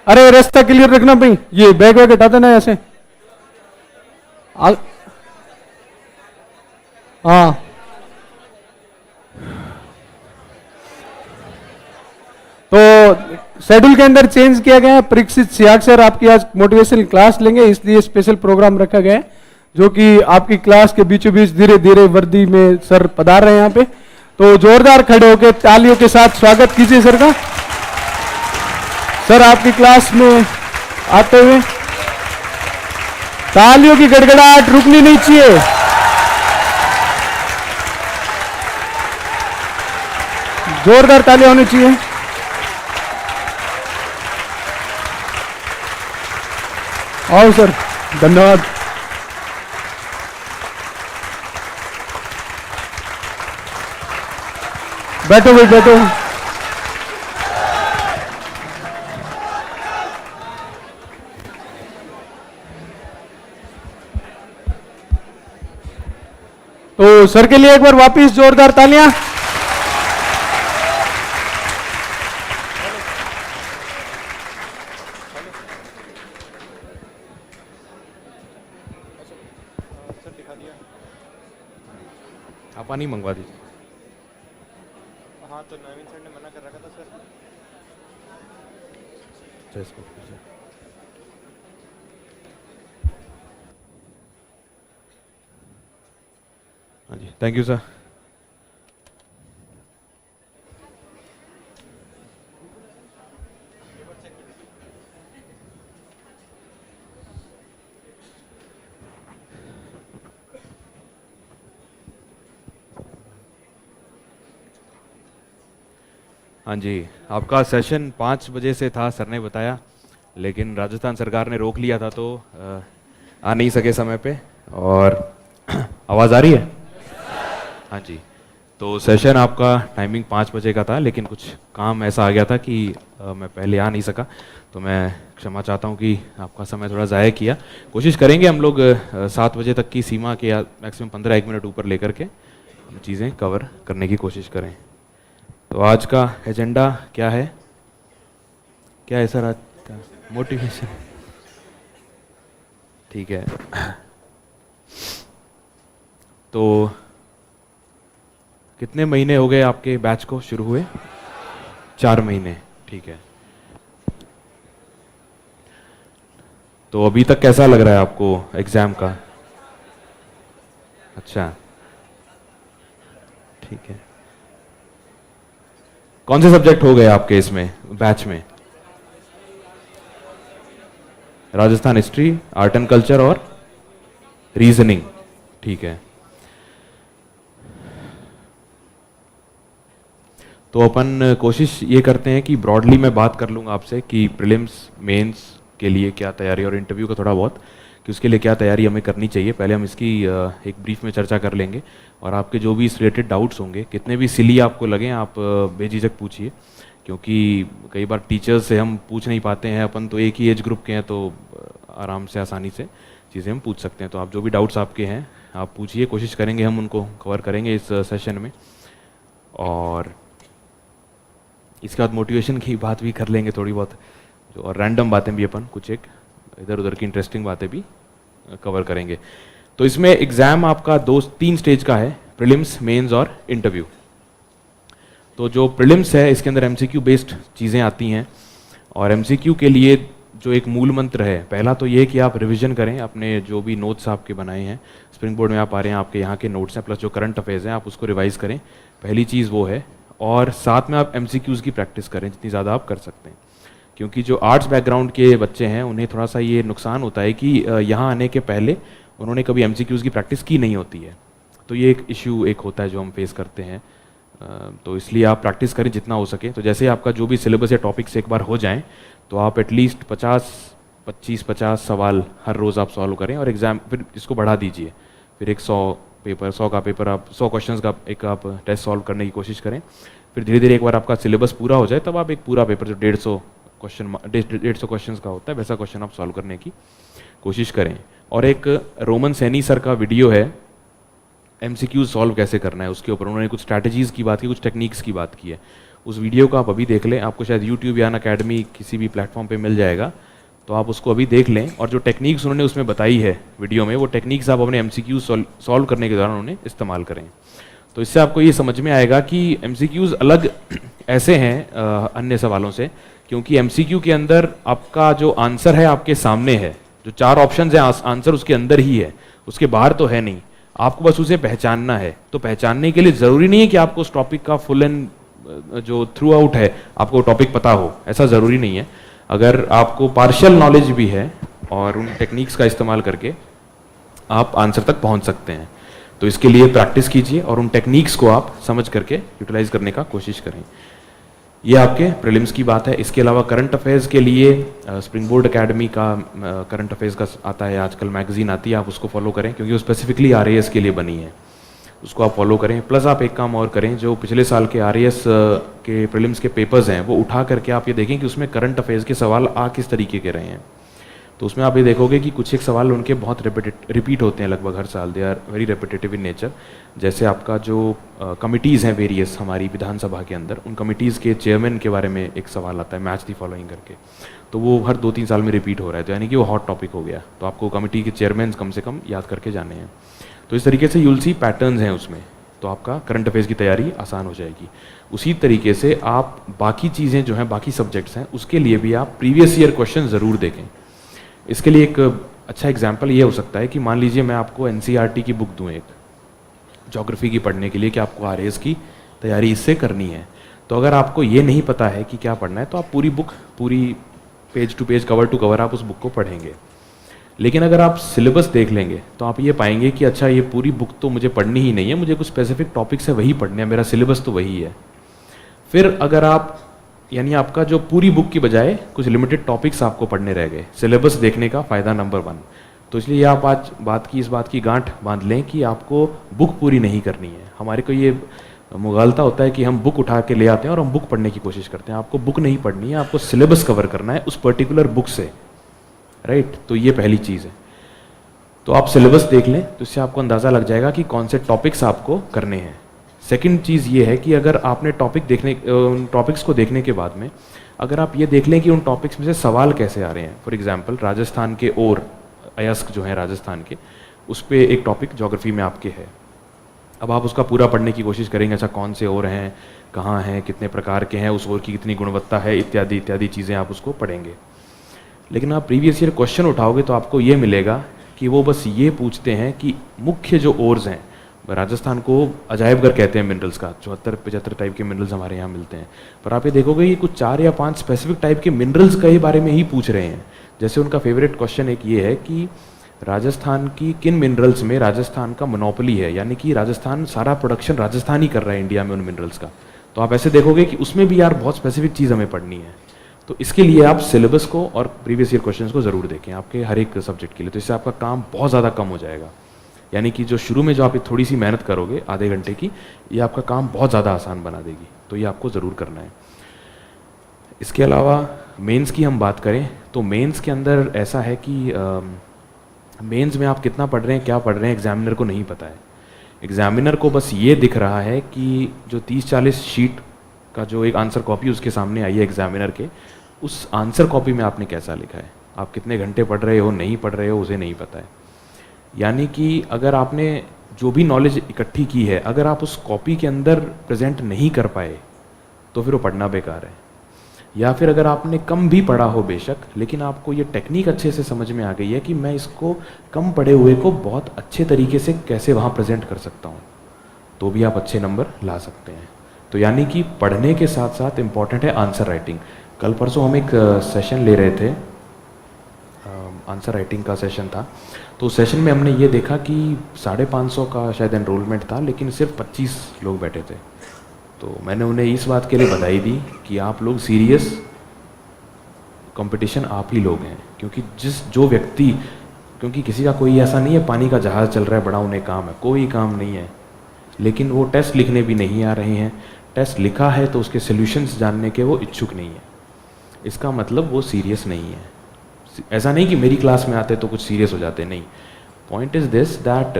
अरे रास्ता क्लियर रखना भाई, ये बैग वैग हटा देना ऐसे। हाँ तो शेड्यूल के अंदर चेंज किया गया है। परीक्षित सियाग सर आपकी आज मोटिवेशनल क्लास लेंगे, इसलिए स्पेशल प्रोग्राम रखा गया है, जो कि आपकी क्लास के बीचों बीच धीरे धीरे वर्दी में सर पधार रहे हैं यहाँ पे। तो जोरदार खड़े होकर तालियों के साथ स्वागत कीजिए सर का। सर आपकी क्लास में आते हुए तालियों की गड़गड़ाहट रुकनी नहीं चाहिए। जोरदार तालियां होनी चाहिए। आओ सर, धन्यवाद। बैठो भाई बैठो। तो सर के लिए एक बार वापिस जोरदार तालियां। आप पानी मंगवा दीजिए। हाँ तो नवीन सर ने मना कर रखा था सर। इसको हाँ जी, थैंक यू सर। हाँ जी, आपका सेशन 5 बजे से था सर ने बताया, लेकिन राजस्थान सरकार ने रोक लिया था तो आ नहीं सके समय पे। और आवाज़ आ रही है? हाँ जी, तो सेशन आपका टाइमिंग 5 बजे का था, लेकिन कुछ काम ऐसा आ गया था कि मैं पहले आ नहीं सका। तो मैं क्षमा चाहता हूँ कि आपका समय थोड़ा ज़ाया किया। कोशिश करेंगे हम लोग 7 बजे तक की सीमा के या मैक्सिमम 15-1 मिनट ऊपर लेकर के चीज़ें कवर करने की कोशिश करें। तो आज का एजेंडा क्या है? क्या है सर आज का? मोटिवेशन। ठीक है। तो कितने महीने हो गए आपके बैच को शुरू हुए? 4 महीने, ठीक है। तो अभी तक कैसा लग रहा है आपको एग्जाम का? अच्छा, ठीक है। कौन से सब्जेक्ट हो गए आपके इसमें बैच में? Rajasthan history, art and culture और रीजनिंग, ठीक है। तो अपन कोशिश ये करते हैं कि ब्रॉडली मैं बात कर लूँगा आपसे कि प्रीलिम्स मेंस के लिए क्या तैयारी, और इंटरव्यू का थोड़ा बहुत कि उसके लिए क्या तैयारी हमें करनी चाहिए। पहले हम इसकी एक ब्रीफ में चर्चा कर लेंगे, और आपके जो भी इस रिलेटेड डाउट्स होंगे, कितने भी सिली आपको लगें, आप बेझिझक पूछिए, क्योंकि कई बार टीचर्स से हम पूछ नहीं पाते हैं। अपन तो एक ही एज ग्रुप के हैं, तो आराम से आसानी से चीज़ें हम पूछ सकते हैं। तो आप जो भी डाउट्स आपके हैं आप पूछिए, कोशिश करेंगे हम उनको कवर करेंगे इस सेशन में। और इसके बाद मोटिवेशन की बात भी कर लेंगे थोड़ी बहुत, जो और रैंडम बातें भी अपन कुछ एक इधर उधर की इंटरेस्टिंग बातें भी कवर करेंगे। तो इसमें एग्ज़ाम आपका 2-3 स्टेज का है, प्रीलिम्स, मेंस और इंटरव्यू। तो जो प्रीलिम्स है इसके अंदर एमसीक्यू बेस्ड चीज़ें आती हैं, और एमसीक्यू के लिए जो एक मूल मंत्र है, पहला तो ये कि आप रिवीजन करें अपने जो भी नोट्स आपके बनाए हैं। स्प्रिंग बोर्ड में आप आ रहे हैं, आपके यहाँ के नोट्स हैं, प्लस जो करंट अफेयर्स हैं आप उसको रिवाइज़ करें, पहली चीज़ वो है। और साथ में आप एमसीक्यूज़ की प्रैक्टिस करें जितनी ज़्यादा आप कर सकते हैं, क्योंकि जो आर्ट्स बैकग्राउंड के बच्चे हैं उन्हें थोड़ा सा ये नुकसान होता है कि यहाँ आने के पहले उन्होंने कभी एमसीक्यूज़ की प्रैक्टिस की नहीं होती है। तो ये एक इशू एक होता है जो हम फेस करते हैं। तो इसलिए आप प्रैक्टिस करें जितना हो सके। तो जैसे आपका जो भी सिलेबस या टॉपिक्स एक बार हो जाएं, तो आप एटलीस्ट 25-50 सवाल हर रोज़ आप सॉल्व करें, और एग्ज़ाम फिर इसको बढ़ा दीजिए। फिर एक 100 का पेपर आप 100 क्वेश्चंस का एक आप टेस्ट सॉल्व करने की कोशिश करें। फिर धीरे धीरे एक बार आपका सिलेबस पूरा हो जाए, तब आप एक पूरा पेपर जो 150 क्वेश्चंस का होता है वैसा क्वेश्चन आप सॉल्व करने की कोशिश करें। और एक रोमन सैनी सर का वीडियो है एमसीक्यू सॉल्व कैसे करना है, उसके ऊपर उन्होंने कुछ स्ट्रैटेजीज़ की बात की, कुछ टेक्निक्स की बात की है। उस वीडियो को आप अभी देख लें, आपको शायद यूट्यूब या अनअकैडमी किसी भी प्लेटफॉर्म पे मिल जाएगा, तो आप उसको अभी देख लें। और जो टेक्निक्स उन्होंने उसमें बताई है वीडियो में, वो टेक्निक्स आप अपने MCQ सॉल्व करने के दौरान उन्हें इस्तेमाल करें। तो इससे आपको ये समझ में आएगा कि MCQs अलग ऐसे हैं अन्य सवालों से, क्योंकि MCQ के अंदर आपका जो आंसर है आपके सामने है, जो 4 ऑप्शन है आंसर उसके अंदर ही है, उसके बाहर तो है नहीं, आपको बस उसे पहचानना है। तो पहचानने के लिए ज़रूरी नहीं है कि आपको उस टॉपिक का फुल एंड जो थ्रू आउट है आपको टॉपिक पता हो, ऐसा ज़रूरी नहीं है। अगर आपको पार्शियल नॉलेज भी है और उन टेक्निक्स का इस्तेमाल करके आप आंसर तक पहुंच सकते हैं। तो इसके लिए प्रैक्टिस कीजिए और उन टेक्निक्स को आप समझ करके यूटिलाइज करने का कोशिश करें। ये आपके प्रीलिम्स की बात है। इसके अलावा करंट अफेयर्स के लिए स्प्रिंग बोर्ड एकेडमी का करंट अफेयर्स का आता है, आजकल मैगजीन आती है, आप उसको फॉलो करें क्योंकि वो स्पेसिफिकली RAS के लिए बनी है, उसको आप फॉलो करें। प्लस आप एक काम और करें, जो पिछले साल के RAS के प्रीलिम्स के पेपर्स हैं वो उठा करके आप ये देखें कि उसमें करंट अफेयर्स के सवाल आ किस तरीके के रहे हैं। तो उसमें आप ये देखोगे कि कुछ एक सवाल उनके बहुत रिपीट होते हैं लगभग हर साल, they are very repetitive in nature. जैसे आपका जो कमिटीज़ हैं वेरियस हमारी विधानसभा के अंदर, उन कमिटीज़ के चेयरमैन के बारे में एक सवाल आता है, मैच दी फॉलोइंग करके, तो वो हर 2-3 साल में रिपीट हो रहा है, तो यानी कि वो हॉट टॉपिक हो गया। तो आपको कमिटी के चेयरमैन कम से कम याद करके जाने हैं। तो इस तरीके से यूल सी पैटर्न्स हैं उसमें, तो आपका करंट अफेयर्स की तैयारी आसान हो जाएगी। उसी तरीके से आप बाकी चीज़ें जो हैं, बाकी सब्जेक्ट्स हैं, उसके लिए भी आप प्रीवियस ईयर क्वेश्चन ज़रूर देखें। इसके लिए एक अच्छा एग्जाम्पल ये हो सकता है कि मान लीजिए मैं आपको NCERT की बुक दूँ एक ज्योग्राफी की पढ़ने के लिए कि आपको RAS की तैयारी इससे करनी है। तो अगर आपको ये नहीं पता है कि क्या पढ़ना है, तो आप पूरी बुक, पूरी page to page, cover to cover आप उस बुक को पढ़ेंगे। लेकिन अगर आप सिलेबस देख लेंगे तो आप ये पाएंगे कि अच्छा ये पूरी बुक तो मुझे पढ़नी ही नहीं है, मुझे कुछ स्पेसिफिक टॉपिक्स है वही पढ़ने हैं, मेरा सिलेबस तो वही है। फिर अगर आप, यानी आपका जो पूरी बुक की बजाय कुछ लिमिटेड टॉपिक्स आपको पढ़ने रह गए, सिलेबस देखने का फ़ायदा नंबर 1। तो इसलिए आप आज इस बात की गांठ बांध लें कि आपको बुक पूरी नहीं करनी है। हमारे को ये मुगालता होता है कि हम बुक उठा के ले आते हैं और हम बुक पढ़ने की कोशिश करते हैं। आपको बुक नहीं पढ़नी है, आपको सिलेबस कवर करना है उस पर्टिकुलर बुक से, राइट। तो ये पहली चीज़ है। तो आप सिलेबस देख लें तो इससे आपको अंदाज़ा लग जाएगा कि कौन से टॉपिक्स आपको करने हैं। सेकंड चीज़ ये है कि अगर आपने उन टॉपिक्स को देखने के बाद में अगर आप ये देख लें कि उन टॉपिक्स में से सवाल कैसे आ रहे हैं। फॉर एग्जांपल राजस्थान के और अयस्क जो है राजस्थान के, उस पर एक टॉपिक ज्योग्राफी में आपके है। अब आप उसका पूरा पढ़ने की कोशिश करेंगे, अच्छा कौन से और हैं, कहाँ हैं, कितने प्रकार के हैं, उस और की कितनी गुणवत्ता है, इत्यादि इत्यादि चीज़ें आप उसको पढ़ेंगे। लेकिन आप प्रीवियस ईयर क्वेश्चन उठाओगे तो आपको ये मिलेगा कि वो बस ये पूछते हैं कि मुख्य जो ओर्स हैं, राजस्थान को अजायबघर कहते हैं मिनरल्स का, 74-75 टाइप के मिनरल्स हमारे यहाँ मिलते हैं, पर आप ये देखोगे ये कुछ 4 या 5 स्पेसिफिक टाइप के मिनरल्स के बारे में ही पूछ रहे हैं। जैसे उनका फेवरेट क्वेश्चन एक ये है कि राजस्थान की किन मिनरल्स में राजस्थान का मोनोपोली है, यानी कि राजस्थान सारा प्रोडक्शन राजस्थान ही कर रहा है इंडिया में उन मिनरल्स का। तो आप ऐसे देखोगे कि उसमें भी यार बहुत स्पेसिफिक चीज़ हमें पढ़नी है। तो इसके लिए आप सिलेबस को और प्रीवियस ईयर क्वेश्चंस को ज़रूर देखें आपके हर एक सब्जेक्ट के लिए। तो इससे आपका काम बहुत ज़्यादा कम हो जाएगा, यानी कि जो शुरू में जो आप थोड़ी सी मेहनत करोगे आधे घंटे की, ये आपका काम बहुत ज़्यादा आसान बना देगी। तो ये आपको ज़रूर करना है। इसके अलावा मेंस की हम बात करें तो मेंस के अंदर ऐसा है कि मेंस में आप कितना पढ़ रहे हैं, क्या पढ़ रहे हैं, एग्जामिनर को नहीं पता है। एग्जामिनर को बस ये दिख रहा है कि जो 30-40 शीट का जो एक आंसर कॉपी उसके सामने आई है एग्जामिनर के, उस आंसर कॉपी में आपने कैसा लिखा है, आप कितने घंटे पढ़ रहे हो, नहीं पढ़ रहे हो, उसे नहीं पता है। यानी कि अगर आपने जो भी नॉलेज इकट्ठी की है, अगर आप उस कॉपी के अंदर प्रेजेंट नहीं कर पाए तो फिर वो पढ़ना बेकार है। या फिर अगर आपने कम भी पढ़ा हो बेशक, लेकिन आपको ये टेक्निक अच्छे से समझ में आ गई है कि मैं इसको कम पढ़े हुए को बहुत अच्छे तरीके से कैसे वहाँ प्रेजेंट कर सकता हूँ, तो भी आप अच्छे नंबर ला सकते हैं। तो यानी कि पढ़ने के साथ साथ इम्पॉर्टेंट है आंसर राइटिंग। कल परसों हम एक सेशन ले रहे थे, आंसर राइटिंग का सेशन था। तो उस सेशन में हमने ये देखा कि 550 का शायद एनरोलमेंट था, लेकिन सिर्फ 25 लोग बैठे थे। तो मैंने उन्हें इस बात के लिए बधाई दी कि आप लोग सीरियस, कंपटीशन आप ही लोग हैं। क्योंकि जो व्यक्ति, क्योंकि किसी का कोई ऐसा नहीं है पानी का जहाज़ चल रहा है बड़ा उन्हें काम है, कोई काम नहीं है, लेकिन वो टेस्ट लिखने भी नहीं आ रहे हैं। टेस्ट लिखा है तो उसके सॉल्यूशंस जानने के वो इच्छुक नहीं है, इसका मतलब वो सीरियस नहीं है। ऐसा नहीं कि मेरी क्लास में आते तो कुछ सीरियस हो जाते, नहीं। पॉइंट इज दिस दैट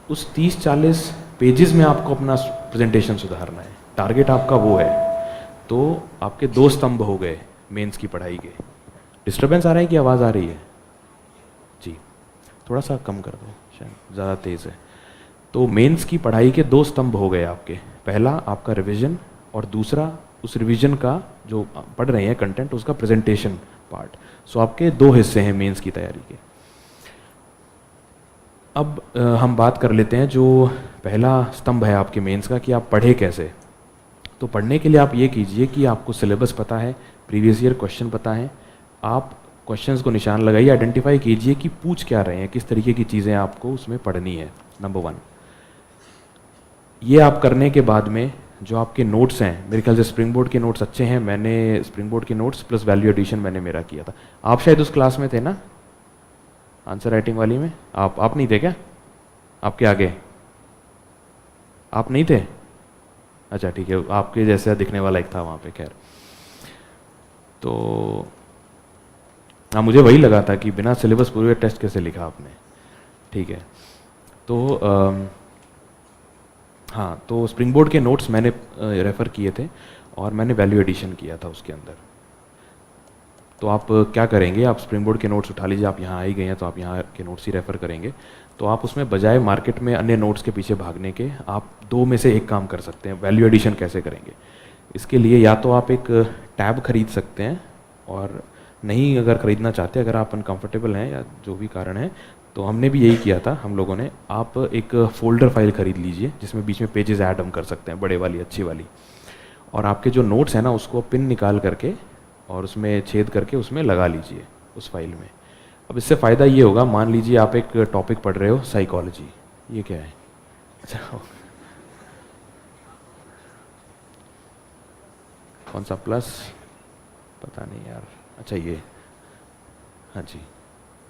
उस 30-40 पेजेस में आपको अपना प्रेजेंटेशन सुधारना है, टारगेट आपका वो है, तो आपके 2 स्तंभ हो गए मेंस की पढ़ाई के। डिस्टर्बेंस आ रहा है कि आवाज़ आ रही है? जी, थोड़ा सा कम कर दो, शायद ज़्यादा तेज़ है। तो मेंस की पढ़ाई के 2 स्तंभ हो गए आपके, पहला आपका रिवीजन और दूसरा उस रिवीजन का जो पढ़ रहे हैं कंटेंट उसका प्रेजेंटेशन पार्ट। सो आपके 2 हिस्से हैं मेंस की तैयारी के। अब हम बात कर लेते हैं जो पहला स्तंभ है आपके मेंस का कि आप पढ़े कैसे। तो पढ़ने के लिए आप ये कीजिए कि आपको सिलेबस पता है, प्रीवियस ईयर क्वेश्चन पता है, आप क्वेश्चंस को निशान लगाइए, आइडेंटिफाई कीजिए कि पूछ क्या रहे हैं, किस तरीके की चीज़ें आपको उसमें पढ़नी है, नंबर 1। ये आप करने के बाद में जो आपके नोट्स हैं, मेरे ख्याल से स्प्रिंग बोर्ड के नोट्स अच्छे हैं, मैंने स्प्रिंग बोर्ड के नोट्स प्लस वैल्यू एडिशन मैंने मेरा किया था। आप शायद उस क्लास में थे ना, आंसर राइटिंग वाली में? आप नहीं थे क्या? आपके आगे आप नहीं थे? अच्छा ठीक है, आपके जैसा दिखने वाला एक था वहाँ पे। खैर, तो हाँ, मुझे वही लगा था कि बिना सिलेबस पूरे टेस्ट कैसे लिखा आपने। ठीक है, तो हाँ, तो स्प्रिंग बोर्ड के नोट्स मैंने रेफ़र किए थे और मैंने वैल्यू एडिशन किया था उसके अंदर। तो आप क्या करेंगे, आप स्प्रिंग बोर्ड के नोट्स उठा लीजिए, आप यहाँ आ ही गए हैं तो आप यहाँ के नोट्स ही रेफ़र करेंगे। तो आप उसमें बजाय मार्केट में अन्य नोट्स के पीछे भागने के, आप 2 में से एक काम कर सकते हैं। वैल्यू एडिशन कैसे करेंगे? इसके लिए या तो आप एक टैब खरीद सकते हैं, और नहीं अगर ख़रीदना चाहते, अगर आप अनकम्फर्टेबल हैं या जो भी कारण है, तो हमने भी यही किया था हम लोगों ने। आप एक फ़ोल्डर फाइल ख़रीद लीजिए जिसमें बीच में पेजेस ऐड हम कर सकते हैं, बड़े वाली अच्छी वाली, और आपके जो नोट्स हैं ना उसको पिन निकाल करके और उसमें छेद करके उसमें लगा लीजिए उस फाइल में। अब इससे फ़ायदा ये होगा, मान लीजिए आप एक टॉपिक पढ़ रहे हो, साइकोलॉजी, ये क्या है? अच्छा, कौन सा प्लस? पता नहीं यार। अच्छा ये, हाँ जी,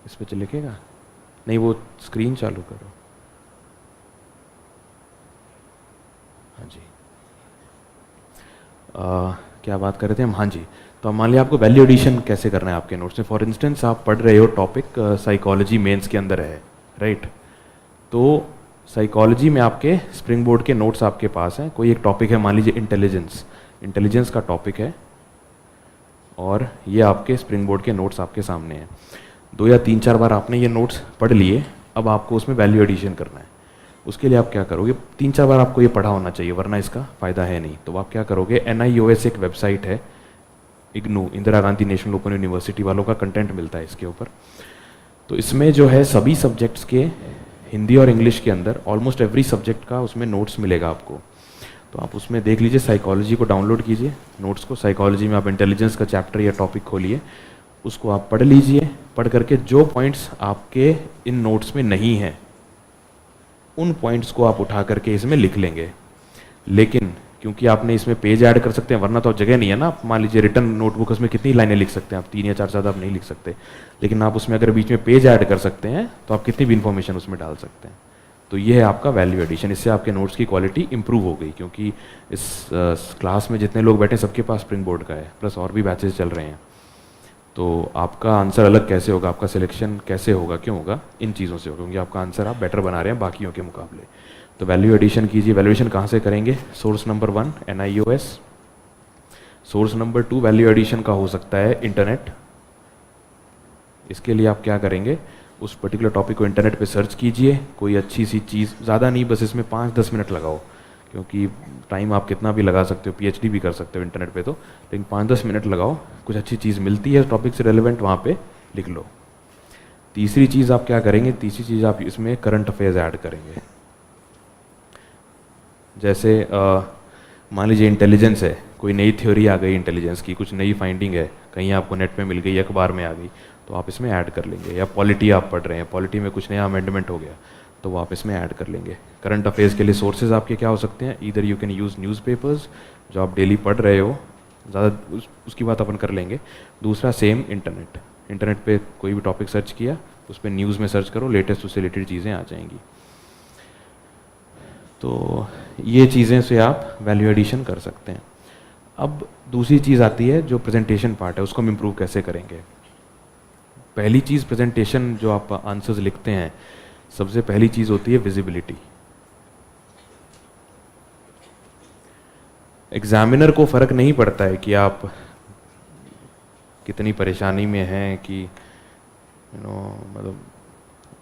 इस पे लिखेगा? नहीं, वो स्क्रीन चालू करो। हाँ जी, क्या बात कर रहे थे हम? हाँ जी, तो मान लिया आपको वैल्यू एडिशन कैसे करना है आपके नोट्स में। फॉर इंस्टेंस आप पढ़ रहे हो टॉपिक साइकोलॉजी मेंस के अंदर है, राइट? तो साइकोलॉजी में आपके स्प्रिंग बोर्ड के नोट्स आपके पास हैं। कोई एक टॉपिक है, मान लीजिए इंटेलिजेंस का टॉपिक है, और ये आपके स्प्रिंग बोर्ड के नोट्स आपके सामने हैं। 2 या 3-4 बार आपने ये नोट्स पढ़ लिए, अब आपको उसमें वैल्यू एडिशन करना है। उसके लिए आप क्या करोगे, 3-4 बार आपको ये पढ़ा होना चाहिए, वरना इसका फ़ायदा है नहीं। तो आप क्या करोगे, NIOS एक वेबसाइट है, IGNOU, Indira Gandhi national open university वालों का कंटेंट मिलता है इसके ऊपर। तो इसमें जो है सभी सब्जेक्ट्स के, हिंदी और इंग्लिश के अंदर ऑलमोस्ट एवरी सब्जेक्ट का उसमें नोट्स मिलेगा आपको। तो आप उसमें देख लीजिए, साइकोलॉजी को डाउनलोड कीजिए नोट्स को। साइकोलॉजी में आप इंटेलिजेंस का चैप्टर या टॉपिक खोलिए, उसको आप पढ़ लीजिए। पढ़ करके जो पॉइंट्स आपके इन नोट्स में नहीं हैं, उन पॉइंट्स को आप उठा करके इसमें लिख लेंगे। लेकिन क्योंकि आपने इसमें पेज ऐड कर सकते हैं, वरना तो जगह नहीं है ना। मान लीजिए रिटर्न नोटबुक, उसमें कितनी लाइनें लिख सकते हैं आप? 3 या 4 ज़्यादा आप नहीं लिख सकते। लेकिन आप उसमें अगर बीच में पेज ऐड कर सकते हैं तो आप कितनी भी इन्फॉर्मेशन उसमें डाल सकते हैं। तो ये है आपका वैल्यू एडिशन। इससे आपके नोट्स की क्वालिटी इंप्रूव हो गई, क्योंकि इस क्लास में जितने लोग बैठे सबके पास स्प्रिंग बोर्ड का है, प्लस और भी बैचेस चल रहे हैं। तो आपका आंसर अलग कैसे होगा, आपका सिलेक्शन कैसे होगा, क्यों होगा? इन चीज़ों से होगा, क्योंकि आपका आंसर आप बेटर बना रहे हैं बाकियों के मुकाबले। तो वैल्यू एडिशन कीजिए। वैल्यूएशन कहाँ से करेंगे? Source number 1 NIOS, source number 2 value addition का हो सकता है इंटरनेट। इसके लिए आप क्या करेंगे, उस पर्टिकुलर टॉपिक को इंटरनेट पे सर्च कीजिए, कोई अच्छी सी चीज़, ज़्यादा नहीं, बस इसमें 5-10 मिनट लगाओ, क्योंकि टाइम आप कितना भी लगा सकते हो, PhD भी कर सकते हो इंटरनेट पे तो, लेकिन 5-10 मिनट लगाओ, कुछ अच्छी चीज़ मिलती है टॉपिक से रेलिवेंट, वहाँ पे लिख लो। तीसरी चीज़ आप क्या करेंगे, तीसरी चीज़ आप इसमें करंट अफेयर्स ऐड करेंगे। जैसे मान लीजिए इंटेलिजेंस है, कोई नई थ्योरी आ गई इंटेलिजेंस की, कुछ नई फाइंडिंग है, कहीं आपको नेट पे मिल गई, अखबार में आ गई, तो आप इसमें ऐड कर लेंगे। या पॉलिटी आप पढ़ रहे हैं, पॉलिटी में कुछ नया अमेंडमेंट हो गया, तो वो आप इसमें ऐड कर लेंगे। करंट अफेयर्स के लिए सोर्सेज आपके क्या हो सकते हैं? Either you can use newspapers, जो आप डेली पढ़ रहे हो, ज़्यादा उसकी बात अपन कर लेंगे। दूसरा सेम इंटरनेट पे कोई भी टॉपिक सर्च किया, उस पर न्यूज़ में सर्च करो, लेटेस्ट उससे रिलेटेड चीज़ें आ जाएंगी। तो ये चीज़ें से आप वैल्यू एडिशन कर सकते हैं। अब दूसरी चीज़ आती है जो प्रेजेंटेशन पार्ट है, उसको हम इम्प्रूव कैसे करेंगे। पहली चीज़ प्रेजेंटेशन, जो आप आंसर्स लिखते हैं, सबसे पहली चीज़ होती है विजिबिलिटी। एग्जामिनर को फ़र्क नहीं पड़ता है कि आप कितनी परेशानी में हैं, कि मतलब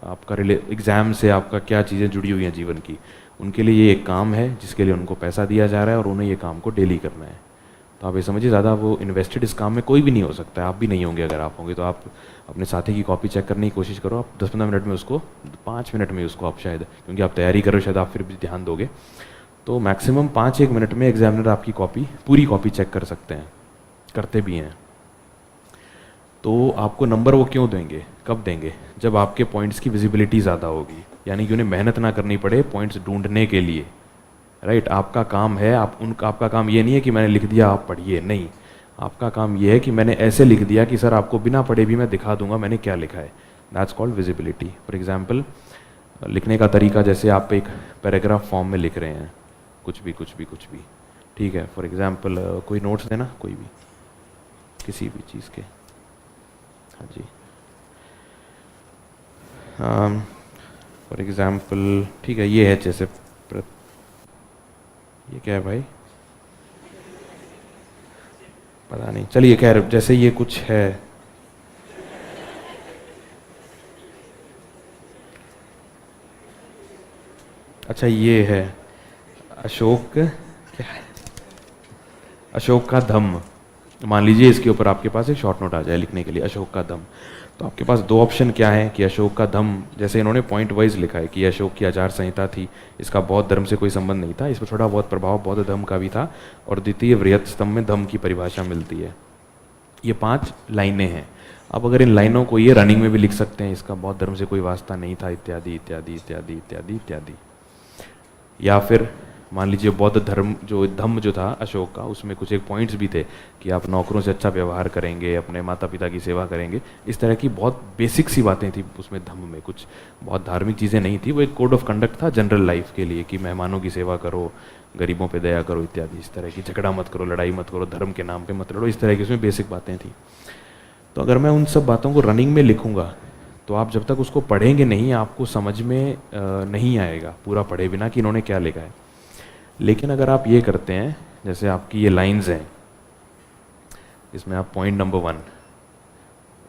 आपका एग्ज़ाम से आपका क्या चीज़ें जुड़ी हुई हैं जीवन की। उनके लिए ये एक काम है जिसके लिए उनको पैसा दिया जा रहा है और उन्हें ये काम को डेली करना है। तो आप ये समझिए, ज़्यादा वो इन्वेस्टेड इस काम में कोई भी नहीं हो सकता है। आप भी नहीं होंगे। अगर आप होंगे तो आप अपने साथी की कॉपी चेक करने की कोशिश करो। आप 10-15 मिनट में उसको, 5 मिनट में उसको आप शायद, क्योंकि आप तैयारी करो, शायद आप फिर भी ध्यान दोगे, तो मैक्सिमम 5-1 मिनट में एग्जामिनर आपकी कॉपी, पूरी कॉपी चेक कर सकते हैं, करते भी हैं। तो आपको नंबर वो क्यों देंगे, कब देंगे? जब आपके पॉइंट्स की विजिबिलिटी ज़्यादा होगी, यानी कि उन्हें मेहनत ना करनी पड़े पॉइंट्स ढूंढने के लिए। राइट, आपका काम है, आपका काम ये नहीं है कि मैंने लिख दिया आप पढ़िए, नहीं। आपका काम ये है कि मैंने ऐसे लिख दिया कि सर आपको बिना पढ़े भी मैं दिखा दूंगा मैंने क्या लिखा है। That's called visibility. For example, लिखने का तरीका, जैसे आप एक पैराग्राफ फॉर्म में लिख रहे हैं, कुछ भी, ठीक है। फॉर एग्जाम्पल कोई नोट्स देना, कोई भी, किसी भी चीज़ के। हाँ जी, फॉर एग्जाम्पल, ठीक है, ये है जैसे ये क्या है भाई, पता नहीं, चलिए खैर, जैसे ये कुछ है, अच्छा ये है अशोक, क्या है, अशोक का धम्म। मान लीजिए इसके ऊपर आपके पास एक शॉर्ट नोट आ जाए लिखने के लिए, अशोक का धम्म। तो आपके पास दो ऑप्शन क्या है कि अशोक का धम्म, जैसे इन्होंने पॉइंट वाइज लिखा है कि अशोक की आचार संहिता थी, इसका बौद्ध धर्म से कोई संबंध नहीं था, इसमें थोड़ा बहुत प्रभाव बौद्ध धर्म का भी था, और द्वितीय वृहत स्तंभ में धम्म की परिभाषा मिलती है। ये 5 लाइनें हैं। अब अगर इन लाइनों को ये रनिंग में भी लिख सकते हैं, इसका बौद्ध धर्म से कोई वास्ता नहीं था, इत्यादि इत्यादि इत्यादि इत्यादि इत्यादि। या फिर मान लीजिए बौद्ध धर्म जो धम्म जो था अशोक का, उसमें कुछ एक पॉइंट्स भी थे कि आप नौकरों से अच्छा व्यवहार करेंगे, अपने माता पिता की सेवा करेंगे, इस तरह की बहुत बेसिक सी बातें थी उसमें धम्म में, कुछ बहुत धार्मिक चीज़ें नहीं थी। वो एक कोड ऑफ कंडक्ट था जनरल लाइफ के लिए कि मेहमानों की सेवा करो, गरीबों पे दया करो, इत्यादि इस तरह की, झगड़ा मत करो, लड़ाई मत करो, धर्म के नाम पे मत लड़ो, इस तरह की उसमें बेसिक बातें थी। तो अगर मैं उन सब बातों को रनिंग में लिखूंगा तो आप जब तक उसको पढ़ेंगे नहीं, आपको समझ में नहीं आएगा पूरा पढ़े बिना कि इन्होंने क्या लिखा है। लेकिन अगर आप ये करते हैं, जैसे आपकी ये लाइंस हैं, इसमें आप पॉइंट नंबर 1,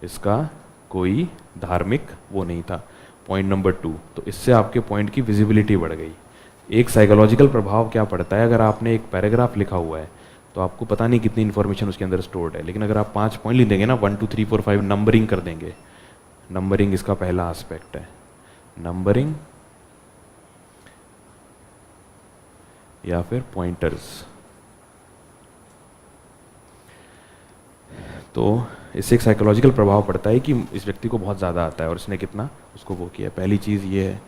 इसका कोई धार्मिक वो नहीं था, पॉइंट नंबर 2, तो इससे आपके पॉइंट की विजिबिलिटी बढ़ गई। एक साइकोलॉजिकल प्रभाव क्या पड़ता है, अगर आपने एक पैराग्राफ लिखा हुआ है तो आपको पता नहीं कितनी इन्फॉर्मेशन उसके अंदर स्टोर्ड है, लेकिन अगर आप 5 पॉइंट लिख देंगे ना, 1 2 3 4 5 नंबरिंग कर देंगे, नंबरिंग इसका पहला एस्पेक्ट है, नंबरिंग या फिर पॉइंटर्स। तो इससे एक साइकोलॉजिकल प्रभाव पड़ता है कि इस व्यक्ति को बहुत ज़्यादा आता है और इसने कितना उसको वो किया। पहली चीज़ ये है,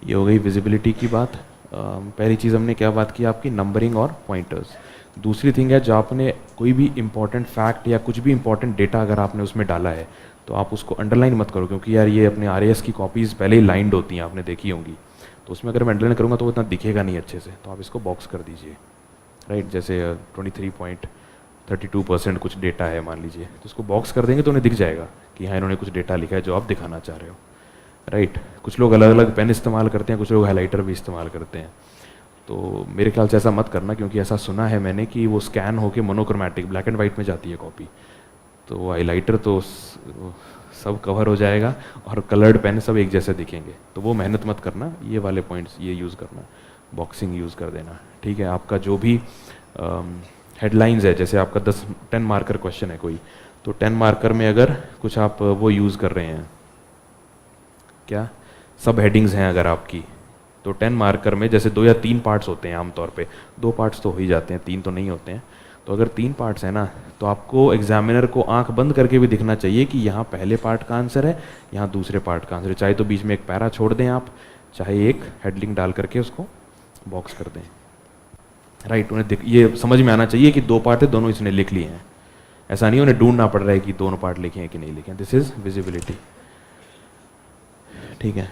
ये हो गई विजिबिलिटी की बात। पहली चीज़ हमने क्या बात की आपकी, नंबरिंग और पॉइंटर्स। दूसरी थिंग है, जो आपने कोई भी इंपॉर्टेंट फैक्ट या कुछ भी इंपॉर्टेंट डेटा अगर आपने उसमें डाला है तो आप उसको अंडरलाइन मत करो, क्योंकि यार ये अपने RAS की कॉपीज़ पहले ही लाइंड होती हैं, आपने देखी होंगी, तो उसमें अगर मैं अंडरलाइन करूँगा तो वो इतना दिखेगा नहीं अच्छे से, तो आप इसको बॉक्स कर दीजिए। राइट, जैसे 23.32% कुछ डेटा है मान लीजिए, तो उसको बॉक्स कर देंगे तो उन्हें दिख जाएगा कि हाँ इन्होंने कुछ डेटा लिखा है जो आप दिखाना चाह रहे हो। राइट, कुछ लोग अलग अलग पेन इस्तेमाल करते हैं, कुछ लोग हाइलाइटर भी इस्तेमाल करते हैं, तो मेरे ख्याल से ऐसा मत करना, क्योंकि ऐसा सुना है मैंने कि वो स्कैन होकर मोनोक्रोमैटिक ब्लैक एंड वाइट में जाती है कॉपी, तो हाइलाइटर तो सब कवर हो जाएगा और कलर्ड पेन सब एक जैसे दिखेंगे, तो वो मेहनत मत करना। ये वाले पॉइंट्स ये यूज़ करना, बॉक्सिंग यूज़ कर देना। ठीक है, आपका जो भी हेडलाइंस है, जैसे आपका 10 मार्कर क्वेश्चन है कोई, तो 10 मार्कर में अगर कुछ आप वो यूज़ कर रहे हैं, क्या सब हेडिंग्स हैं अगर आपकी, तो 10 मार्कर में जैसे 2 या 3 पार्ट्स होते हैं आमतौर पे, 2 पार्ट्स तो हो ही जाते हैं, 3 तो नहीं होते हैं। तो अगर 3 पार्ट्स हैं ना, तो आपको एग्जामिनर को आंख बंद करके भी दिखना चाहिए कि यहाँ पहले पार्ट का आंसर है, यहाँ दूसरे पार्ट का आंसर है, चाहे तो बीच में एक पैरा छोड़ दें आप, चाहे एक हेडलिंग डाल करके उसको बॉक्स कर दें। राइट, उन्हें ये समझ में आना चाहिए कि 2 पार्ट है, दोनों इसने लिख लिए हैं, ऐसा नहीं उन्हें ढूंढना पड़ रहा है कि दोनों पार्ट लिखे हैं कि नहीं लिखे हैं। This is visibility. ठीक है,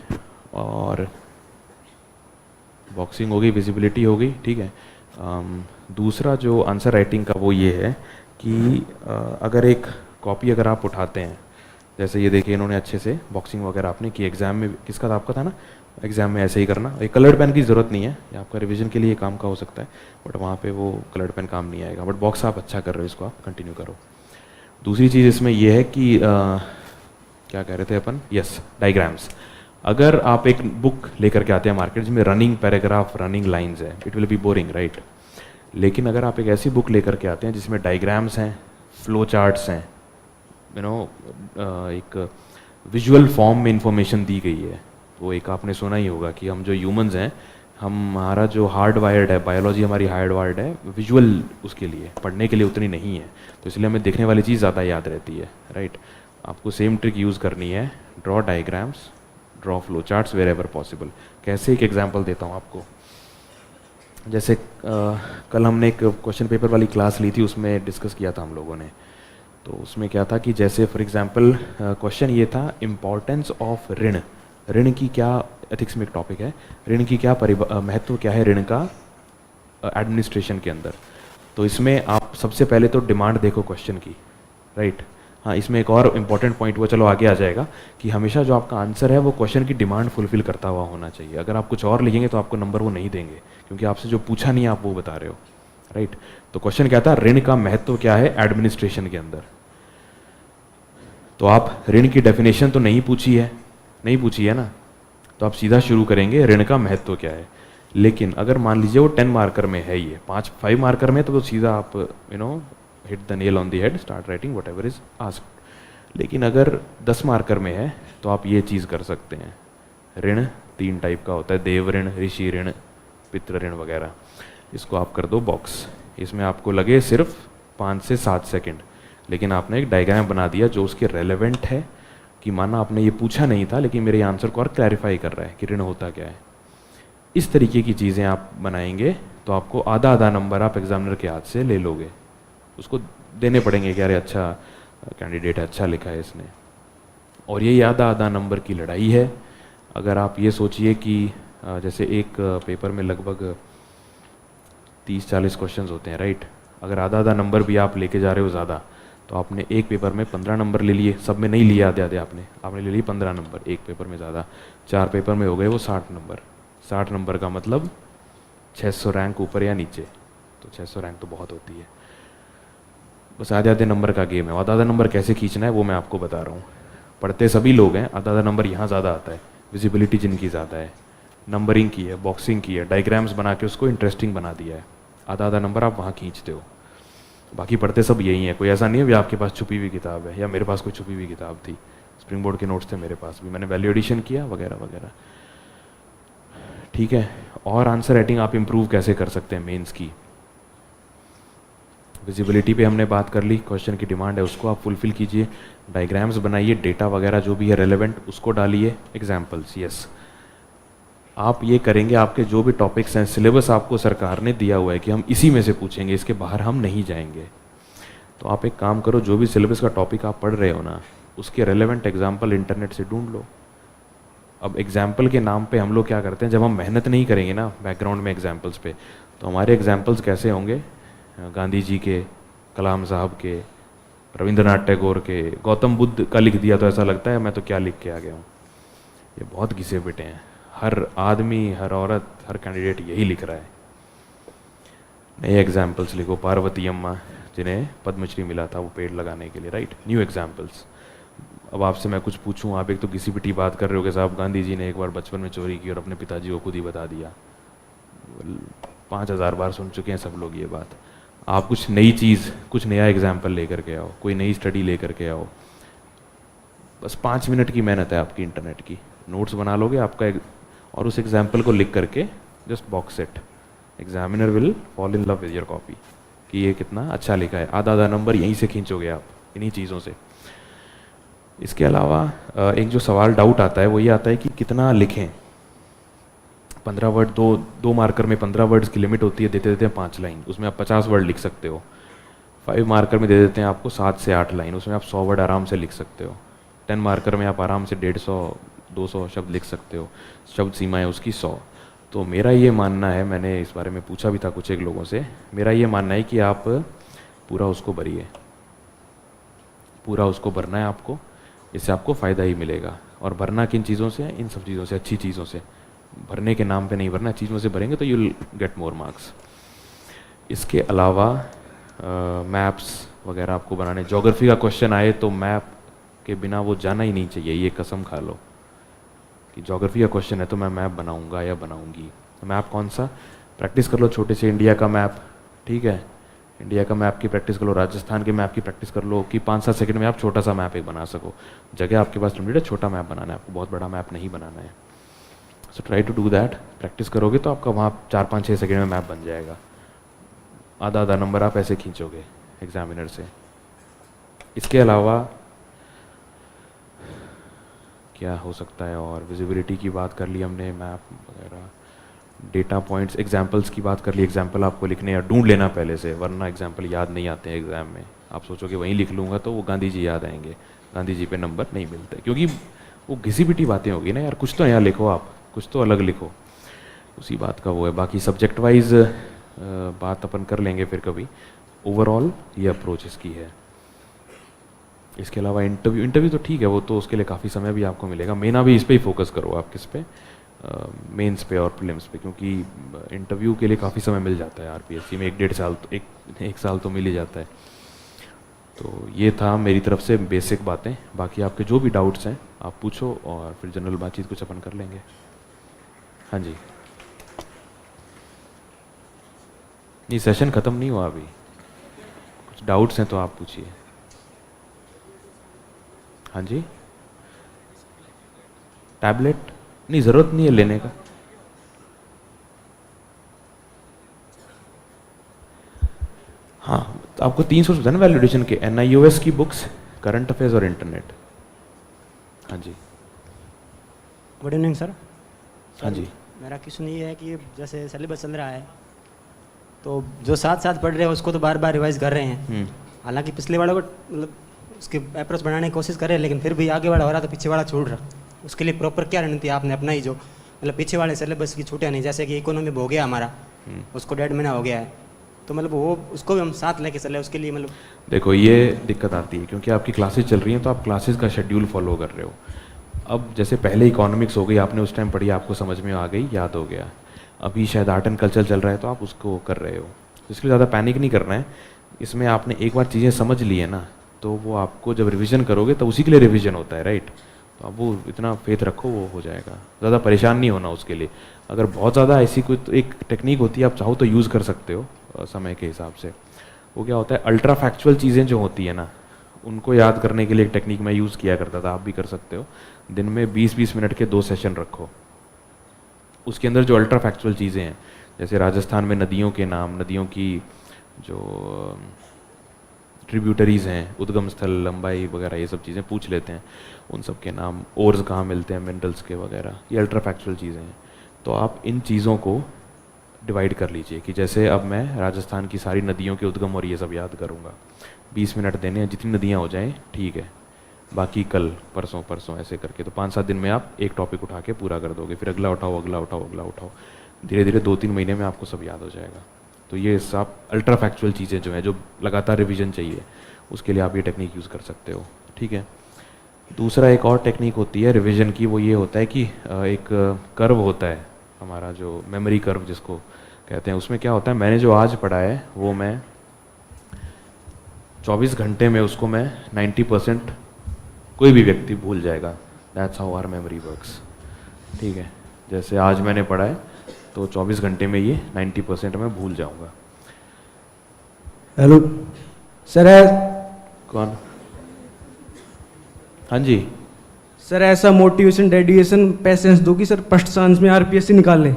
और बॉक्सिंग हो गई, विजिबिलिटी हो गई। ठीक है, दूसरा जो आंसर राइटिंग का वो ये है कि अगर एक कॉपी अगर आप उठाते हैं, जैसे ये देखिए इन्होंने अच्छे से बॉक्सिंग वगैरह आपने की, एग्जाम में किसका था, आपका था ना, एग्जाम में ऐसे ही करना। एक कलर्ड पेन की ज़रूरत नहीं है, ये आपका रिवीजन के लिए काम का हो सकता है, बट वहाँ पे वो कलर्ड पेन काम नहीं आएगा। बट बॉक्स आप अच्छा कर रहे हो, इसको आप कंटिन्यू करो। दूसरी चीज़ इसमें ये है कि क्या कह रहे थे अपन, यस, डायग्राम्स। अगर आप एक बुक लेकर के आते हैं मार्केट जिसमें रनिंग पैराग्राफ, रनिंग लाइंस है, it will be boring, right. लेकिन अगर आप एक ऐसी बुक लेकर के आते हैं जिसमें डायग्राम्स हैं, फ्लो चार्ट्स हैं, यू नो, एक विजुअल फॉर्म में इंफॉर्मेशन दी गई है, तो एक आपने सुना ही होगा कि हम जो ह्यूमंस हैं, हमारा जो हार्ड वायर्ड है, बायोलॉजी हमारी हार्ड वायर्ड है, विजुअल उसके लिए, पढ़ने के लिए उतनी नहीं है, तो इसलिए हमें देखने वाली चीज़ ज़्यादा याद रहती है, राइट। आपको सेम ट्रिक यूज़ करनी है, draw diagrams, draw flow charts wherever possible. कैसे, एक एग्जाम्पल देता हूँ आपको। जैसे कल हमने एक क्वेश्चन पेपर वाली क्लास ली थी, उसमें डिस्कस किया था हम लोगों ने। तो उसमें क्या था कि जैसे फॉर एग्जांपल क्वेश्चन ये था, इम्पोर्टेंस ऑफ ऋण। ऋण की क्या, एथिक्स में एक टॉपिक है, ऋण की क्या महत्व क्या है ऋण का एडमिनिस्ट्रेशन के अंदर। तो इसमें आप सबसे पहले तो डिमांड देखो क्वेश्चन की, राइट। हाँ, इसमें एक और इम्पॉर्टेंट पॉइंट वो चलो आगे आ जाएगा कि हमेशा जो आपका आंसर है वो क्वेश्चन की डिमांड फुलफिल करता हुआ होना चाहिए। अगर आप कुछ और लिखेंगे तो आपको नंबर वो नहीं देंगे, क्योंकि आपसे जो पूछा नहीं आप वो बता रहे हो, राइट। तो क्वेश्चन क्या था, ऋण का महत्व क्या है एडमिनिस्ट्रेशन के अंदर। तो आप ऋण की डेफिनेशन तो नहीं पूछी है ना, तो आप सीधा शुरू करेंगे ऋण का महत्व क्या है। लेकिन अगर मान लीजिए वो 10 मार्कर में है, ये 5 मार्कर में, तो सीधा आप hit the nail on the head, start writing what ever is asked. लेकिन अगर 10 मार्कर में है तो आप ये चीज़ कर सकते हैं। ऋण 3 टाइप का होता है, देव ऋण, ऋषि ऋण, पितृ ऋण वगैरह। इसको आप कर दो बॉक्स। इसमें आपको लगे सिर्फ 5 से 7 सेकेंड, लेकिन आपने एक डायग्राम बना दिया जो उसके रेलेवेंट है, कि माना आपने ये पूछा नहीं था लेकिन मेरे आंसर को और क्लैरिफाई कर रहा है कि ऋण होता क्या है। इस तरीके की चीज़ें आप बनाएंगे तो आपको आधा आधा नंबर आप एग्जामिनर के हाथ से ले लोगे, उसको देने पड़ेंगे कि अरे अच्छा कैंडिडेट है, अच्छा लिखा है इसने। और यही आधा आधा नंबर की लड़ाई है। अगर आप ये सोचिए कि जैसे एक पेपर में लगभग 30-40 क्वेश्चन होते हैं, राइट। अगर आधा आधा नंबर भी आप लेके जा रहे हो ज़्यादा, तो आपने एक पेपर में 15 नंबर ले लिए, सब में नहीं लिए आधे आधे, आपने ले लिए 15 नंबर, एक पेपर में ज़्यादा, 4 पेपर में हो गए वो 60 नंबर। 60 नंबर का मतलब 600 रैंक ऊपर या नीचे, तो 600 रैंक तो बहुत होती है। बस आधे आधे नंबर का गेम है। आधा आधा नंबर कैसे खींचना है वो मैं आपको बता रहा हूँ। पढ़ते सभी लोग हैं, आधा आधा नंबर यहाँ ज़्यादा आता है, विजिबिलिटी जिनकी ज़्यादा है, नंबरिंग की है, बॉक्सिंग की है, डायग्राम्स बना के उसको इंटरेस्टिंग बना दिया है, आधा आधा नंबर आप वहाँ खींचते हो। बाकी पढ़ते सब यही है। कोई ऐसा नहीं है भी आपके पास छुपी हुई किताब है, या मेरे पास कोई छुपी हुई किताब थी। स्प्रिंग बोर्ड के नोट्स थे मेरे पास भी, मैंने वैल्यू एडिशन किया वगैरह वगैरह, ठीक है। और आंसर राइटिंग आप इम्प्रूव कैसे कर सकते हैं मेंस की। विजिबिलिटी पे हमने बात कर ली, क्वेश्चन की डिमांड है उसको आप फुलफिल कीजिए, डायग्राम्स बनाइए, डेटा वगैरह जो भी है रेलेवेंट उसको डालिए, एग्जाम्पल्स, यस। आप ये करेंगे, आपके जो भी टॉपिक्स हैं, सिलेबस आपको सरकार ने दिया हुआ है कि हम इसी में से पूछेंगे, इसके बाहर हम नहीं जाएंगे। तो आप एक काम करो, जो भी सिलेबस का टॉपिक आप पढ़ रहे हो ना, उसके रेलेवेंट एग्जाम्पल इंटरनेट से ढूंढ लो। अब एग्जाम्पल के नाम पे हम लोग क्या करते हैं, जब हम मेहनत नहीं करेंगे ना बैकग्राउंड में एग्जाम्पल्स पे, तो हमारे एग्जाम्पल्स कैसे होंगे, गांधी जी के, कलाम साहब के, रविंद्रनाथ टैगोर के, गौतम बुद्ध का लिख दिया तो ऐसा लगता है मैं तो क्या लिख के आ गया हूँ। ये बहुत घिसे पिटे हैं, हर आदमी, हर औरत, हर कैंडिडेट यही लिख रहा है। नए एग्जाम्पल्स लिखो, पार्वती अम्मा जिन्हें पद्मश्री मिला था वो पेड़ लगाने के लिए, राइट, न्यू एग्जाम्पल्स। अब आपसे मैं कुछ पूछूं, आप एक तो किसी पिटी बात कर रहे हो कि साहब गांधी जी ने एक बार बचपन में चोरी की और अपने पिताजी को खुद ही बता दिया। 5000 बार सुन चुके हैं सब लोग ये बात। आप कुछ नई चीज़, कुछ नया एग्जाम्पल लेकर के आओ, कोई नई स्टडी लेकर के आओ। बस 5 मिनट की मेहनत है आपकी इंटरनेट की, नोट्स बना लोगे आपका, और उस एग्जाम्पल को लिख करके just box set, examiner will fall in love with your copy कि ये कितना अच्छा लिखा है। आधा आधा नंबर यहीं से खींचोगे आप, इन्हीं चीज़ों से। इसके अलावा एक जो सवाल डाउट आता है वो ये आता है कि कितना लिखें। 15 वर्ड, दो मार्कर में 15 वर्ड्स की लिमिट होती है, देते हैं 5 लाइन, उसमें आप 50 वर्ड लिख सकते हो। 5 मार्कर में दे देते हैं आपको 7 से 8 लाइन, उसमें आप 100 वर्ड आराम से लिख सकते हो। 10 मार्कर में आप आराम से 150-200 शब्द लिख सकते हो, शब्द सीमा है उसकी 100। तो मेरा ये मानना है, मैंने इस बारे में पूछा भी था कुछ एक लोगों से, मेरा ये मानना है कि आप पूरा उसको भरिए, पूरा उसको भरना है आपको। इससे आपको फ़ायदा ही मिलेगा। और भरना किन चीज़ों से है? इन सब चीज़ों से, अच्छी चीज़ों से। भरने के नाम पे नहीं भरना, चीज़ों से भरेंगे तो you will get more marks. इसके अलावा मैप्स वगैरह आपको बनाने, ज्योग्राफी का क्वेश्चन आए तो मैप के बिना वो जाना ही नहीं चाहिए, ये कसम खा लो कि ज्योग्राफी का क्वेश्चन है तो मैं मैप बनाऊंगा या बनाऊंगी। मैप कौन सा? प्रैक्टिस कर लो छोटे से इंडिया का मैप, ठीक है, इंडिया का मैप की प्रैक्टिस कर लो, राजस्थान के मैप की प्रैक्टिस कर लो कि 5-7 सेकंड में आप छोटा सा मैप एक बना सको। जगह आपके पास लिमिटेड है, छोटा मैप बनाना है आपको, बहुत बड़ा मैप नहीं बनाना है। So try to do that. Practice करोगे तो आपका वहाँ 4-5-6 सेकंड में मैप बन जाएगा। आधा आधा नंबर आप ऐसे खींचोगे एग्जामिनर से। इसके अलावा क्या हो सकता है और? विजिबिलिटी की बात कर ली हमने, मैप वगैरह, डेटा पॉइंट्स, एग्जाम्पल्स की बात कर ली। एग्जाम्पल आपको लिखने या ढूंढ लेना पहले से, वरना एग्जाम्पल याद नहीं आते हैं एग्जाम में। आप सोचोगे वहीं लिख लूँगा तो वो गांधी जी याद आएंगे, गांधी जी पे नंबर नहीं मिलते, क्योंकि वो घिसी पिटी बातें होगी ना यार। कुछ तो यहाँ लिखो आप, कुछ तो अलग लिखो, उसी बात का वो है। बाकी सब्जेक्ट वाइज बात अपन कर लेंगे फिर कभी। ओवरऑल ये अप्रोच इसकी है। इसके अलावा इंटरव्यू तो ठीक है, वो तो उसके लिए काफ़ी समय भी आपको मिलेगा। मेन अभी इस पे ही फोकस करो आप, किस पे? मेंस पे और प्रीलिम्स पे, क्योंकि इंटरव्यू के लिए काफ़ी समय मिल जाता है आरपीएससी में, 1-1.5 साल तो एक साल तो मिल ही जाता है। तो ये था मेरी तरफ से बेसिक बातें। बाकी आपके जो भी डाउट्स हैं आप पूछो और फिर जनरल बातचीत कुछ अपन कर लेंगे। हाँ जी, नहीं सेशन ख़त्म नहीं हुआ अभी, कुछ डाउट्स हैं तो आप पूछिए। हाँ जी, टैबलेट नहीं, ज़रूरत नहीं है लेने का। हाँ, तो आपको 3 सोर्स है ना वैलिडेशन के, NIOS की बुक्स, करंट अफेयर्स और इंटरनेट। हाँ जी, गुड इवनिंग सर। हाँ जी, मेरा क्वेश्चन ये है कि जैसे सिलेबस चल रहा है तो जो साथ साथ पढ़ रहे हैं उसको तो बार बार रिवाइज कर रहे हैं, हालांकि पिछले वाले को मतलब उसके अप्रोच बनाने की कोशिश कर रहे हैं, लेकिन फिर भी आगे वाला हो रहा तो पीछे वाला छूट रहा। उसके लिए प्रॉपर क्या रणनीति आपने अपनाई जो मतलब पीछे वाले सिलेबस की छूटे नहीं? जैसे कि इकोनॉमी हो गया हमारा, उसको 1.5 महीना हो गया है, तो मतलब वो उसको भी हम साथ लेके चले, उसके लिए मतलब देखो ये दिक्कत आती है क्योंकि आपकी क्लासेस चल रही हैं तो आप क्लासेस का शेड्यूल फॉलो कर रहे हो। अब जैसे पहले इकोनॉमिक्स हो गई, आपने उस टाइम पढ़ी, आपको समझ में आ गई, याद हो गया। अभी शायद आर्ट एंड कल्चर चल रहा है तो आप उसको कर रहे हो, तो इसलिए ज़्यादा पैनिक नहीं करना है। इसमें आपने एक बार चीज़ें समझ ली है ना, तो वो आपको जब रिवीजन करोगे तो उसी के लिए रिवीजन होता है, राइट? तो आप वो इतना फेथ रखो, वो हो जाएगा। ज़्यादा परेशान नहीं होना उसके लिए। अगर बहुत ज़्यादा ऐसी कोई तो एक टेक्निक होती है, आप चाहो तो यूज़ कर सकते हो समय के हिसाब से। वो क्या होता है, अल्ट्रा फैक्चुअल चीज़ें जो होती है ना, उनको याद करने के लिए एक टेक्निक मैं यूज़ किया करता था, आप भी कर सकते हो। दिन में 20-20 मिनट के 2 सेशन रखो, उसके अंदर जो अल्ट्रा फैक्चुअल चीज़ें हैं, जैसे राजस्थान में नदियों के नाम, नदियों की जो ट्रिब्यूटरीज़ हैं, उद्गम स्थल, लंबाई वगैरह, ये सब चीज़ें पूछ लेते हैं, उन सब के नाम, ओर्स कहाँ मिलते हैं मिनरल्स के वगैरह, ये अल्ट्रा फैक्चुअल चीज़ें हैं। तो आप इन चीज़ों को डिवाइड कर लीजिए कि जैसे अब मैं राजस्थान की सारी नदियों के उद्गम और ये सब याद करूँगा, 20 मिनट देने हैं, जितनी नदियाँ हो जाएँ ठीक है, बाकी कल परसों परसों ऐसे करके। तो 5-7 दिन में आप एक टॉपिक उठा के पूरा कर दोगे, फिर अगला उठाओ, अगला उठाओ, अगला उठाओ, धीरे धीरे 2-3 महीने में आपको सब याद हो जाएगा। तो ये सब अल्ट्रा फैक्चुअल चीज़ें जो हैं, जो लगातार रिवीजन चाहिए, उसके लिए आप ये टेक्निक यूज़ कर सकते हो, ठीक है। दूसरा एक और टेक्निक होती है रिवीजन की, वो ये होता है कि एक कर्व होता है हमारा, जो मेमोरी कर्व जिसको कहते हैं। उसमें क्या होता है, मैंने जो आज पढ़ा है वो मैं 24 घंटे में उसको मैं 90% कोई भी व्यक्ति भूल जाएगा। That's how our memory works, ठीक है। जैसे आज मैंने पढ़ा है तो 24 घंटे में ये 90% मैं भूल जाऊंगा। हेलो सर, कौन? हाँ जी, सर ऐसा मोटिवेशन, डेडिकेशन, पैसेंस दो कि सर फर्स्ट चांस में आरपीएससी निकाल लें।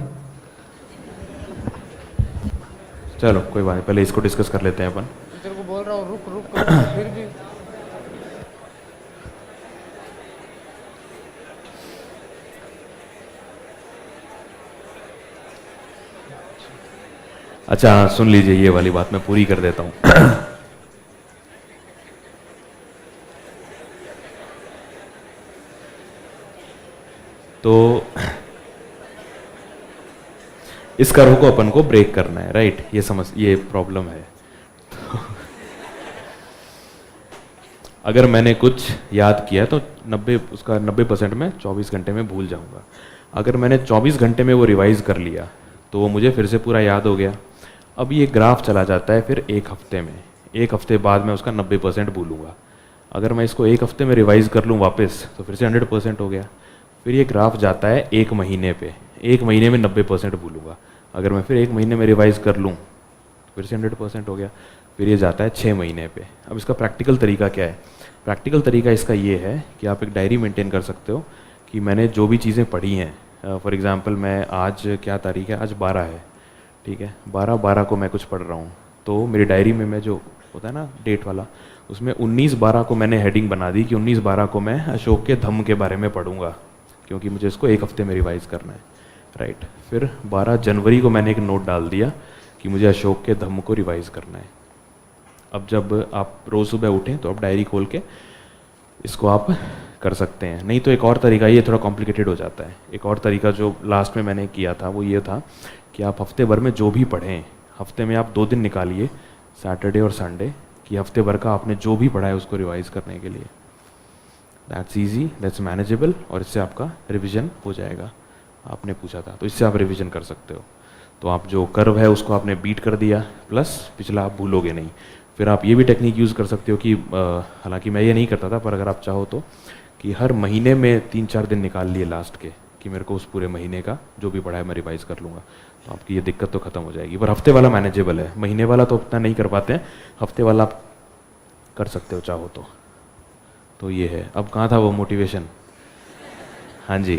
चलो कोई बात नहीं, पहले इसको डिस्कस कर लेते हैं अपन। तेरे को बोल रहा हूँ रुक रुक फिर भी अच्छा हाँ, सुन लीजिए, ये वाली बात मैं पूरी कर देता हूँ। तो इस कर्व को अपन को ब्रेक करना है, राइट? ये प्रॉब्लम है। अगर मैंने कुछ याद किया तो 90% मैं 24 घंटे में भूल जाऊंगा। अगर मैंने 24 घंटे में वो रिवाइज कर लिया तो वो मुझे फिर से पूरा याद हो गया। अब ये ग्राफ चला जाता है फिर एक हफ्ते में, एक हफ्ते बाद मैं उसका 90% भूलूंगा। अगर मैं इसको एक हफ्ते में रिवाइज कर लूँ वापस तो फिर से 100% हो गया। फिर ये ग्राफ जाता है एक महीने पे, एक महीने में 90% भूलूंगा। अगर मैं फिर एक महीने में रिवाइज कर लूँ फिर से 100% हो गया। फिर ये जाता है 6 महीने पे। अब इसका प्रैक्टिकल तरीका क्या है? प्रैक्टिकल तरीका इसका ये है कि आप एक डायरी मेंटेन कर सकते हो कि मैंने जो भी चीज़ें पढ़ी हैं, फॉर एग्जांपल मैं आज क्या तारीख है, आज 12 है, ठीक है, 12/12 को मैं कुछ पढ़ रहा हूँ, तो मेरी डायरी में मैं जो होता है ना डेट वाला, उसमें 19/12 को मैंने हेडिंग बना दी कि 19/12 को मैं अशोक के धम्म के बारे में पढ़ूंगा, क्योंकि मुझे इसको एक हफ्ते में रिवाइज करना है, राइट। फिर 12 जनवरी को मैंने एक नोट डाल दिया कि मुझे अशोक के धम्म को रिवाइज करना है। अब जब आप रोज़ सुबह उठें तो आप डायरी खोल के इसको आप कर सकते हैं। नहीं तो एक और तरीका, ये थोड़ा कॉम्प्लिकेटेड हो जाता है, एक और तरीका जो लास्ट में मैंने किया था वो ये था कि आप हफ्ते भर में जो भी पढ़ें, हफ्ते में आप 2 दिन निकालिए, सैटरडे और संडे, कि हफ्ते भर का आपने जो भी पढ़ा है उसको रिवाइज करने के लिए। दैट्स ईजी, दैट्स मैनेजेबल, और इससे आपका रिविज़न हो जाएगा। आपने पूछा था तो इससे आप रिविज़न कर सकते हो। तो आप जो कर्व है उसको आपने बीट कर दिया, प्लस पिछला आप भूलोगे नहीं। फिर आप ये भी टेक्निक यूज़ कर सकते हो कि हालांकि मैं ये नहीं करता था, पर अगर आप चाहो तो, कि हर महीने में 3-4 दिन निकाल लिए लास्ट के कि मेरे को उस पूरे महीने का जो भी पढ़ा है मैं रिवाइज़ कर लूँगा, तो आपकी ये दिक्कत तो ख़त्म हो जाएगी। पर हफ्ते वाला मैनेजेबल है, महीने वाला तो उतना नहीं कर पाते हैं, हफ्ते वाला आप कर सकते हो चाहो तो। तो ये है। अब कहाँ था वो मोटिवेशन? हाँ जी,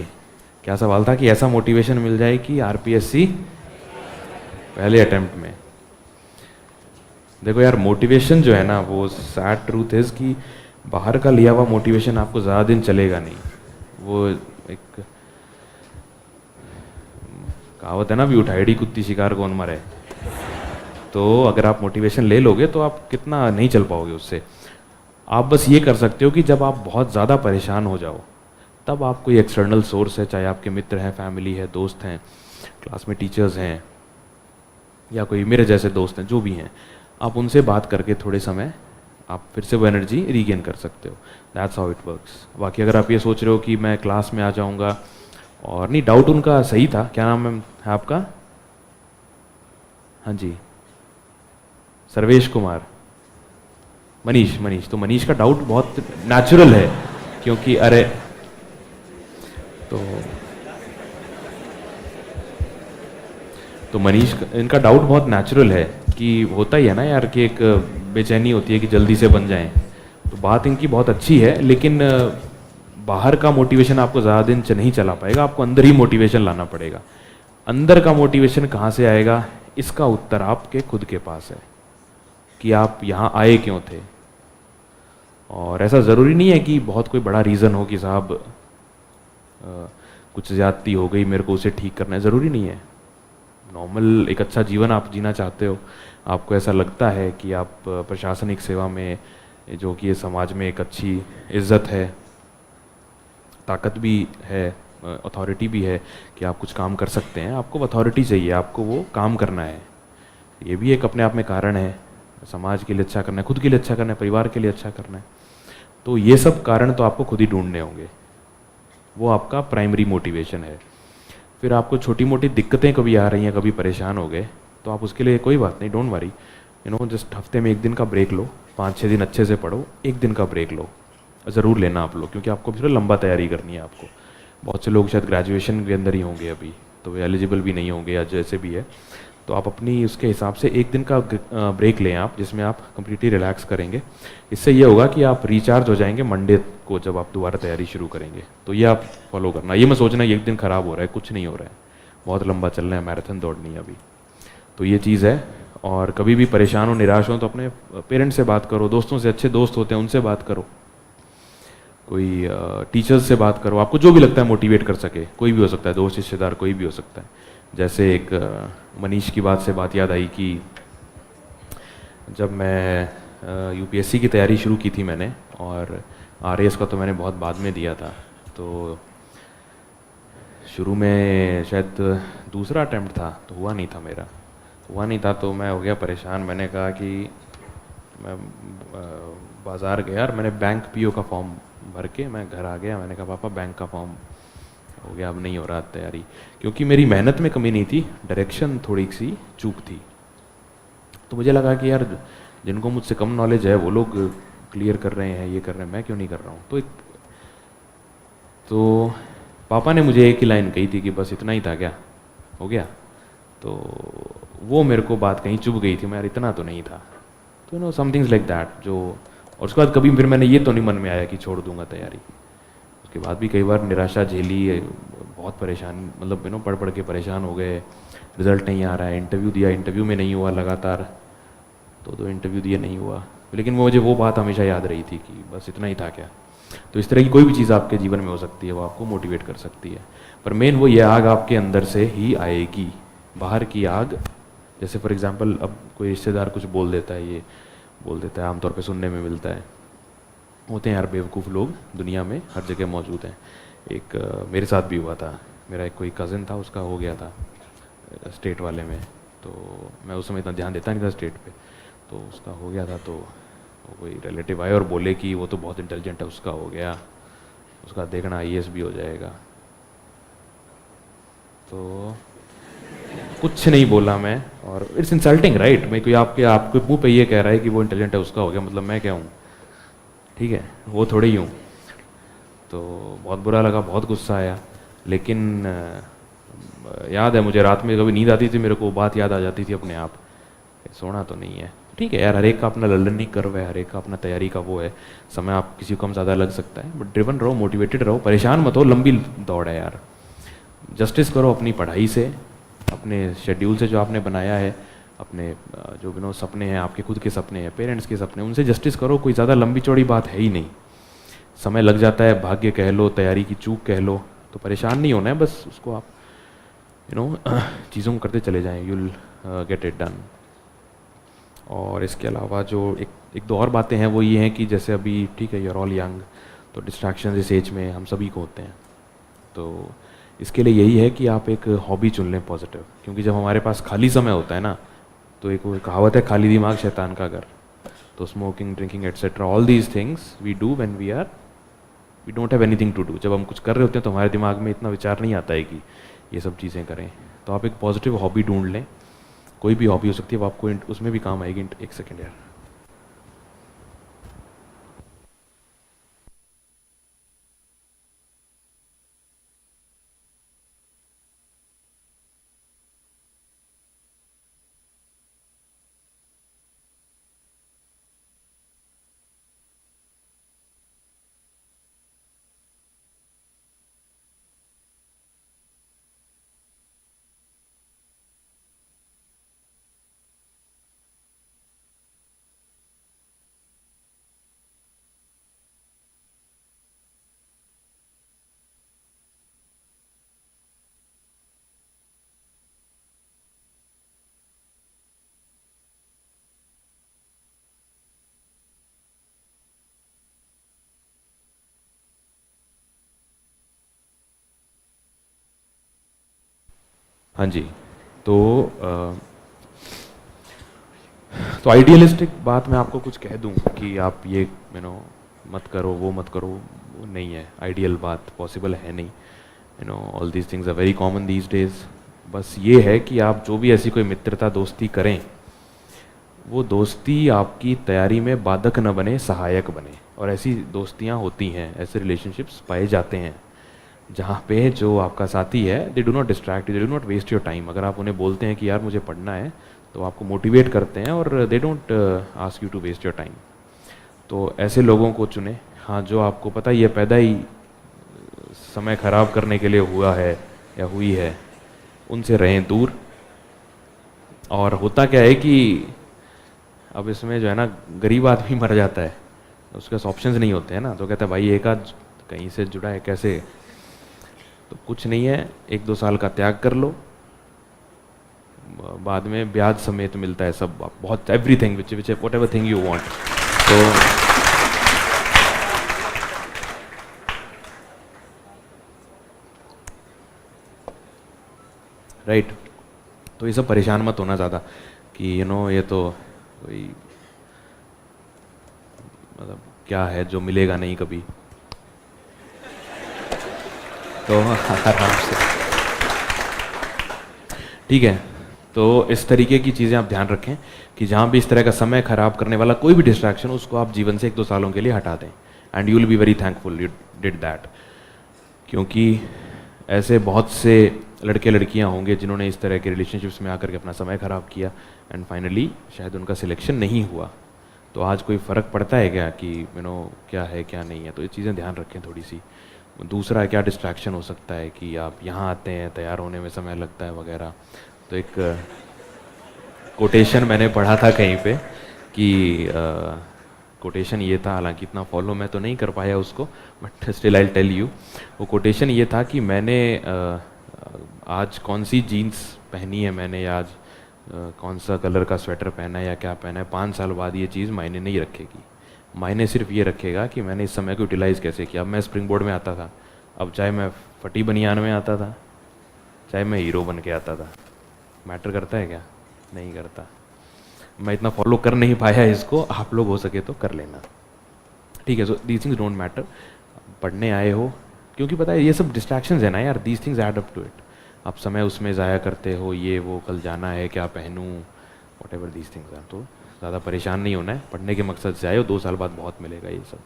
क्या सवाल था? कि ऐसा मोटिवेशन मिल जाए कि आरपीएससी पहले अटेम्प्ट में। देखो यार, मोटिवेशन जो है ना, वो सैड ट्रूथ इज़ कि बाहर का लिया हुआ मोटिवेशन आपको ज़्यादा दिन चलेगा नहीं। वो एक कहावत है ना, भी उठाईडी कुत्ती शिकार कौन मरे। तो अगर आप मोटिवेशन ले लोगे तो आप कितना नहीं चल पाओगे उससे। आप बस ये कर सकते हो कि जब आप बहुत ज़्यादा परेशान हो जाओ तब आप कोई एक्सटर्नल सोर्स है, चाहे आपके मित्र हैं, फैमिली है, दोस्त हैं, क्लास में टीचर्स हैं, या कोई मेरे जैसे दोस्त हैं, जो भी हैं, आप उनसे बात करके थोड़े समय आप फिर से वो एनर्जी रीगेन कर सकते हो। That's how it works. बाकी अगर आप ये सोच रहे हो कि मैं क्लास में आ जाऊंगा, और नहीं, डाउट उनका सही था। क्या नाम है आपका? हाँ जी, सर्वेश कुमार, मनीष। तो मनीष का डाउट बहुत नेचुरल है, क्योंकि अरे तो मनीष, इनका डाउट बहुत नेचुरल है कि होता ही है ना यार, कि एक बेचैनी होती है कि जल्दी से बन जाएं। तो बात इनकी बहुत अच्छी है, लेकिन बाहर का मोटिवेशन आपको ज़्यादा दिन नहीं चला पाएगा, आपको अंदर ही मोटिवेशन लाना पड़ेगा। अंदर का मोटिवेशन कहाँ से आएगा? इसका उत्तर आपके खुद के पास है कि आप यहाँ आए क्यों थे। और ऐसा ज़रूरी नहीं है कि बहुत कोई बड़ा रीज़न हो कि साहब कुछ ज़्यादती हो गई, मेरे को उसे ठीक करना है, ज़रूरी नहीं है। नॉर्मल एक अच्छा जीवन आप जीना चाहते हो, आपको ऐसा लगता है कि आप प्रशासनिक सेवा में, जो कि ये समाज में एक अच्छी इज्जत है, ताकत भी है, अथॉरिटी भी है कि आप कुछ काम कर सकते हैं, आपको अथॉरिटी चाहिए, आपको वो काम करना है। ये भी एक अपने आप में कारण है, समाज के लिए अच्छा करना है, खुद के लिए अच्छा करना है, परिवार के लिए अच्छा करना है। तो ये सब कारण तो आपको खुद ही ढूंढने होंगे, वो आपका प्राइमरी मोटिवेशन है। फिर आपको छोटी मोटी दिक्कतें कभी आ रही हैं, कभी परेशान हो गए, तो आप उसके लिए कोई बात नहीं, डोंट वरी, जस्ट हफ्ते में 1 दिन का ब्रेक लो, 5-6 दिन अच्छे से पढ़ो, 1 दिन का ब्रेक लो, ज़रूर लेना आप लोग, क्योंकि आपको फिर लंबा तैयारी करनी है आपको। बहुत से लोग शायद ग्रेजुएशन के अंदर ही होंगे अभी, तो वे एलिजिबल भी नहीं होंगे या जैसे भी है, तो आप अपनी उसके हिसाब से 1 दिन का ब्रेक लें आप, जिसमें आप कंप्लीटली रिलैक्स करेंगे। इससे ये होगा कि आप रिचार्ज हो जाएंगे मंडे को, जब आप दोबारा तैयारी शुरू करेंगे। तो ये आप फॉलो करना, ये मैं सोचना 1 दिन ख़राब हो रहा है, कुछ नहीं हो रहा है, बहुत लंबा चल रहा है, मैराथन दौड़नी है अभी। तो ये चीज़ है। और कभी भी परेशान हो, निराश हो, तो अपने पेरेंट्स से बात करो, दोस्तों से, अच्छे दोस्त होते हैं उनसे बात करो, कोई टीचर्स से बात करो, आपको जो भी लगता है मोटिवेट कर सके, कोई भी हो सकता है, दोस्त, रिश्तेदार, कोई भी हो सकता है। जैसे एक मनीष की बात से बात याद आई कि जब मैं यूपीएससी की तैयारी शुरू की थी मैंने, और आरएएस का तो मैंने बहुत बाद में दिया था, तो शुरू में शायद दूसरा अटेम्प्ट था, तो हुआ नहीं था मेरा, तो मैं हो गया परेशान। मैंने कहा कि मैं बाज़ार गया और मैंने बैंक पीओ का फॉर्म भर के मैं घर आ गया। मैंने कहा पापा बैंक का फॉर्म हो गया, अब नहीं हो रहा तैयारी, क्योंकि मेरी मेहनत में कमी नहीं थी, डायरेक्शन थोड़ी सी चूक थी। तो मुझे लगा कि यार जिनको मुझसे कम नॉलेज है वो लोग क्लियर कर रहे हैं, ये कर रहे हैं, मैं क्यों नहीं कर रहा हूँ। तो पापा ने मुझे एक ही लाइन कही थी कि बस इतना ही था क्या, हो गया। तो वो मेरे को बात कहीं चुभ गई थी, मैं यार इतना तो नहीं था। तो नो समथिंग्स लाइक दैट जो, और उसके बाद कभी फिर मैंने ये तो नहीं मन में आया कि छोड़ दूंगा तैयारी। उसके बाद भी कई बार निराशा झेली, बहुत परेशान, मतलब पढ़ पढ़ के परेशान हो गए, रिजल्ट नहीं आ रहा है, इंटरव्यू दिया, इंटरव्यू में नहीं हुआ, लगातार दो इंटरव्यू दिए, नहीं हुआ। लेकिन मुझे वो बात हमेशा याद रही थी कि बस इतना ही था क्या। तो इस तरह की कोई भी चीज़ आपके जीवन में हो सकती है, वो आपको मोटिवेट कर सकती है, पर मेन वो ये आग आपके अंदर से ही आएगी। बाहर की आग, जैसे फॉर एग्जांपल अब कोई रिश्तेदार कुछ बोल देता है, ये बोल देता है, आमतौर पे सुनने में मिलता है, होते हैं यार बेवकूफ़ लोग दुनिया में हर जगह मौजूद हैं। एक मेरे साथ भी हुआ था, मेरा एक कोई कज़न था, उसका हो गया था स्टेट वाले में, तो मैं उस समय इतना ध्यान देता नहीं था स्टेट पे, तो उसका हो गया था। तो कोई रिलेटिव आए और बोले कि वो तो बहुत इंटेलिजेंट है, उसका हो गया, उसका देखना आईएएस भी हो जाएगा। तो कुछ नहीं बोला मैं, और इट्स इंसल्टिंग राइट, मैं कोई आपके मुंह पे ये कह रहा है कि वो इंटेलिजेंट है, उसका हो गया, मतलब मैं क्या हूँ, ठीक है, वो थोड़ी ही हूँ। तो बहुत बुरा लगा, बहुत गुस्सा आया, लेकिन याद है मुझे रात में कभी नींद आती थी, मेरे को बात याद आ जाती थी अपने आप, सोना तो नहीं है। ठीक है यार, हर एक का अपना लर्निंग कर्व है, हर एक का अपना तैयारी का वो है, समय आप किसी को कम ज़्यादा लग सकता है, बट ड्रिवन रहो, मोटिवेटेड रहो, परेशान मत हो, लंबी दौड़ है यार। जस्टिस करो अपनी पढ़ाई से, अपने शेड्यूल से जो आपने बनाया है, अपने जो सपने हैं, आपके खुद के सपने हैं, पेरेंट्स के सपने, उनसे जस्टिस करो। कोई ज़्यादा लंबी चौड़ी बात है ही नहीं, समय लग जाता है, भाग्य कह लो, तैयारी की चूक कह लो, तो परेशान नहीं होना है, बस उसको आप चीज़ों को करते चले जाएं, you will get it done. और इसके अलावा जो एक दो और बातें हैं वो ये हैं कि जैसे अभी ठीक है, यू आर ऑल यंग, तो डिस्ट्रैक्शन इस एज में हम सभी को होते हैं, तो इसके लिए यही है कि आप एक हॉबी चुन लें पॉजिटिव, क्योंकि जब हमारे पास खाली समय होता है ना, तो एक वो कहावत है, खाली दिमाग शैतान का घर। तो smoking, drinking etcetera, all these things we do when we don't have anything to do. जब हम कुछ कर रहे होते हैं तो हमारे दिमाग में इतना विचार नहीं आता है कि ये सब चीज़ें करें। तो आप एक पॉजिटिव हॉबी ढूंढ लें, कोई भी हॉबी हो सकती है, वो आपको उसमें भी काम आएगी। एक सेकेंड यार, हाँ जी। तो तो आइडियलिस्टिक बात मैं आपको कुछ कह दूं कि आप ये मत करो, वो मत करो, वो नहीं है। आइडियल बात पॉसिबल है नहीं, all these things are very common these days. बस ये है कि आप जो भी ऐसी कोई मित्रता दोस्ती करें, वो दोस्ती आपकी तैयारी में बाधक न बने, सहायक बने। और ऐसी दोस्तियां होती हैं, ऐसे रिलेशनशिप्स पाए जाते हैं जहाँ पे जो आपका साथी है, they do not distract you, they do not waste your time. अगर आप उन्हें बोलते हैं कि यार मुझे पढ़ना है, तो आपको मोटिवेट करते हैं और they don't ask you to waste your time. तो ऐसे लोगों को चुने, हाँ, जो आपको पता ही है पैदा ही समय खराब करने के लिए हुआ है या हुई है, उनसे रहें दूर। और होता क्या है कि अब इसमें जो है ना, गरीब आदमी मर जाता है, उसके पास ऑप्शंस नहीं होते हैं ना, तो कहता है भाई एक आध कहीं से जुड़ा है, कैसे? तो कुछ नहीं है, 1-2 साल का त्याग कर लो, बाद में ब्याज समेत मिलता है सब, बहुत everything which what ever thing you want. तो राइट, तो ये सब परेशान मत होना ज़्यादा कि ये तो कोई मतलब क्या है जो मिलेगा नहीं कभी, तो आराम से। ठीक है, तो इस तरीके की चीज़ें आप ध्यान रखें कि जहाँ भी इस तरह का समय खराब करने वाला कोई भी डिस्ट्रैक्शन हो उसको आप जीवन से 1-2 सालों के लिए हटा दें, and you will be very thankful you did that. क्योंकि ऐसे बहुत से लड़के लड़कियां होंगे जिन्होंने इस तरह के रिलेशनशिप्स में आकर के अपना समय ख़राब किया एंड फाइनली शायद उनका सिलेक्शन नहीं हुआ। तो आज कोई फ़र्क पड़ता है क्या कि क्या है क्या नहीं है, तो ये चीज़ें ध्यान रखें थोड़ी सी। दूसरा क्या डिस्ट्रैक्शन हो सकता है कि आप यहाँ आते हैं, तैयार होने में समय लगता है वगैरह। तो एक कोटेशन मैंने पढ़ा था कहीं पे कि कोटेशन ये था, हालांकि इतना फॉलो मैं तो नहीं कर पाया उसको, but still I tell you. वो कोटेशन ये था कि मैंने आज कौन सी जीन्स पहनी है मैंने, या आज कौन सा कलर का स्वेटर पहना है या क्या पहना है, 5 साल बाद ये चीज़ मायने नहीं रखेगी। मायने सिर्फ ये रखेगा कि मैंने इस समय को यूटिलाइज़ कैसे किया। अब मैं स्प्रिंग बोर्ड में आता था, अब चाहे मैं फटी बनियान में आता था, चाहे मैं हीरो बन के आता था, मैटर करता है क्या? नहीं करता। मैं इतना फॉलो कर नहीं पाया इसको, आप लोग हो सके तो कर लेना। ठीक है, so these things don't matter. पढ़ने आए हो, क्योंकि पता है ये सब डिस्ट्रैक्शंस है ना यार, these things add up to it. आप समय उसमें ज़ाया करते हो, ये वो, कल जाना है, क्या पहनूँ, whatever these things are. तो ज़्यादा परेशान नहीं होना है, पढ़ने के मकसद से आए हो, 2 साल बाद बहुत मिलेगा ये सब।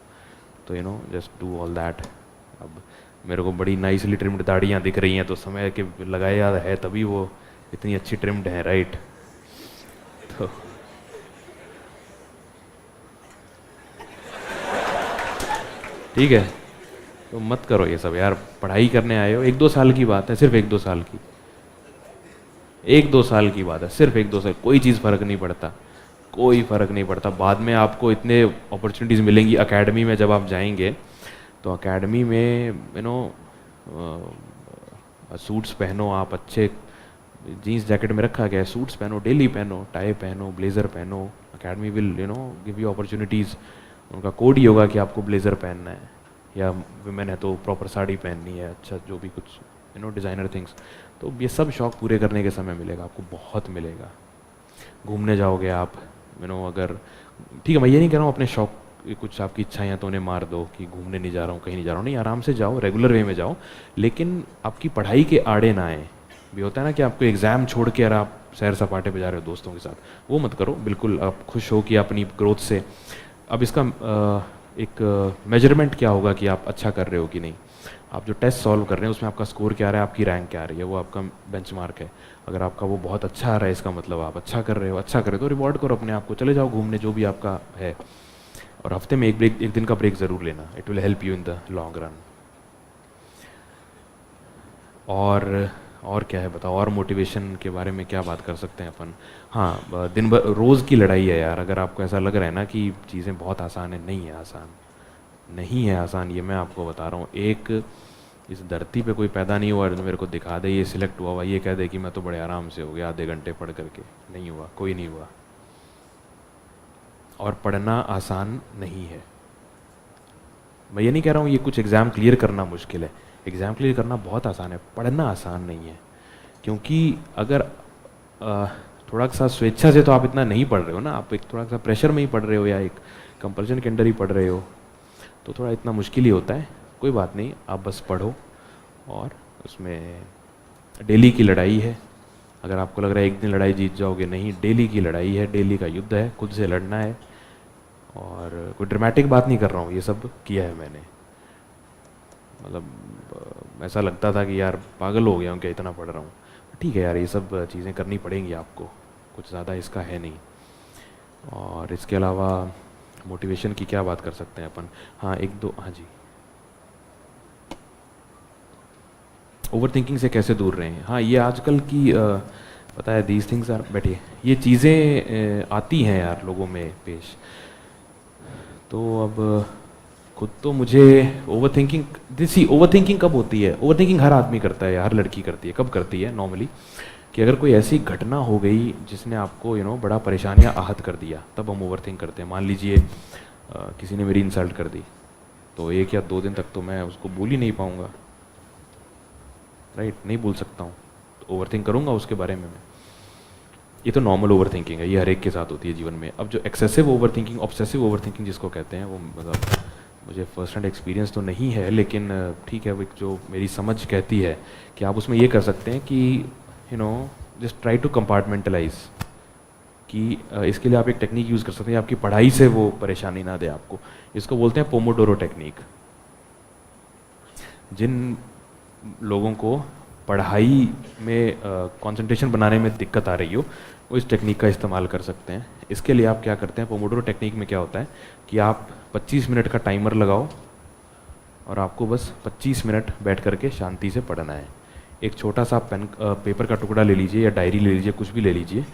तो जस्ट डू ऑल दैट। अब मेरे को बड़ी नाइसली ट्रिम्ड दाढ़ियाँ दिख रही हैं, तो समय के लगाया है तभी वो इतनी अच्छी ट्रिम्ड है, राइट? तो ठीक है, तो मत करो ये सब यार, पढ़ाई करने आए हो, 1-2 साल की बात है, सिर्फ 1-2 साल की, 1-2 साल की बात है, सिर्फ 1-2 साल, कोई चीज़ फ़र्क नहीं पड़ता, कोई फ़र्क नहीं पड़ता। बाद में आपको इतने अपॉर्चुनिटीज़ मिलेंगी एकेडमी में, जब आप जाएंगे तो एकेडमी में सूट्स पहनो, आप अच्छे जीन्स जैकेट में रखा गया है, सूट्स पहनो, डेली पहनो, टाई पहनो, ब्लेज़र पहनो। Academy will give you opportunities. उनका कोड ही होगा कि आपको ब्लेज़र पहनना है, या वुमेन है तो प्रॉपर साड़ी पहननी है, अच्छा जो भी कुछ डिज़ाइनर थिंग्स। तो ये सब शौक पूरे करने के समय मिलेगा आपको, बहुत मिलेगा। घूमने जाओगे आप, अगर ठीक है, मैं ये नहीं कह रहा हूँ अपने शौक, कुछ आपकी इच्छाएं हैं तो उन्हें मार दो कि घूमने नहीं जा रहा हूँ, कहीं नहीं जा रहा हूँ, नहीं, आराम से जाओ, रेगुलर वे में जाओ, लेकिन आपकी पढ़ाई के आड़े ना आए। भी होता है ना कि आपको एग्ज़ाम छोड़ के अगर आप सैर सपाटे पे जा रहे हो दोस्तों के साथ, वो मत करो। बिल्कुल आप खुश हो कि अपनी ग्रोथ से। अब इसका एक मेजरमेंट क्या होगा कि आप अच्छा कर रहे हो कि नहीं। आप जो टेस्ट सॉल्व कर रहे हैं उसमें आपका स्कोर क्या आ रहा है, आपकी रैंक क्या आ रही है, वो आपका बेंचमार्क है। अगर आपका वो बहुत अच्छा आ रहा है, इसका मतलब आप अच्छा कर रहे हो। अच्छा कर रहे हो तो रिवॉर्ड करो अपने आप को, चले जाओ घूमने, जो भी आपका है। और हफ्ते में एक दिन का ब्रेक ज़रूर लेना, it will help you in the long run. और क्या है बताओ, और मोटिवेशन के बारे में क्या बात कर सकते हैं अपन। हाँ, दिन भर रोज़ की लड़ाई है यार। अगर आपको ऐसा लग रहा है ना कि चीज़ें बहुत आसान है, नहीं है आसान, नहीं है आसान, ये मैं आपको बता रहा हूँ। एक इस धरती पे कोई पैदा नहीं हुआ जो मेरे को दिखा दे ये सिलेक्ट हुआ, ये कह दे कि मैं तो बड़े आराम से हो गया आधे घंटे पढ़ करके, नहीं हुआ, कोई नहीं हुआ। और पढ़ना आसान नहीं है। मैं ये नहीं कह रहा हूँ ये कुछ एग्ज़ाम क्लियर करना मुश्किल है, एग्ज़ाम क्लियर करना बहुत आसान है, पढ़ना आसान नहीं है। क्योंकि अगर थोड़ा सा स्वेच्छा से तो आप इतना नहीं पढ़ रहे हो ना, आप एक थोड़ा सा प्रेशर में ही पढ़ रहे हो या एक कंपल्शन के अंदर ही पढ़ रहे हो, तो थोड़ा इतना मुश्किल ही होता है। कोई बात नहीं, आप बस पढ़ो, और उसमें डेली की लड़ाई है। अगर आपको लग रहा है एक दिन लड़ाई जीत जाओगे, नहीं, डेली की लड़ाई है, डेली का युद्ध है, खुद से लड़ना है। और कोई ड्रामेटिक बात नहीं कर रहा हूँ, ये सब किया है मैंने। मतलब ऐसा लगता था कि यार पागल हो गया हूँ क्या, इतना पढ़ रहा हूँ। ठीक है यार, ये सब चीज़ें करनी पड़ेंगी आपको, कुछ ज़्यादा इसका है नहीं। और इसके अलावा मोटिवेशन की क्या बात कर सकते हैं अपन। हाँ हाँ जी, ओवर थिंकिंग से कैसे दूर रहें। हाँ, ये आजकल की पता है, दीज थिंग्स आर, बैठिए, ये चीज़ें आती हैं यार लोगों में पेश। तो अब खुद तो मुझे ओवर थिंकिंग कब होती है? ओवर थिंकिंग हर आदमी करता है, हर लड़की करती है। कब करती है? नॉर्मली कि अगर कोई ऐसी घटना हो गई जिसने आपको बड़ा परेशान या आहत कर दिया, तब हम ओवर थिंक करते हैं। मान लीजिए किसी ने मेरी इंसल्ट कर दी, तो 1 या 2 दिन तक तो मैं उसको भूल ही नहीं पाऊँगा, राइट? नहीं भूल सकता हूँ, तो ओवर थिंक करूँगा उसके बारे में मैं। ये तो नॉर्मल ओवर थिंकिंग है, ये हर एक के साथ होती है जीवन में। अब जो excessive over thinking, obsessive over thinking जिसको कहते हैं, वो मतलब मुझे फर्स्ट हैंड एक्सपीरियंस तो नहीं है, लेकिन ठीक है, वो एक जो मेरी समझ कहती है कि आप उसमें ये कर सकते हैं कि जस्ट ट्राई टू कंपार्टमेंटलाइज, कि इसके लिए आप एक टेक्निक यूज़ कर सकते हैं, आपकी पढ़ाई से वो परेशानी ना दे आपको। इसको बोलते हैं पोमोडोरो टेक्निक। जिन लोगों को पढ़ाई में कंसंट्रेशन बनाने में दिक्कत आ रही हो, वो इस टेक्निक का इस्तेमाल कर सकते हैं। इसके लिए आप क्या करते हैं, पोमोडोरो टेक्निक में क्या होता है कि आप 25 मिनट का टाइमर लगाओ और आपको बस 25 मिनट बैठ करके शांति से पढ़ना है। एक छोटा सा पेपर का टुकड़ा ले लीजिए या डायरी ले लीजिए, कुछ भी ले लीजिए।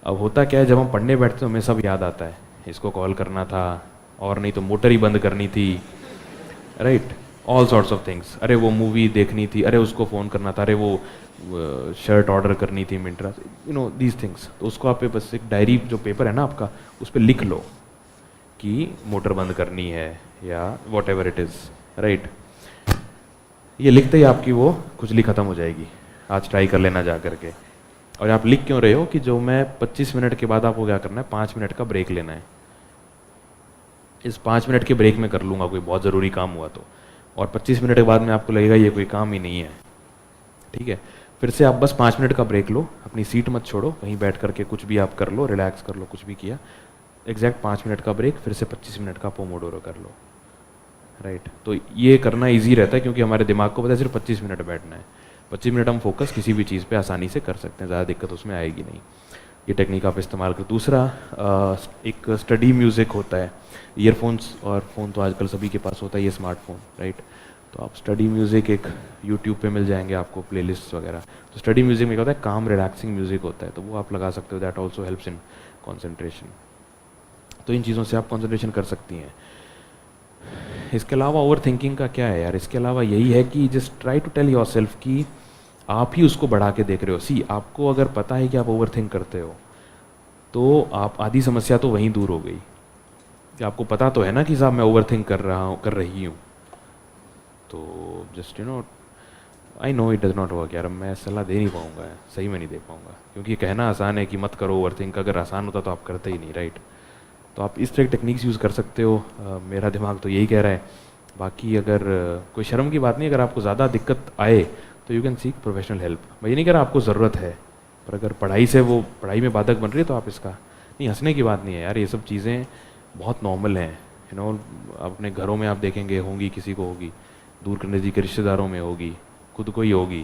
अब होता क्या है, जब हम पढ़ने बैठते तो हमें सब याद आता है, इसको कॉल करना था, और नहीं तो मोटर ही बंद करनी थी, right, all sorts of things. अरे वो मूवी देखनी थी, अरे उसको फ़ोन करना था, अरे वो शर्ट ऑर्डर करनी थी मिंत्रा, दीज थिंग्स। तो उसको आप बस एक डायरी जो पेपर है ना आपका, उस पर लिख लो कि मोटर बंद करनी है या what ever it is, right. ये लिखते ही आपकी वो खुजली ख़त्म हो जाएगी। आज ट्राई कर लेना जा करके। और आप लिख क्यों रहे हो कि जो मैं 25 मिनट के बाद आपको क्या करना है, 5 मिनट का ब्रेक लेना है। इस 5 मिनट के ब्रेक में कर लूँगा कोई बहुत ज़रूरी काम हुआ तो, और 25 मिनट के बाद में आपको लगेगा ये कोई काम ही नहीं है, ठीक है। फिर से आप बस 5 मिनट का ब्रेक लो, अपनी सीट मत छोड़ो, कहीं बैठ करके कुछ भी आप कर लो, रिलैक्स कर लो, कुछ भी किया, एग्जैक्ट 5 मिनट का ब्रेक, फिर से 25 मिनट का पोमोडोरो कर लो, राइट। तो ये करना ईजी रहता है क्योंकि हमारे दिमाग को पता है सिर्फ 25 मिनट बैठना है। 25 मिनट हम फोकस किसी भी चीज़ पे आसानी से कर सकते हैं, ज़्यादा दिक्कत उसमें आएगी नहीं। ये टेक्निक आप इस्तेमाल कर। दूसरा एक स्टडी म्यूज़िक होता है। ईयरफोन्स और फ़ोन तो आजकल सभी के पास होता है, ये स्मार्टफोन, राइट। तो आप स्टडी म्यूज़िक एक यूट्यूब पे मिल जाएंगे आपको, प्लेलिस्ट वगैरह। तो स्टडी म्यूज़िक में क्या होता है, काम रिलैक्सिंग म्यूज़िक होता है, तो वो आप लगा सकते हो। That also helps in concentration. तो इन चीज़ों से आप कॉन्सेंट्रेशन कर सकती हैं। इसके अलावा ओवर थिंकिंग का क्या है यार, इसके अलावा यही है कि just try to tell yourself कि आप ही उसको बढ़ा के देख रहे हो। सी, आपको अगर पता है कि आप ओवर थिंक करते हो तो आप आधी समस्या तो वहीं दूर हो गई कि आपको पता तो है ना कि साहब मैं ओवर थिंक कर रही हूँ। तो just I know it does not work यार, मैं सलाह दे नहीं पाऊँगा, सही में नहीं दे पाऊँगा, क्योंकि कहना आसान है कि मत करो ओवर थिंक, अगर आसान होता तो आप करते ही नहीं, राइट। तो आप इस तरह की टेक्निक्स यूज़ कर सकते हो। मेरा दिमाग तो यही कह रहा है। बाकी अगर कोई शर्म की बात नहीं, अगर आपको ज़्यादा दिक्कत आए तो you can seek professional help. मैं ये नहीं कह रहा आपको ज़रूरत है, पर अगर पढ़ाई में बाधक बन रही है तो आप इसका नहीं, हंसने की बात नहीं है यार, ये सब चीज़ें बहुत नॉर्मल हैं। अपने घरों में आप देखेंगे होंगी, किसी को होगी, दूर के नज़दीक के रिश्तेदारों में होगी, खुद को ही होगी,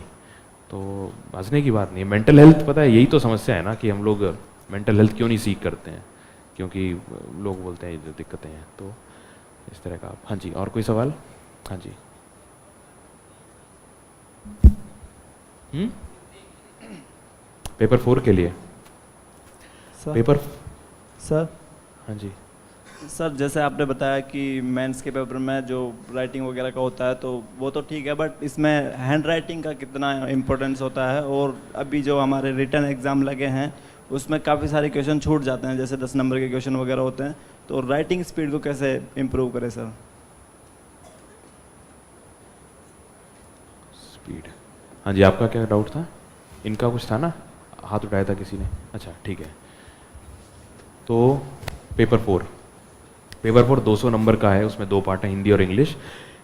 तो हंसने की बात नहीं है। मेंटल हेल्थ, पता है यही तो समस्या है ना कि हम लोग मेंटल हेल्थ क्यों नहीं सीख करते हैं, क्योंकि लोग बोलते हैं ये दिक्कतें हैं। तो इस तरह का। हाँ जी, और कोई सवाल? हाँ जी। पेपर 4 के लिए पेपर सर हाँ जी सर, जैसे आपने बताया कि मेंस के पेपर में जो राइटिंग वगैरह का होता है तो वो तो ठीक है, बट इसमें हैंड राइटिंग का कितना इम्पोर्टेंस होता है? और अभी जो हमारे रिटन एग्ज़ाम लगे हैं उसमें काफ़ी सारे क्वेश्चन छूट जाते हैं, जैसे 10 नंबर के क्वेश्चन वगैरह होते हैं, तो राइटिंग स्पीड को कैसे इम्प्रूव करें सर? स्पीड, हाँ जी, आपका क्या डाउट था? इनका कुछ था ना, हाथ उठाया था किसी ने? अच्छा ठीक है। तो पेपर 4 200 नंबर का है, उसमें 2 पार्ट हैं, हिंदी और इंग्लिश।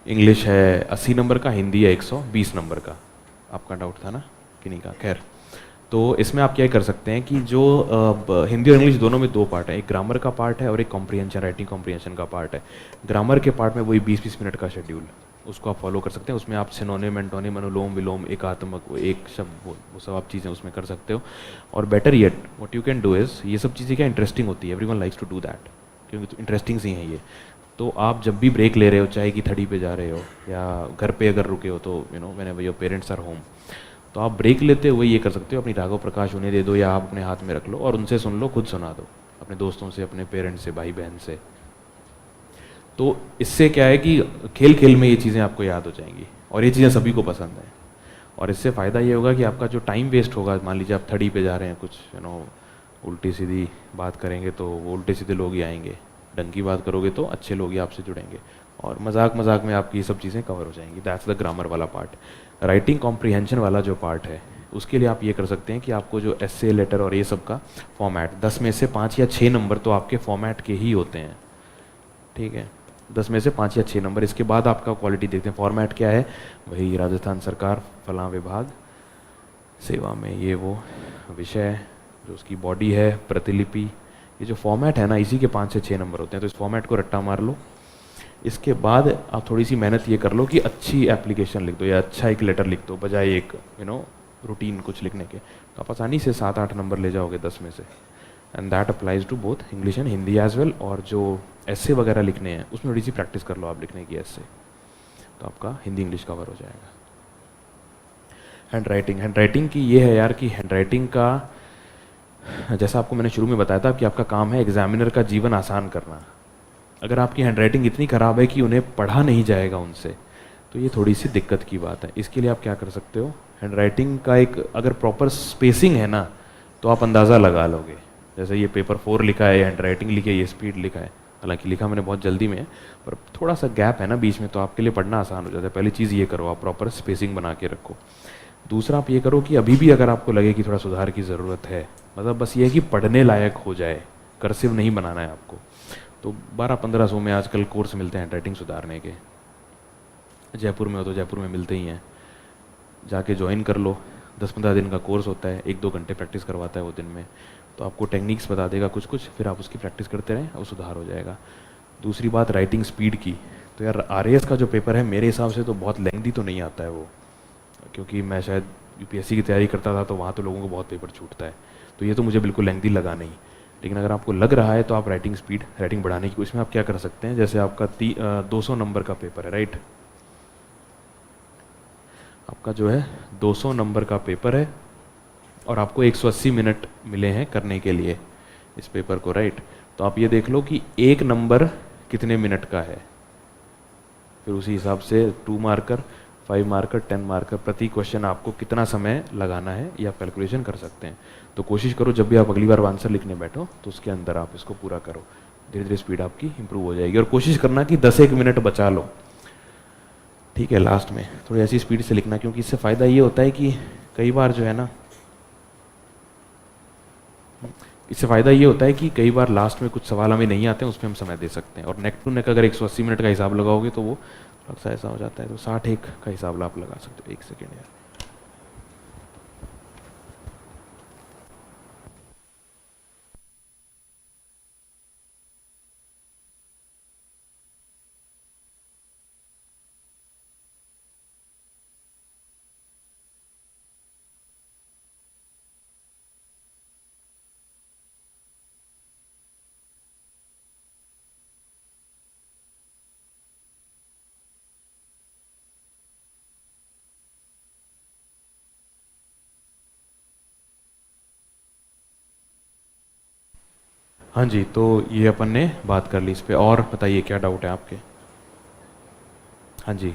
इंग्लिश है 80 नंबर का, हिंदी है 120 नंबर का। आपका डाउट था ना कि नहीं का? खैर, तो इसमें आप क्या कर सकते हैं कि जो हिंदी और इंग्लिश दोनों में 2 पार्ट है, एक ग्रामर का पार्ट है और एक कॉम्प्रिहेंशन, राइटिंग कॉम्प्रिहेंशन का पार्ट है। ग्रामर के पार्ट में वही 20-20 मिनट का शेड्यूल, उसको आप फॉलो कर सकते हैं। उसमें आप सिनोनिम, एंटोनिम, अनुलोम विलोम, एकात्मक, एक शब्द, वो सब आप चीज़ें उसमें कर सकते हो। और better yet what you can do is, ये सब चीज़ें क्या इंटरेस्टिंग होती है, everyone likes to do that, क्योंकि इंटरेस्टिंग सी हैं ये। तो आप जब भी ब्रेक ले रहे हो, चाय की थड़ी पे जा रहे हो या घर पे अगर रुके हो, तो whenever your parents are home, तो आप ब्रेक लेते हुए ये कर सकते हो, अपनी राघव प्रकाश उन्हें दे दो या आप अपने हाथ में रख लो और उनसे सुन लो, खुद सुना दो अपने दोस्तों से, अपने पेरेंट्स से, भाई बहन से। तो इससे क्या है कि खेल खेल में ये चीज़ें आपको याद हो जाएंगी और ये चीज़ें सभी को पसंद हैं। और इससे फ़ायदा ये होगा कि आपका जो टाइम वेस्ट होगा, मान लीजिए आप थड़ी पे जा रहे हैं, कुछ उल्टी सीधी बात करेंगे तो वो उल्टे सीधे लोग ही आएंगे, ढंग की बात करोगे तो अच्छे लोग ही आपसे जुड़ेंगे, और मजाक में आपकी ये सब चीज़ें कवर हो जाएंगी। दैट्स द ग्रामर वाला पार्ट। राइटिंग कॉम्प्रिहेंशन वाला जो पार्ट है उसके लिए आप ये कर सकते हैं कि आपको जो एस्से लेटर और ये सब का फॉर्मेट 10 में से 5 या 6 नंबर तो आपके फॉर्मेट के ही होते हैं, ठीक है, 10 में से 5 या 6 नंबर। इसके बाद आपका क्वालिटी देखते हैं, फॉर्मेट क्या है, वही राजस्थान सरकार फलां विभाग सेवा में, ये वो विषय जो उसकी बॉडी है, प्रतिलिपि, ये जो फॉर्मेट है ना, इसी के 5 से 6 नंबर होते हैं। तो इस फॉर्मेट को रट्टा मार लो। इसके बाद आप थोड़ी सी मेहनत ये कर लो कि अच्छी एप्लीकेशन लिख दो या अच्छा एक लेटर लिख दो, बजाय एक रूटीन कुछ लिखने के। तो आप आसानी से 7-8 नंबर ले जाओगे 10 में से। And that applies to both English and Hindi as well. और जो एस्से वगैरह लिखने हैं उसमें थोड़ी सी प्रैक्टिस कर लो आप लिखने की एस्से, तो आपका हिंदी इंग्लिश कवर हो जाएगा। हैंड राइटिंग की ये है यार कि हैंड राइटिंग का, जैसा आपको मैंने शुरू में बताया था कि आपका काम है एग्जामिनर का जीवन आसान करना। अगर आपकी हैंड राइटिंग इतनी ख़राब है कि उन्हें पढ़ा नहीं जाएगा उनसे, तो ये थोड़ी सी दिक्कत की बात है। इसके लिए आप क्या कर सकते हो, हैंड राइटिंग का एक अगर प्रॉपर स्पेसिंग है ना, तो आप अंदाज़ा लगा लोगे। जैसे ये पेपर 4 लिखा है, हैंड राइटिंग लिखी है, ये स्पीड लिखा है, हालांकि लिखा मैंने बहुत जल्दी में है, पर थोड़ा सा गैप है ना बीच में, तो आपके लिए पढ़ना आसान हो जाता है। पहली चीज़ ये करो, आप प्रॉपर स्पेसिंग बना के रखो। दूसरा आप ये करो कि अभी भी अगर आपको लगे कि थोड़ा सुधार की ज़रूरत है, मतलब बस ये है कि पढ़ने लायक हो जाए, कर्सिव नहीं बनाना है आपको, तो 1200-1500 में आजकल कोर्स मिलते हैं हैंड राइटिंग सुधारने के। जयपुर में हो तो जयपुर में मिलते ही हैं, जाके ज्वाइन कर लो। 10-15 दिन का कोर्स होता है, 1-2 घंटे प्रैक्टिस करवाता है वो दिन में, तो आपको टेक्निक्स बता देगा कुछ कुछ, फिर आप उसकी प्रैक्टिस करते रहें और सुधार हो जाएगा। दूसरी बात राइटिंग स्पीड की, तो यार आरएएस का जो पेपर है मेरे हिसाब से तो बहुत लेंथी तो नहीं आता है वो, क्योंकि मैं शायद यूपीएससी की तैयारी करता था तो वहाँ तो लोगों को बहुत पेपर छूटता है, तो ये तो मुझे बिल्कुल लेंथी लगा नहीं। लेकिन अगर आपको लग रहा है तो आप राइटिंग बढ़ाने की, इसमें आप क्या कर सकते हैं, जैसे आपका 200 नंबर का पेपर है, राइट, आपका जो है 200 नंबर का पेपर है और आपको 180 मिनट मिले हैं करने के लिए इस पेपर को, राइट। तो आप ये देख लो कि एक नंबर कितने मिनट का है, फिर उसी हिसाब से 2 मार्कर, 5 मार्कर, 10 मार्कर प्रति क्वेश्चन आपको कितना समय लगाना है ये आप कैलकुलेशन कर सकते हैं। तो कोशिश करो जब भी आप अगली बार आंसर लिखने बैठो तो उसके अंदर आप इसको पूरा करो, धीरे धीरे स्पीड आपकी इंप्रूव हो जाएगी। और कोशिश करना कि 10-1 मिनट बचा लो, ठीक है, लास्ट में थोड़ी ऐसी स्पीड से लिखना, क्योंकि इससे फ़ायदा ये होता है कि कई बार जो है ना, इससे फ़ायदा ये होता है कि कई बार लास्ट में कुछ सवाल हमें नहीं आते हैं, उसमें हम समय दे सकते हैं। और नेक टू नेक अगर 180 मिनट का हिसाब लगाओगे तो वो थोड़ा सा ऐसा हो जाता है, तो 60-1 का हिसाब आप लगा सकते हो। 1 सेकेंड यार, हाँ जी, तो ये अपन ने बात कर ली इस पे। और बताइए क्या डाउट है आपके? हाँ जी,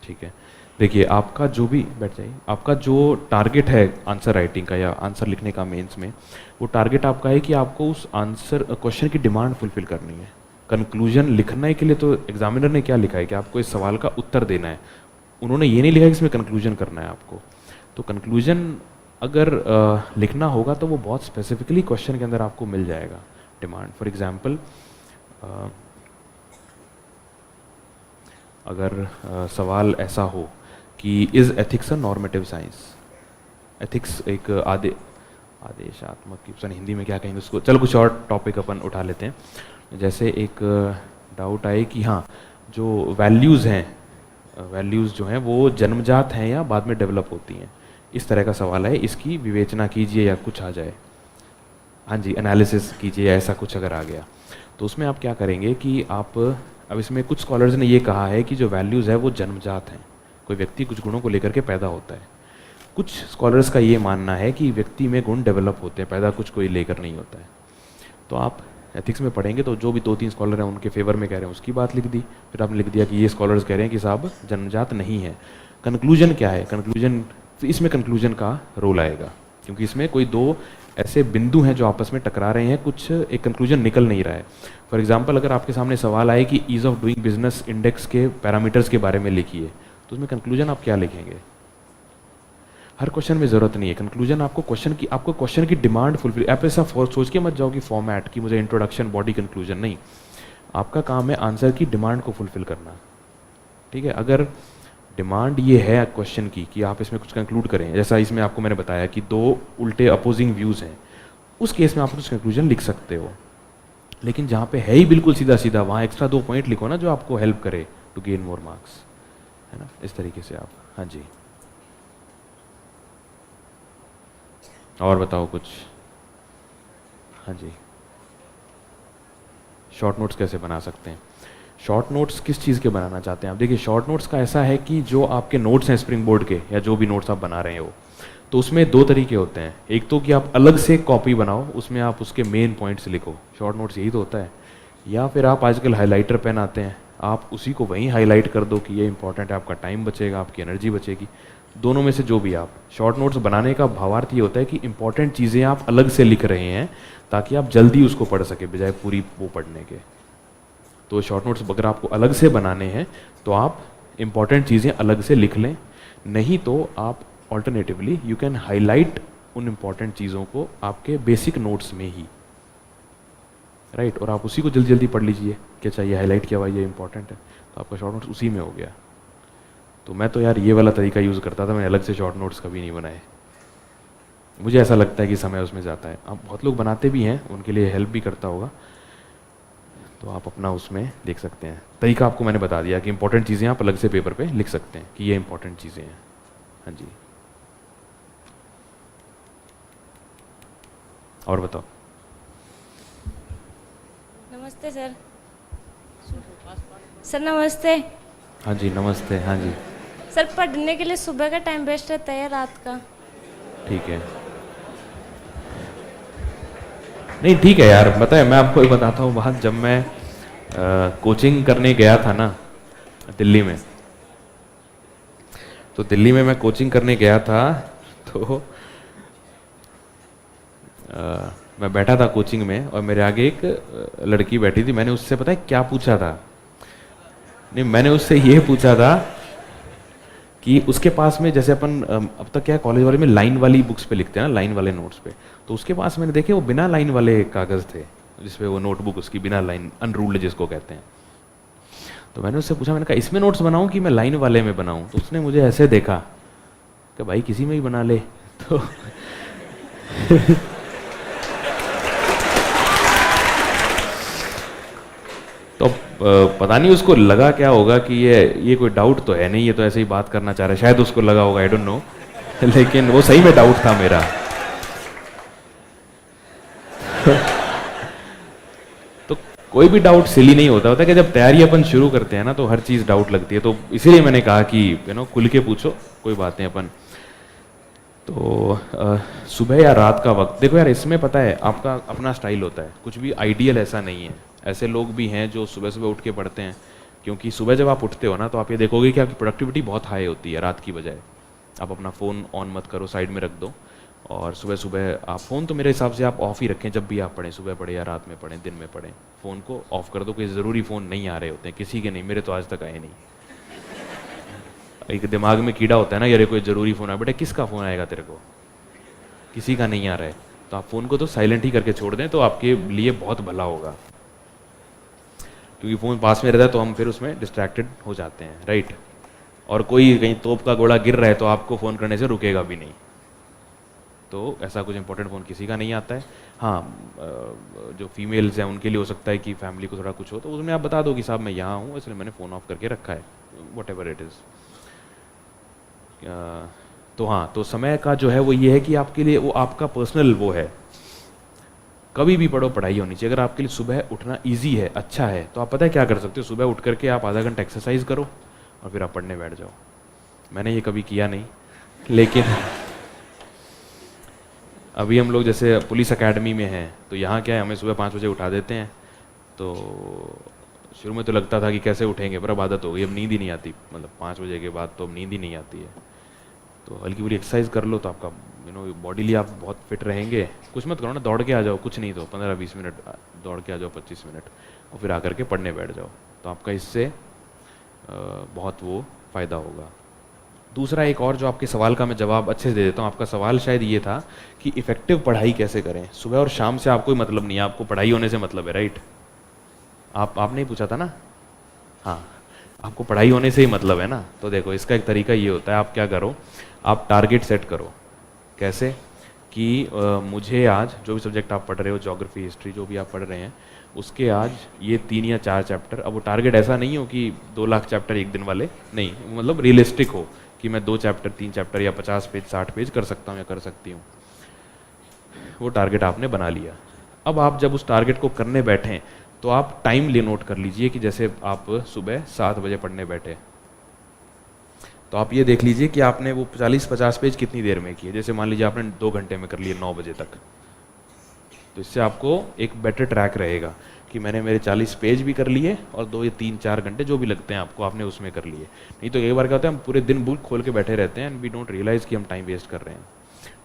ठीक है। देखिए आपका जो भी, बैठ जाइए, आपका जो टारगेट है आंसर राइटिंग का या आंसर लिखने का मेंस में, वो टारगेट आपका है कि आपको उस आंसर क्वेश्चन की डिमांड फुलफिल करनी है। कंक्लूजन लिखने के लिए तो एग्जामिनर ने क्या लिखा है कि आपको इस सवाल का उत्तर देना है, उन्होंने ये नहीं लिखा कि इसमें कंक्लूजन करना है आपको। तो कंक्लूजन अगर लिखना होगा तो वो बहुत स्पेसिफिकली क्वेश्चन के अंदर आपको मिल जाएगा डिमांड। फॉर एग्जांपल अगर सवाल ऐसा हो कि is ethics a normative science, ethics एक आदेशात्मक, पता हिंदी में क्या कहेंगे उसको, चलो कुछ और टॉपिक अपन उठा लेते हैं। जैसे एक डाउट आए कि हाँ जो वैल्यूज़ हैं, वैल्यूज़ जो हैं वो जन्मजात हैं या बाद में डेवलप होती हैं, इस तरह का सवाल है, इसकी विवेचना कीजिए या कुछ आ जाए, हाँ जी, एनालिसिस कीजिए, ऐसा कुछ अगर आ गया तो उसमें आप क्या करेंगे कि आप, अब इसमें कुछ स्कॉलर्स ने ये कहा है कि जो वैल्यूज़ है वो जन्मजात हैं, कोई व्यक्ति कुछ गुणों को लेकर के पैदा होता है। कुछ स्कॉलर्स का ये मानना है कि व्यक्ति में गुण डेवलप होते हैं, पैदा कुछ कोई लेकर नहीं होता है। तो आप एथिक्स में पढ़ेंगे तो जो भी 2-3 स्कॉलर हैं उनके फेवर में कह रहे हैं उसकी बात लिख दी, फिर आपने लिख दिया कि ये स्कॉलर्स कह रहे हैं कि साहब जन्मजात नहीं है। कंक्लूजन क्या है, कंक्लूजन, इसमें कंक्लूजन का रोल आएगा, क्योंकि इसमें कोई 2 ऐसे बिंदु हैं जो आपस में टकरा रहे हैं, कुछ एक कंक्लूजन निकल नहीं रहा है। फॉर एग्जांपल अगर आपके सामने सवाल आए कि ease of doing business index के पैरामीटर्स के बारे में लिखिए, तो उसमें कंक्लूजन आप क्या लिखेंगे? हर क्वेश्चन में ज़रूरत नहीं है कंक्लूजन, आपको क्वेश्चन की डिमांड फुलफिल। आप ऐसा सोच के मत जाओ कि फॉर्मेट कि मुझे इंट्रोडक्शन बॉडी कंक्लूजन, नहीं, आपका काम है आंसर की डिमांड को फुलफिल करना। ठीक है, अगर डिमांड ये है क्वेश्चन की कि आप इसमें कुछ कंक्लूड करें, जैसा इसमें आपको मैंने बताया कि दो उल्टे अपोजिंग व्यूज़ हैं, उस केस में आप कुछ कंक्लूजन लिख सकते हो। लेकिन जहाँ पे है ही बिल्कुल सीधा सीधा, वहाँ एक्स्ट्रा 2 पॉइंट लिखो ना जो आपको हेल्प करे टू गेन मोर मार्क्स, है ना, इस तरीके से आप। हाँ जी, और बताओ कुछ। हाँ जी, शॉर्ट नोट्स कैसे बना सकते हैं? शॉर्ट नोट्स किस चीज़ के बनाना चाहते हैं आप? देखिए, शॉर्ट नोट्स का ऐसा है कि जो आपके नोट्स हैं स्प्रिंग बोर्ड के, या जो भी नोट्स आप बना रहे हो, तो उसमें 2 तरीके होते हैं। एक तो कि आप अलग से कॉपी बनाओ, उसमें आप उसके मेन पॉइंट्स लिखो, शॉर्ट नोट्स यही तो होता है। या फिर आप आजकल हाइलाइटर पेन आते हैं, आप उसी को वहीं हाईलाइट कर दो कि ये इंपॉर्टेंट है, आपका टाइम बचेगा, आपकी एनर्जी बचेगी। दोनों में से जो भी आप, शॉर्ट नोट्स बनाने का भावार्थ ये होता है कि इंपॉर्टेंट चीज़ें आप अलग से लिख रहे हैं ताकि आप जल्दी उसको पढ़ सके बजाय पूरी वो पढ़ने के। तो शॉर्ट नोट्स अगर आपको अलग से बनाने हैं तो आप इंपॉर्टेंट चीज़ें अलग से लिख लें, नहीं तो आप ऑल्टरनेटिवली यू कैन हाईलाइट उन इंपॉर्टेंट चीज़ों को आपके बेसिक नोट्स में ही, राइट, और आप उसी को जल्दी जल्दी पढ़ लीजिए, क्या चाहिए हाईलाइट किया हुआ, ये इंपॉर्टेंट है, तो आपका शॉर्ट नोट्स उसी में हो गया। तो मैं तो यार ये वाला तरीका यूज़ करता था, मैंने अलग से शॉर्ट नोट्स कभी नहीं बनाए। मुझे ऐसा लगता है कि समय उसमें जाता है। अब बहुत लोग बनाते भी हैं, उनके लिए हेल्प भी करता होगा, तो आप अपना उसमें देख सकते हैं। तरीका आपको मैंने बता दिया कि इंपॉर्टेंट चीज़ें आप अलग से पेपर पे लिख सकते हैं कि ये इंपॉर्टेंट चीज़ें हैं। हाँ जी, और बताओ। नमस्ते सर। सर नमस्ते। हाँ जी, नमस्ते। हाँ जी, सर पढ़ने के लिए सुबह का टाइम बेस्ट रहता है या रात का? ठीक है, नहीं ठीक है यार, पता है मैं आपको एक बताता हूँ बात। जब मैं कोचिंग करने गया था ना दिल्ली में, तो दिल्ली में मैं कोचिंग करने गया था, तो मैं बैठा था कोचिंग में और मेरे आगे एक लड़की बैठी थी। मैंने उससे पता है क्या पूछा था? नहीं, मैंने उससे ये पूछा था कि उसके पास में, जैसे अपन अब तक क्या कॉलेज वाले में लाइन वाली बुक्स पे लिखते हैं ना, लाइन वाले नोट्स पे, तो उसके पास मैंने देखे वो बिना लाइन वाले कागज़ थे, जिसपे वो नोटबुक उसकी बिना लाइन, अनरूल्ड जिसको कहते हैं। तो मैंने उससे पूछा, मैंने कहा इसमें नोट्स बनाऊं कि मैं लाइन वाले में बनाऊं? तो उसने मुझे ऐसे देखा कि भाई किसी में ही बना ले। तो तो पता नहीं उसको लगा क्या होगा कि ये कोई डाउट तो है नहीं, ये तो ऐसे ही बात करना चाह रहा है, शायद उसको लगा होगा, आई डोंट नो, लेकिन वो सही में डाउट था मेरा। तो कोई भी डाउट सिली नहीं होता कि जब तैयारी अपन शुरू करते हैं ना तो हर चीज़ डाउट लगती है। तो इसीलिए मैंने कहा कि खुल के पूछो, कोई बात नहीं अपन। तो सुबह या रात का वक्त, देखो यार इसमें पता है आपका अपना स्टाइल होता है, कुछ भी आइडियल ऐसा नहीं है। ऐसे लोग भी हैं जो सुबह सुबह उठ के पढ़ते हैं, क्योंकि सुबह जब आप उठते हो ना तो आप ये देखोगे कि आपकी प्रोडक्टिविटी बहुत हाई होती है रात की बजाय। आप अपना फ़ोन ऑन मत करो, साइड में रख दो, और सुबह सुबह आप फ़ोन तो मेरे हिसाब से आप ऑफ़ ही रखें जब भी आप पढ़ें, सुबह पढ़ें या रात में पढ़ें, दिन में पढ़ें, फ़ोन को ऑफ़ कर दो। कोई ज़रूरी फ़ोन नहीं आ रहे होते हैं, किसी के नहीं, मेरे तो आज तक आए नहीं। एक दिमाग में कीड़ा होता है ना, यार कोई ज़रूरी फ़ोन आया, बेटा किसका फ़ोन आएगा तेरे को, किसी का नहीं आ रहा है, तो आप फ़ोन को तो साइलेंट ही करके छोड़ दें, तो आपके लिए बहुत भला होगा। क्योंकि फ़ोन पास में रहता है तो हम फिर उसमें डिस्ट्रैक्टेड हो जाते हैं, राइट। और कोई कहीं तोप का गोला गिर रहा है तो आपको फ़ोन करने से रुकेगा भी नहीं। तो ऐसा कुछ इंपॉर्टेंट फ़ोन किसी का नहीं आता है। हाँ, जो फीमेल्स हैं उनके लिए हो सकता है कि फैमिली को थोड़ा कुछ हो, तो उसमें आप बता दो कि साहब मैं यहाँ हूँ, इसलिए मैंने फ़ोन ऑफ करके रखा है, वट एवर इट इज़। तो हाँ, तो समय का जो है वो ये है कि आपके लिए वो आपका पर्सनल वो है, कभी भी पढ़ो, पढ़ाई होनी चाहिए। अगर आपके लिए सुबह उठना इजी है, अच्छा है, तो आप पता है क्या कर सकते हो, सुबह उठ करके आप आधा घंटा एक्सरसाइज करो और फिर आप पढ़ने बैठ जाओ। मैंने ये कभी किया नहीं, लेकिन अभी हम लोग जैसे पुलिस एकेडमी में हैं, तो यहाँ क्या है, हमें सुबह 5 बजे उठा देते हैं। तो शुरू में तो लगता था कि कैसे उठेंगे, पर अब आदत हो गई, अब नींद ही नहीं आती, मतलब 5 बजे के बाद तो अब नींद ही नहीं आती है। तो हल्की बुरी एक्सरसाइज कर लो तो आपका बॉडीली आप बहुत फिट रहेंगे। कुछ मत करो ना, दौड़ के आ जाओ, कुछ नहीं तो 15-20 मिनट दौड़ के आ जाओ, 25 मिनट, और फिर आकर के पढ़ने बैठ जाओ, तो आपका इससे बहुत वो फ़ायदा होगा। दूसरा एक और जो आपके सवाल का मैं जवाब अच्छे से दे देता हूँ। आपका सवाल शायद ये था कि इफ़ेक्टिव पढ़ाई कैसे करें। सुबह और शाम से आपको मतलब नहीं है, आपको पढ़ाई होने से मतलब है, राइट? आपने ही पूछा था ना? हाँ, आपको पढ़ाई होने से ही मतलब है ना। तो देखो इसका एक तरीका ये होता है, आप क्या करो, आप टारगेट सेट करो। कैसे कि मुझे आज जो भी सब्जेक्ट आप पढ़ रहे हो, ज्योग्राफी, हिस्ट्री, जो भी आप पढ़ रहे हैं, उसके आज ये 3 या 4 चैप्टर। अब वो टारगेट ऐसा नहीं हो कि 2 लाख चैप्टर एक दिन वाले, नहीं, मतलब रियलिस्टिक हो कि मैं 2 चैप्टर, 3 चैप्टर या 50 पेज, 60 पेज कर सकता हूँ या कर सकती हूँ। वो टारगेट आपने बना लिया। अब आप जब उस टारगेट को करने बैठें तो आप टाइम ले नोट कर लीजिए कि जैसे आप सुबह 7 बजे पढ़ने बैठे, तो आप ये देख लीजिए कि आपने वो 40-50 पेज कितनी देर में किए। जैसे मान लीजिए आपने 2 घंटे में कर लिए 9 बजे तक, तो इससे आपको एक बेटर ट्रैक रहेगा कि मैंने मेरे 40 पेज भी कर लिए और 2 या 3-4 घंटे जो भी लगते हैं आपको, आपने उसमें कर लिए। नहीं तो एक बार क्या होता है, हम पूरे दिन बुक खोल के बैठे रहते हैं एंड वी डोंट रियलाइज़ कि हम टाइम वेस्ट कर रहे हैं।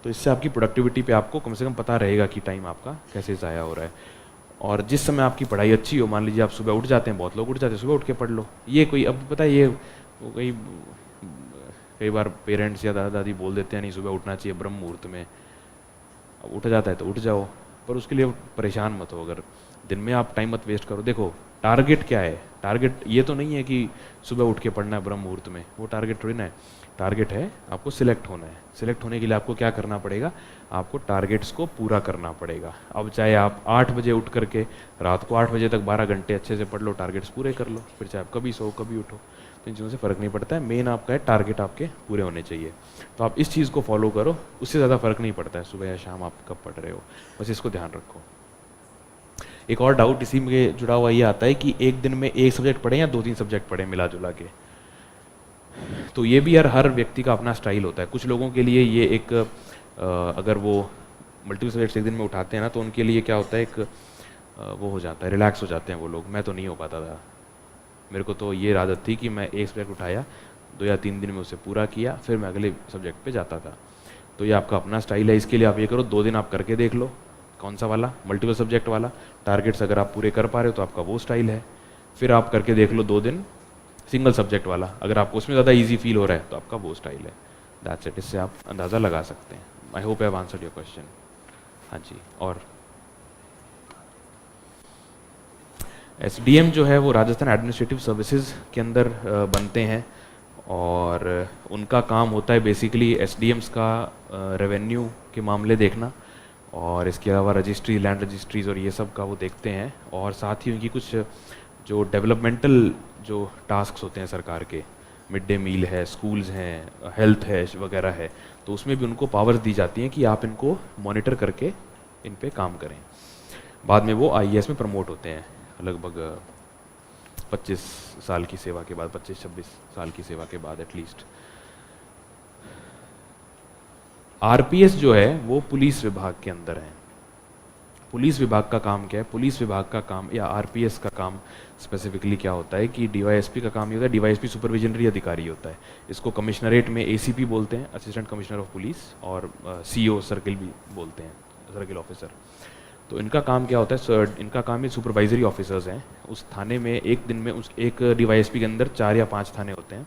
तो इससे आपकी प्रोडक्टिविटी पे आपको कम से कम पता रहेगा कि टाइम आपका कैसे ज़ाया हो रहा है। और जिस समय आपकी पढ़ाई अच्छी हो, मान लीजिए आप सुबह उठ जाते हैं, बहुत लोग उठ जाते हैं, सुबह उठ के पढ़ लो। ये कोई, अब पता है ये कई बार पेरेंट्स या दादा दादी बोल देते हैं नहीं सुबह उठना चाहिए ब्रह्म मुहूर्त में। अब उठ जाता है तो उठ जाओ, पर उसके लिए परेशान मत हो, अगर दिन में आप टाइम मत वेस्ट करो। देखो टारगेट क्या है, टारगेट ये तो नहीं है कि सुबह उठ के पढ़ना है ब्रह्म मुहूर्त में, वो टारगेट थोड़ी ना है। टारगेट है आपको सिलेक्ट होना है। सिलेक्ट होने के लिए आपको क्या करना पड़ेगा, आपको टारगेट्स को पूरा करना पड़ेगा। अब चाहे आप 8 बजे उठ करके रात को 8 बजे तक 12 घंटे अच्छे से पढ़ लो, टारगेट्स पूरे कर लो, फिर चाहे आप कभी सो कभी उठो, तो इन चीज़ों से फ़र्क नहीं पड़ता है। मेन आपका है टारगेट आपके पूरे होने चाहिए। तो आप इस चीज़ को फॉलो करो, उससे ज़्यादा फ़र्क नहीं पड़ता है सुबह या शाम आप कब पढ़ रहे हो, बस इसको ध्यान रखो। एक और डाउट इसी में जुड़ा हुआ ये आता है कि एक दिन में एक सब्जेक्ट पढ़ें या 2-3 सब्जेक्ट पढ़ें मिला जुला के। तो ये भी यार हर व्यक्ति का अपना स्टाइल होता है। कुछ लोगों के लिए ये एक अगर वो मल्टीपल सब्जेक्ट्स एक दिन में उठाते हैं ना, तो उनके लिए क्या होता है, एक वो हो जाता है, रिलैक्स हो जाते हैं वो लोग। मैं तो नहीं हो पाता था, मेरे को तो ये आदत थी कि मैं एक सब्जेक्ट उठाया, 2 या 3 दिन में उसे पूरा किया, फिर मैं अगले सब्जेक्ट पे जाता था। तो ये आपका अपना स्टाइल है। इसके लिए आप ये करो, 2 दिन आप करके देख लो, कौन सा वाला, मल्टीपल सब्जेक्ट वाला। टारगेट्स अगर आप पूरे कर पा रहे हो तो आपका वो स्टाइल है। फिर आप करके देख लो 2 दिन सिंगल सब्जेक्ट वाला, अगर आपको उसमें ज़्यादा ईजी फील हो रहा है तो आपका वो स्टाइल है। दैट्स इट, इससे आप अंदाज़ा लगा सकते हैं। I hope I have answered your question. हाँ जी, और एसडीएम जो है वो राजस्थान एडमिनिस्ट्रेटिव सर्विसेज के अंदर बनते हैं, और उनका काम होता है बेसिकली एसडीएम्स का रेवेन्यू के मामले देखना, और इसके अलावा रजिस्ट्री, लैंड रजिस्ट्रीज और ये सब का वो देखते हैं। और साथ ही उनकी कुछ जो डेवलपमेंटल जो टास्क्स होते हैं सरकार के, मिड डे मील है, स्कूल्स हैं, हेल्थ है वगैरह है, तो उसमें भी उनको पावर्स दी जाती हैं कि आप इनको मॉनिटर करके इन पे काम करें। बाद में वो आईएएस में प्रमोट होते हैं लगभग 25 साल की सेवा के बाद, 25-26 साल की सेवा के बाद एटलीस्ट। आरपीएस जो है वो पुलिस विभाग के अंदर है। पुलिस विभाग का काम क्या है, पुलिस विभाग का काम या आरपीएस का काम स्पेसिफिकली क्या होता है कि डीवाईएसपी का काम ये होता है, डीवाईएसपी सुपरविजनरी अधिकारी होता है। इसको कमिश्नरेट में एसीपी बोलते हैं, असिस्टेंट कमिश्नर ऑफ पुलिस, और सीओ सर्किल भी बोलते हैं, सर्किल ऑफिसर। तो इनका काम क्या होता है, इनका काम ये सुपरवाइजरी ऑफिसर्स हैं। उस थाने में एक दिन में एक डीवाईएसपी के अंदर 4 या 5 थाने होते हैं।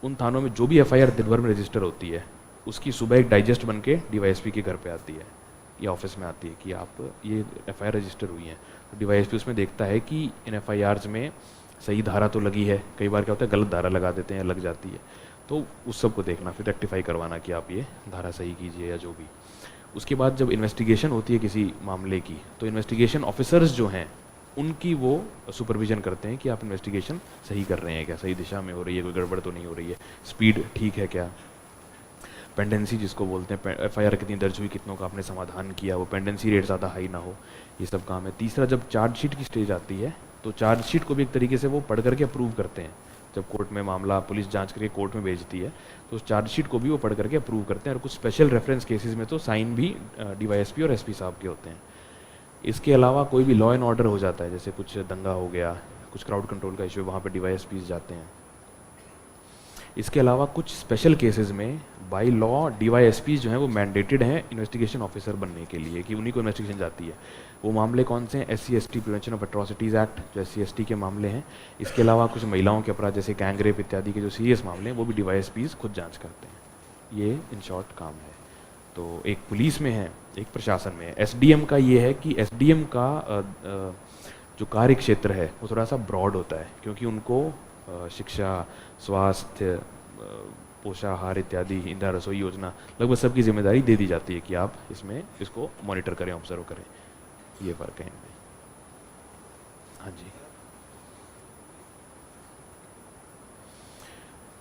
उन थानों में जो भी एफआईआर दिन भर में रजिस्टर होती है, उसकी सुबह एक डाइजेस्ट बन के डीवाईएसपी के घर पे आती है या ऑफिस में आती है कि आप ये एफआईआर रजिस्टर हुई है। तो डीवाईएसपी उसमें देखता है कि इन एफआईआर्स में सही धारा तो लगी है, कई बार क्या होता है गलत धारा लगा देते हैं, लग जाती है, तो उस सब को देखना, फिर रेक्टिफाई करवाना कि आप ये धारा सही कीजिए या जो भी। उसके बाद जब इन्वेस्टिगेशन होती है किसी मामले की, तो इन्वेस्टिगेशन ऑफिसर्स जो हैं उनकी वो सुपरविजन करते हैं कि आप इन्वेस्टिगेशन सही कर रहे हैं क्या, सही दिशा में हो रही है, कोई गड़बड़ तो नहीं हो रही है, स्पीड ठीक है क्या, पेंडेंसी जिसको बोलते हैं, एफआईआर कितनी दर्ज हुई, कितनों का आपने समाधान किया, वो पेंडेंसी रेट ज़्यादा हाई ना हो, ये सब काम है। तीसरा, जब चार्जशीट की स्टेज आती है तो चार्जशीट को भी एक तरीके से वो पढ़ करके अप्रूव करते हैं। जब कोर्ट में मामला पुलिस जांच करके कोर्ट में भेजती है तो उस चार्जशीट को भी वो पढ़ करके अप्रूव करते हैं, और कुछ स्पेशल रेफरेंस केसेस में तो साइन भी डीवाईएसपी और एसपी साहब के होते हैं। इसके अलावा कोई भी लॉ एंड ऑर्डर हो जाता है, जैसे कुछ दंगा हो गया, कुछ क्राउड कंट्रोल का इशू, वहाँ पर डीवाईएसपी जाते हैं। इसके अलावा कुछ स्पेशल केसेस में बाई लॉ DYSPs जो हैं वो मैंडेटेड हैं इन्वेस्टिगेशन ऑफिसर बनने के लिए, कि उन्हीं को इन्वेस्टिगेशन जाती है। वो मामले कौन से हैं? SC/ST prevention of atrocities act जो SC/ST के मामले हैं। इसके अलावा कुछ महिलाओं के अपराध जैसे गैंग रेप इत्यादि के जो सीरियस मामले हैं वो भी DYSPs खुद जांच करते हैं। ये इन शॉर्ट काम है। तो एक पुलिस में है, एक प्रशासन में है। SDM का ये है कि SDM का जो कार्य क्षेत्र है वो थोड़ा सा ब्रॉड होता है, क्योंकि उनको शिक्षा, स्वास्थ्य, पोषाहार इत्यादि, इंदिरा रसोई योजना, लगभग सबकी जिम्मेदारी दे दी जाती है कि आप इसमें इसको मॉनिटर करें, ऑब्जर्व करें। ये फ़र्क है इनमें। हाँ जी,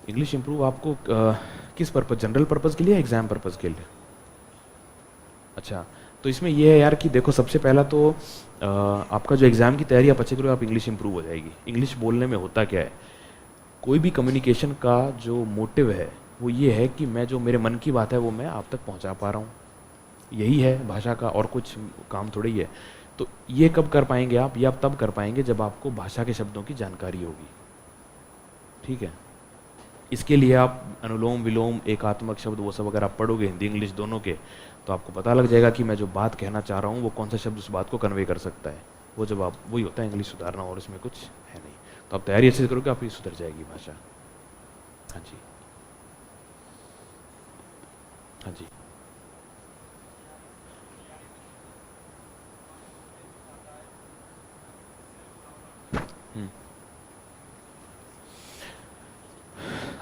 इंग्लिश इम्प्रूव आपको किस पर्पज़, जनरल पर्पज़ के लिए, एग्ज़ाम पर्पज़ के लिए? अच्छा, तो इसमें ये है यार कि देखो, सबसे पहला तो आपका जो एग्ज़ाम की तैयारी आप अच्छे करो, आप इंग्लिश इम्प्रूव हो जाएगी। इंग्लिश बोलने में होता क्या है, कोई भी कम्युनिकेशन का जो मोटिव है वो ये है कि मैं जो मेरे मन की बात है वो मैं आप तक पहुंचा पा रहा हूँ। यही है भाषा का, और कुछ काम थोड़ी ही है। तो ये कब कर पाएंगे आप? ये आप तब कर पाएंगे जब आपको भाषा के शब्दों की जानकारी होगी। ठीक है, इसके लिए आप अनुलोम विलोम, एकात्मक शब्द, वो सब अगर आप पढ़ोगे हिंदी इंग्लिश दोनों के, तो आपको पता लग जाएगा कि मैं जो बात कहना चाह रहा हूँ वो कौन सा शब्द उस बात को कन्वे कर सकता है। वो जब आप, वही होता है इंग्लिश सुधारना, और इसमें कुछ है नहीं। तो आप तैयारी अच्छे से करोगे, आपकी सुधर जाएगी भाषा। हाँ जी, हाँ जी।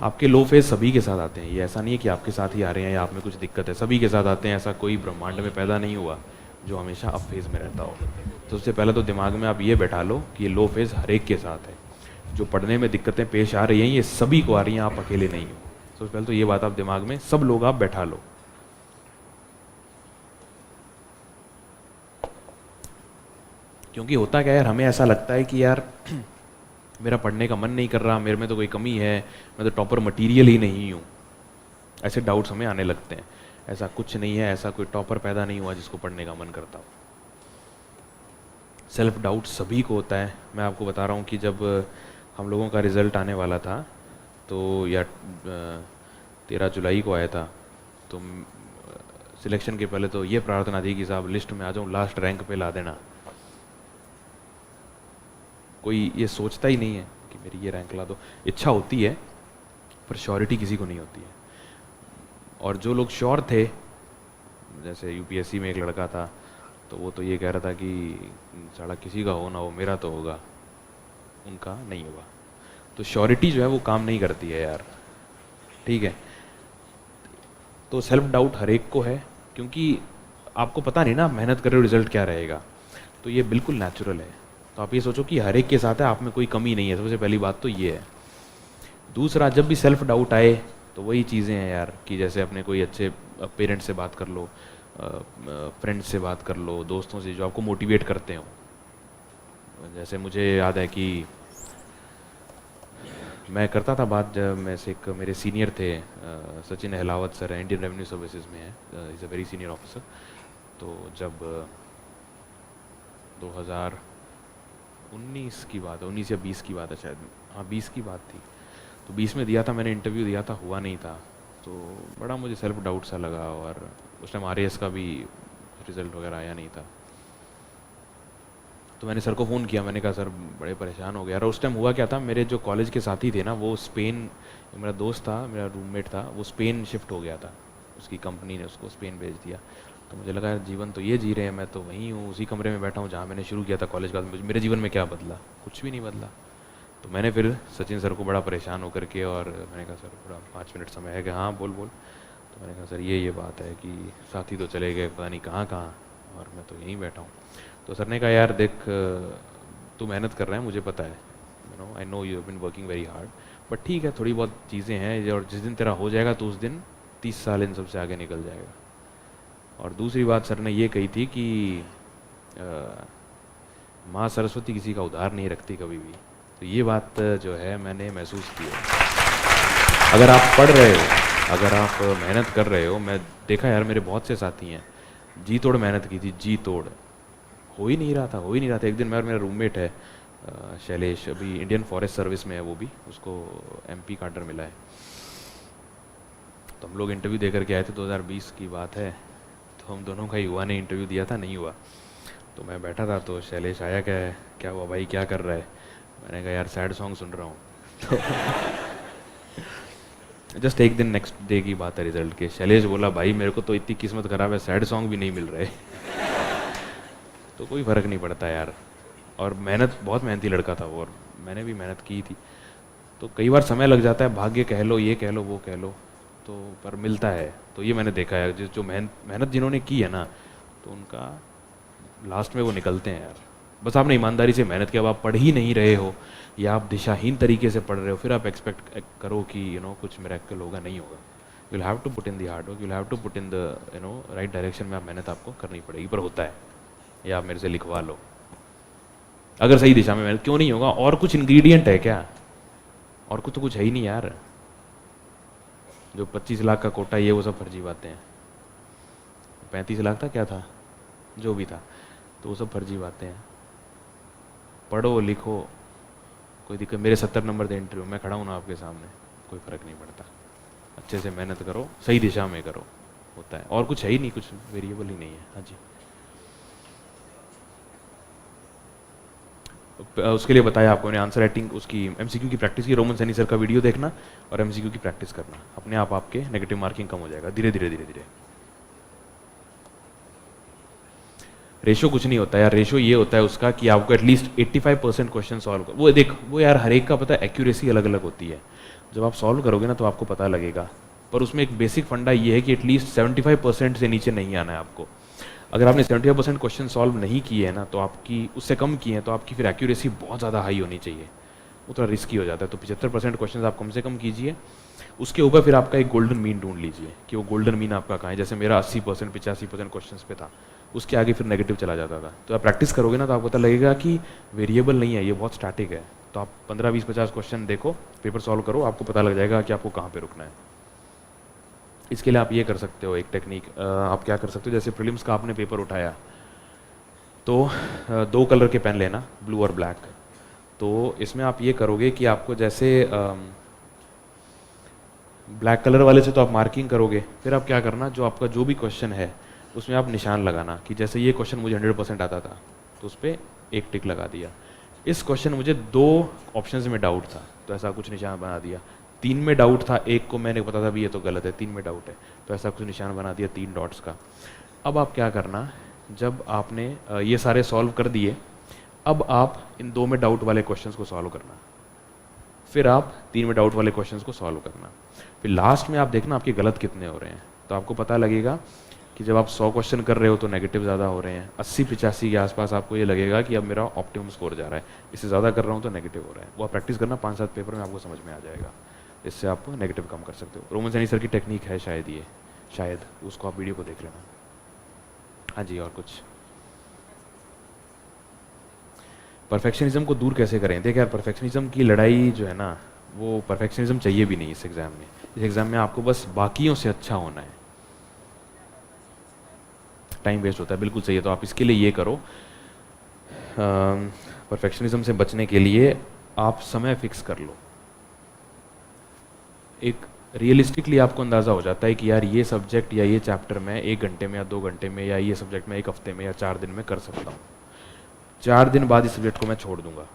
आपके लो फेज सभी के साथ आते हैं, ये ऐसा नहीं है कि आपके साथ ही आ रहे हैं या आप में कुछ दिक्कत है, सभी के साथ आते हैं। ऐसा कोई ब्रह्मांड में पैदा नहीं हुआ जो हमेशा अप फेज में रहता हो। तो सबसे पहले तो दिमाग में आप ये बैठा लो कि ये लो फेज हर एक के साथ है। जो पढ़ने में दिक्कतें पेश आ रही हैं ये सभी को आ रही हैं, आप अकेले नहीं हो। सबसे पहले तो ये बात आप दिमाग में, सब लोग आप बैठा लो। क्योंकि होता क्या है यार, हमें ऐसा लगता है कि यार मेरा पढ़ने का मन नहीं कर रहा, मेरे में तो कोई कमी है, मैं तो टॉपर मटेरियल ही नहीं हूँ। ऐसे डाउट्स हमें आने लगते हैं। ऐसा कुछ नहीं है, ऐसा कोई टॉपर पैदा नहीं हुआ जिसको पढ़ने का मन करता हो। सेल्फ डाउट सभी को होता है। मैं आपको बता रहा हूँ कि जब हम लोगों का रिज़ल्ट आने वाला था, तो या 13 जुलाई को आया था, तो सिलेक्शन के पहले तो ये प्रार्थना थी कि साहब लिस्ट में आ जाऊँ, लास्ट रैंक पे ला देना। कोई ये सोचता ही नहीं है कि मेरी ये रैंक ला दो। इच्छा होती है पर श्योरिटी किसी को नहीं होती है। और जो लोग श्योर थे, जैसे UPSC में एक लड़का था, तो वो तो ये कह रहा था कि साला किसी का हो ना हो, मेरा तो होगा, उनका नहीं होगा। तो श्योरिटी जो है वो काम नहीं करती है यार। ठीक है, तो सेल्फ डाउट हर एक को है, क्योंकि आपको पता नहीं ना आप मेहनत कर रहे हो रिजल्ट क्या रहेगा। तो ये बिल्कुल नेचुरल है। तो आप ये सोचो कि हर एक के साथ है, आप में कोई कमी नहीं है। सबसे पहली बात तो ये है। दूसरा, जब भी सेल्फ डाउट आए तो वही चीज़ें हैं यार कि जैसे अपने कोई अच्छे पेरेंट्स से बात कर लो, फ्रेंड्स से बात कर लो, दोस्तों से जो आपको मोटिवेट करते हो। जैसे मुझे याद है कि मैं करता था बात, जब मैं से एक मेरे सीनियर थे, सचिन अहलावत सर हैं, इंडियन रेवेन्यू सर्विसेज में है, is a very senior officer. तो जब 2019 की बात है, 19 या 20 की बात है शायद, हाँ 20 की बात थी। तो 20 में दिया था मैंने, इंटरव्यू दिया था, हुआ नहीं था। तो बड़ा मुझे सेल्फ डाउट सा लगा, और उस टाइम RAS का भी रिज़ल्ट वगैरह आया नहीं था। तो मैंने सर को फ़ोन किया, मैंने कहा सर बड़े परेशान हो गया। और उस टाइम हुआ क्या था, मेरे जो कॉलेज के साथी थे ना, वो स्पेन, मेरा दोस्त था, मेरा रूममेट था, वो स्पेन शिफ्ट हो गया था, उसकी कंपनी ने उसको स्पेन भेज दिया। तो मुझे लगा यार जीवन तो ये जी रहे हैं, मैं तो वहीं हूँ, उसी कमरे में बैठा हूँ जहाँ मैंने शुरू किया था कॉलेज का। मेरे जीवन में क्या बदला? कुछ भी नहीं बदला। तो मैंने फिर सचिन सर को बड़ा परेशान होकर के, और मैंने कहा सर पूरा 5 मिनट समय है कि हाँ बोल। तो मैंने कहा सर ये बात है कि साथी तो चले गए पता नहीं कहाँ, और मैं तो यहीं बैठा हूँ। तो सर ने कहा यार देख, तू मेहनत कर रहा है, मुझे पता है, I know you have been working very hard, but ठीक है थोड़ी बहुत चीज़ें हैं, और जिस दिन तेरा हो जाएगा तो उस दिन 30 साल इन सबसे आगे निकल जाएगा। और दूसरी बात सर ने ये कही थी कि माँ सरस्वती किसी का उधार नहीं रखती कभी भी। तो ये बात जो है मैंने महसूस की है। अगर आप पढ़ रहे हो, अगर आप मेहनत कर रहे हो, मैं देखा यार मेरे बहुत से साथी हैं, जी तोड़ मेहनत की थी, जी तोड़, हो ही नहीं रहा था। एक दिन मैं और मेरा रूममेट है शैलेश, अभी इंडियन फॉरेस्ट सर्विस में है वो भी, उसको MP का ऑर्डर मिला है। तो हम लोग इंटरव्यू दे करके आए थे, 2020 की बात है, तो हम दोनों का युवा ने इंटरव्यू दिया था, नहीं हुआ। तो मैं बैठा था तो शैलेश आया, क्या हुआ भाई, क्या कर रहा है? मैंने कहा यार सैड सॉन्ग सुन रहा हूँ। तो जस्ट एक दिन नेक्स्ट डे की बात है रिजल्ट के, शैलेश बोला भाई मेरे को तो इतनी किस्मत खराब है, सैड सॉन्ग भी नहीं मिल रहे। तो कोई फ़र्क नहीं पड़ता यार। और मेहनत, बहुत मेहनती लड़का था वो, और मैंने भी मेहनत की थी। तो कई बार समय लग जाता है, भाग्य कह लो, ये कह लो, वो कह लो, तो पर मिलता है। तो ये मैंने देखा है, जो मेहनत जिन्होंने की है ना, तो उनका लास्ट में वो निकलते हैं यार। बस आपने ईमानदारी से मेहनत किया। अब आप पढ़ ही नहीं रहे हो या आप दिशाहीन तरीके से पढ़ रहे हो, फिर आप एक्सपेक्ट करो कि कुछ मिरेकल होगा, नहीं होगा। You will have to put in the hard work, you will have to put in the right direction में आप मेहनत आपको करनी पड़ेगी। पर होता है, या आप मेरे से लिखवा लो, अगर सही दिशा में मेहनत, क्यों नहीं होगा? और कुछ इंग्रेडिएंट है क्या? और कुछ तो कुछ है ही नहीं यार। जो 25 लाख का कोटा ये वो सब फर्जी बातें हैं। 35 लाख था, क्या था, जो भी था, तो वो सब फर्जी बातें हैं। पढ़ो लिखो, कोई दिक्कत। मेरे 70 नंबर थे इंटरव्यू, मैं खड़ा हूँ ना आपके सामने, कोई फ़र्क नहीं पड़ता। अच्छे से मेहनत करो, सही दिशा में करो, होता है। और कुछ है ही नहीं, कुछ वेरिएबल ही नहीं है। हाँ जी, उसके लिए बताया आपको मैंने, आंसर राइटिंग, उसकी एमसीक्यू की प्रैक्टिस की। रोमन सैनी सर का वीडियो देखना और एमसीक्यू की प्रैक्टिस करना, अपने आप आपके नेगेटिव मार्किंग कम हो जाएगा धीरे धीरे धीरे धीरे। रेशो कुछ नहीं होता यार, रेशो ये होता है उसका कि आपको एटलीस्ट 85% क्वेश्चन सॉल्व कर। वो देख, वो यार हर एक का पता है एक्यूरेसी अलग अलग होती है। जब आप सॉल्व करोगे ना तो आपको पता लगेगा। पर उसमें एक बेसिक फंडा ये है कि एटलीस्ट 75% से नीचे नहीं आना है आपको। अगर आपने 75% क्वेश्चन सॉल्व नहीं किए हैं ना, तो आपकी उससे कम किए हैं, तो आपकी फिर एक्यूरेसी बहुत ज़्यादा हाई होनी चाहिए। वो थोड़ा रिस्की हो जाता है। तो 75% क्वेश्चन आप कम से कम कीजिए। उसके ऊपर फिर आपका एक गोल्डन मीन ढूंढ लीजिए कि वो गोल्डन मीन आपका कहाँ है। जैसे मेरा 80% 85% क्वेश्चन पे था, उसके आगे फिर नेगेटिव चला जाता था। तो आप प्रैक्टिस करोगे ना तो आपको पता लगेगा कि वेरिएबल नहीं है, ये बहुत स्टैटिक है। तो आप 15, 20, 50 क्वेश्चन देखो, पेपर सॉल्व करो, आपको पता लग जाएगा कि आपको कहाँ पे रुकना है। इसके लिए आप ये कर सकते हो, एक टेक्निक आप क्या कर सकते हो, जैसे प्रीलिम्स का आपने पेपर उठाया तो 2 कलर के पेन लेना, ब्लू और ब्लैक। तो इसमें आप ये करोगे कि आपको जैसे ब्लैक कलर वाले से तो आप मार्किंग करोगे, फिर आप क्या करना, जो आपका जो भी क्वेश्चन है उसमें आप निशान लगाना कि जैसे ये क्वेश्चन मुझे 100% आता था तो उस पर एक टिक लगा दिया। इस क्वेश्चन मुझे 2 ऑप्शंस में डाउट था तो ऐसा कुछ निशान बना दिया। 3 में डाउट था, एक को मैंने पता था भी ये तो गलत है, 3 में डाउट है तो ऐसा कुछ निशान बना दिया 3 डॉट्स का। अब आप क्या करना, जब आपने ये सारे सॉल्व कर दिए, अब आप इन 2 में डाउट वाले क्वेश्चंस को सॉल्व करना, फिर आप 3 में डाउट वाले क्वेश्चंस को सॉल्व करना, फिर लास्ट में आप देखना आपके गलत कितने हो रहे हैं। तो आपको पता लगेगा कि जब आप 100 क्वेश्चन कर रहे हो तो नेगेटिव ज़्यादा हो रहे हैं, 80-85 के आसपास आपको ये लगेगा कि अब मेरा ऑप्टिमम स्कोर जा रहा है, इससे ज़्यादा कर रहा हूँ तो नेगेटिव हो रहा है। वो आप प्रैक्टिस करना, 5-7 पेपर में आपको समझ में आ जाएगा। इससे आप नेगेटिव कम कर सकते हो। रोमन सैनी सर की टेक्निक है शायद ये, शायद उसको आप वीडियो को देख लेना। हाँ जी, और कुछ परफेक्शनिज्म को दूर कैसे करें? देखिए यार, परफेक्शनिज्म की लड़ाई जो है ना, वो परफेक्शनिज्म चाहिए भी नहीं इस एग्ज़ाम में। इस एग्ज़ाम में आपको बस बाकियों से अच्छा होना है। टाइम वेस्ट होता है, बिल्कुल सही है। तो आप इसके लिए ये करो, परफेक्शनिज्म से बचने के लिए आप समय फिक्स कर लो। एक रियलिस्टिकली आपको अंदाज़ा हो जाता है कि यार ये सब्जेक्ट या ये चैप्टर मैं 1 घंटे में या 2 घंटे में, या ये सब्जेक्ट मैं 1 हफ्ते में या 4 दिन में कर सकता हूँ। 4 दिन बाद इस सब्जेक्ट को मैं छोड़ दूंगा।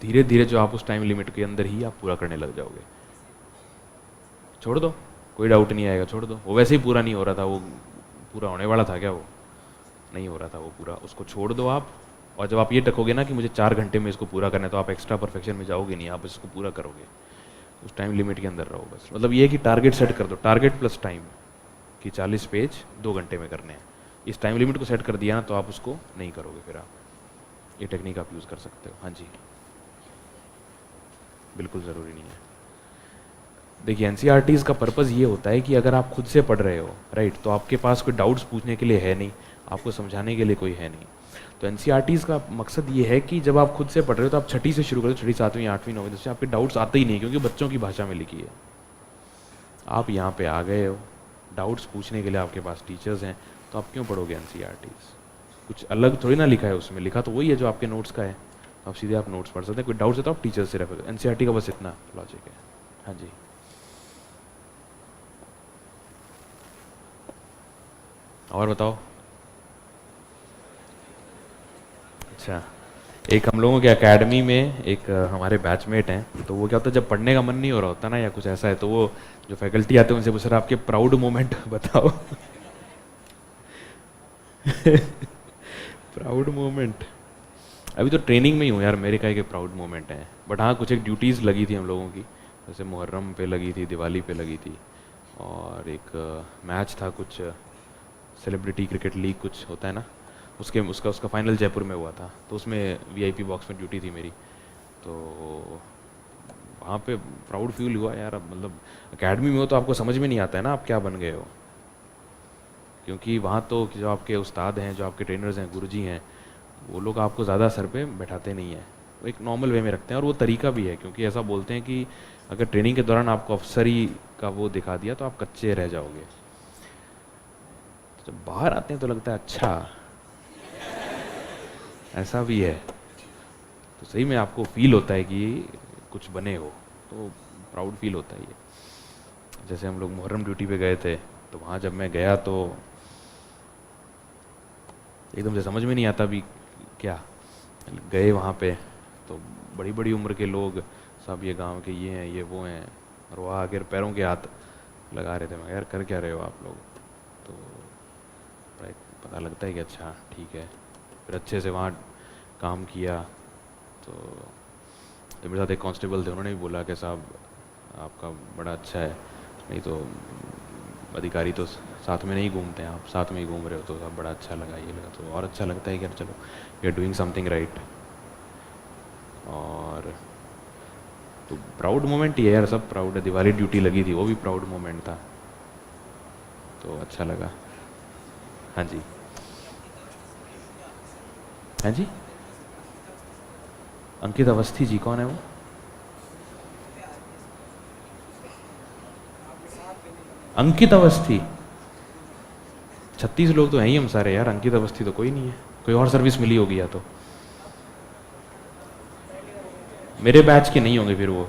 धीरे धीरे जो आप उस टाइम लिमिट के अंदर ही आप पूरा करने लग जाओगे। छोड़ दो, कोई डाउट नहीं आएगा, छोड़ दो। वो वैसे ही पूरा नहीं हो रहा था, वो पूरा होने वाला था क्या? वो नहीं हो रहा था वो पूरा, उसको छोड़ दो आप। और जब आप ये टकोगे ना कि मुझे 4 घंटे में इसको पूरा करना है, तो आप एक्स्ट्रा परफेक्शन में जाओगे नहीं, आप इसको पूरा करोगे। उस टाइम लिमिट के अंदर रहो बस। मतलब ये है कि टारगेट सेट कर दो, टारगेट प्लस टाइम, कि 40 पेज 2 घंटे में करने हैं। इस टाइम लिमिट को सेट कर दिया ना तो आप उसको नहीं करोगे, फिर आप ये टेक्निक आप यूज़ कर सकते हो। हाँ जी, बिल्कुल ज़रूरी नहीं है। देखिए, एनसीईआरटीज़ का पर्पज़ ये होता है कि अगर आप खुद से पढ़ रहे हो, राइट, तो आपके पास कोई डाउट्स पूछने के लिए है नहीं, आपको समझाने के लिए कोई है नहीं। तो एनसीईआरटीज़ का मकसद ये है कि जब आप खुद से पढ़ रहे हो तो आप 6ठी से शुरू करो, 6ठी 7वीं 8वीं 9वीं 10वीं, आपके डाउट्स आते ही नहीं, क्योंकि बच्चों की भाषा में लिखी है। आप यहाँ पे आ गए हो, डाउट्स पूछने के लिए आपके पास टीचर्स हैं, तो आप क्यों पढ़ोगे एनसीईआरटीज़? कुछ अलग थोड़ी ना लिखा है उसमें, लिखा तो वही है जो आपके नोट्स का है। आप सीधे आप नोट्स पढ़ सकते हैं। कोई डाउट्स है तो आप टीचर्स से रेफर करें। एनसीईआरटी का बस इतना लॉजिक है। हाँ जी, और बताओ। अच्छा, एक हम लोगों के एकेडमी में एक हमारे बैचमेट हैं, तो वो क्या होता है जब पढ़ने का मन नहीं हो रहा होता ना या कुछ ऐसा है, तो वो जो फैकल्टी आते हैं उनसे पूछ रहा आपके प्राउड मोमेंट बताओ। प्राउड मोमेंट, अभी तो ट्रेनिंग में ही हूँ यार, मेरे का एक प्राउड मोमेंट है, बट हाँ कुछ एक ड्यूटीज़ लगी थी हम लोगों की, जैसे मुहर्रम पे लगी थी, दिवाली पे लगी थी, और एक मैच था कुछ सेलिब्रिटी क्रिकेट लीग कुछ होता है ना, उसका फाइनल जयपुर में हुआ था, तो उसमें वीआईपी बॉक्स में ड्यूटी थी मेरी, तो वहाँ पे प्राउड फील हुआ यार। अब मतलब एकेडमी में हो तो आपको समझ में नहीं आता है ना आप क्या बन गए हो, क्योंकि वहाँ तो जो आपके उस्ताद हैं, जो आपके ट्रेनर्स हैं, गुरुजी हैं, वो लोग आपको ज़्यादा सर पे बैठाते नहीं हैं, वो एक नॉर्मल वे में रखते हैं, और वो तरीका भी है, क्योंकि ऐसा बोलते हैं कि अगर ट्रेनिंग के दौरान आपको अफसरी का वो दिखा दिया तो आप कच्चे रह जाओगे, तो जब बाहर आते हैं तो लगता है अच्छा ऐसा भी है, तो सही में आपको फील होता है कि कुछ बने हो, तो प्राउड फील होता है ये। जैसे हम लोग मुहर्रम ड्यूटी पे गए थे, तो वहाँ जब मैं गया तो एकदम से समझ में नहीं आता भी क्या, गए वहाँ पे तो बड़ी बड़ी उम्र के लोग सब, ये गांव के ये हैं, ये वो हैं, और वहाँ आकर पैरों के हाथ लगा रहे थे। मैं यार कर क्या रहे हो आप लोग, तो बड़ा पता लगता है कि अच्छा ठीक है। फिर अच्छे से वहाँ काम किया, तो जो मेरे साथ एक कांस्टेबल थे उन्होंने भी बोला कि साहब आपका बड़ा अच्छा है, नहीं तो अधिकारी तो साथ में नहीं घूमते हैं, आप साथ में ही घूम रहे हो, तो अब बड़ा अच्छा लगा, ये लगा, तो और अच्छा लगता है कि चलो we are doing something right. और तो प्राउड मोमेंट ही है यार, सब प्राउड है। दिवाली ड्यूटी लगी थी, वो भी प्राउड मोमेंट था, तो अच्छा लगा। हाँ जी, हाँ जी, अंकित अवस्थी जी कौन है वो? अंकित अवस्थी, 36 लोग तो हैं ही हम सारे यार, अंकित अवस्थी तो कोई नहीं है, कोई और सर्विस मिली होगी या तो मेरे बैच के नहीं होंगे फिर वो।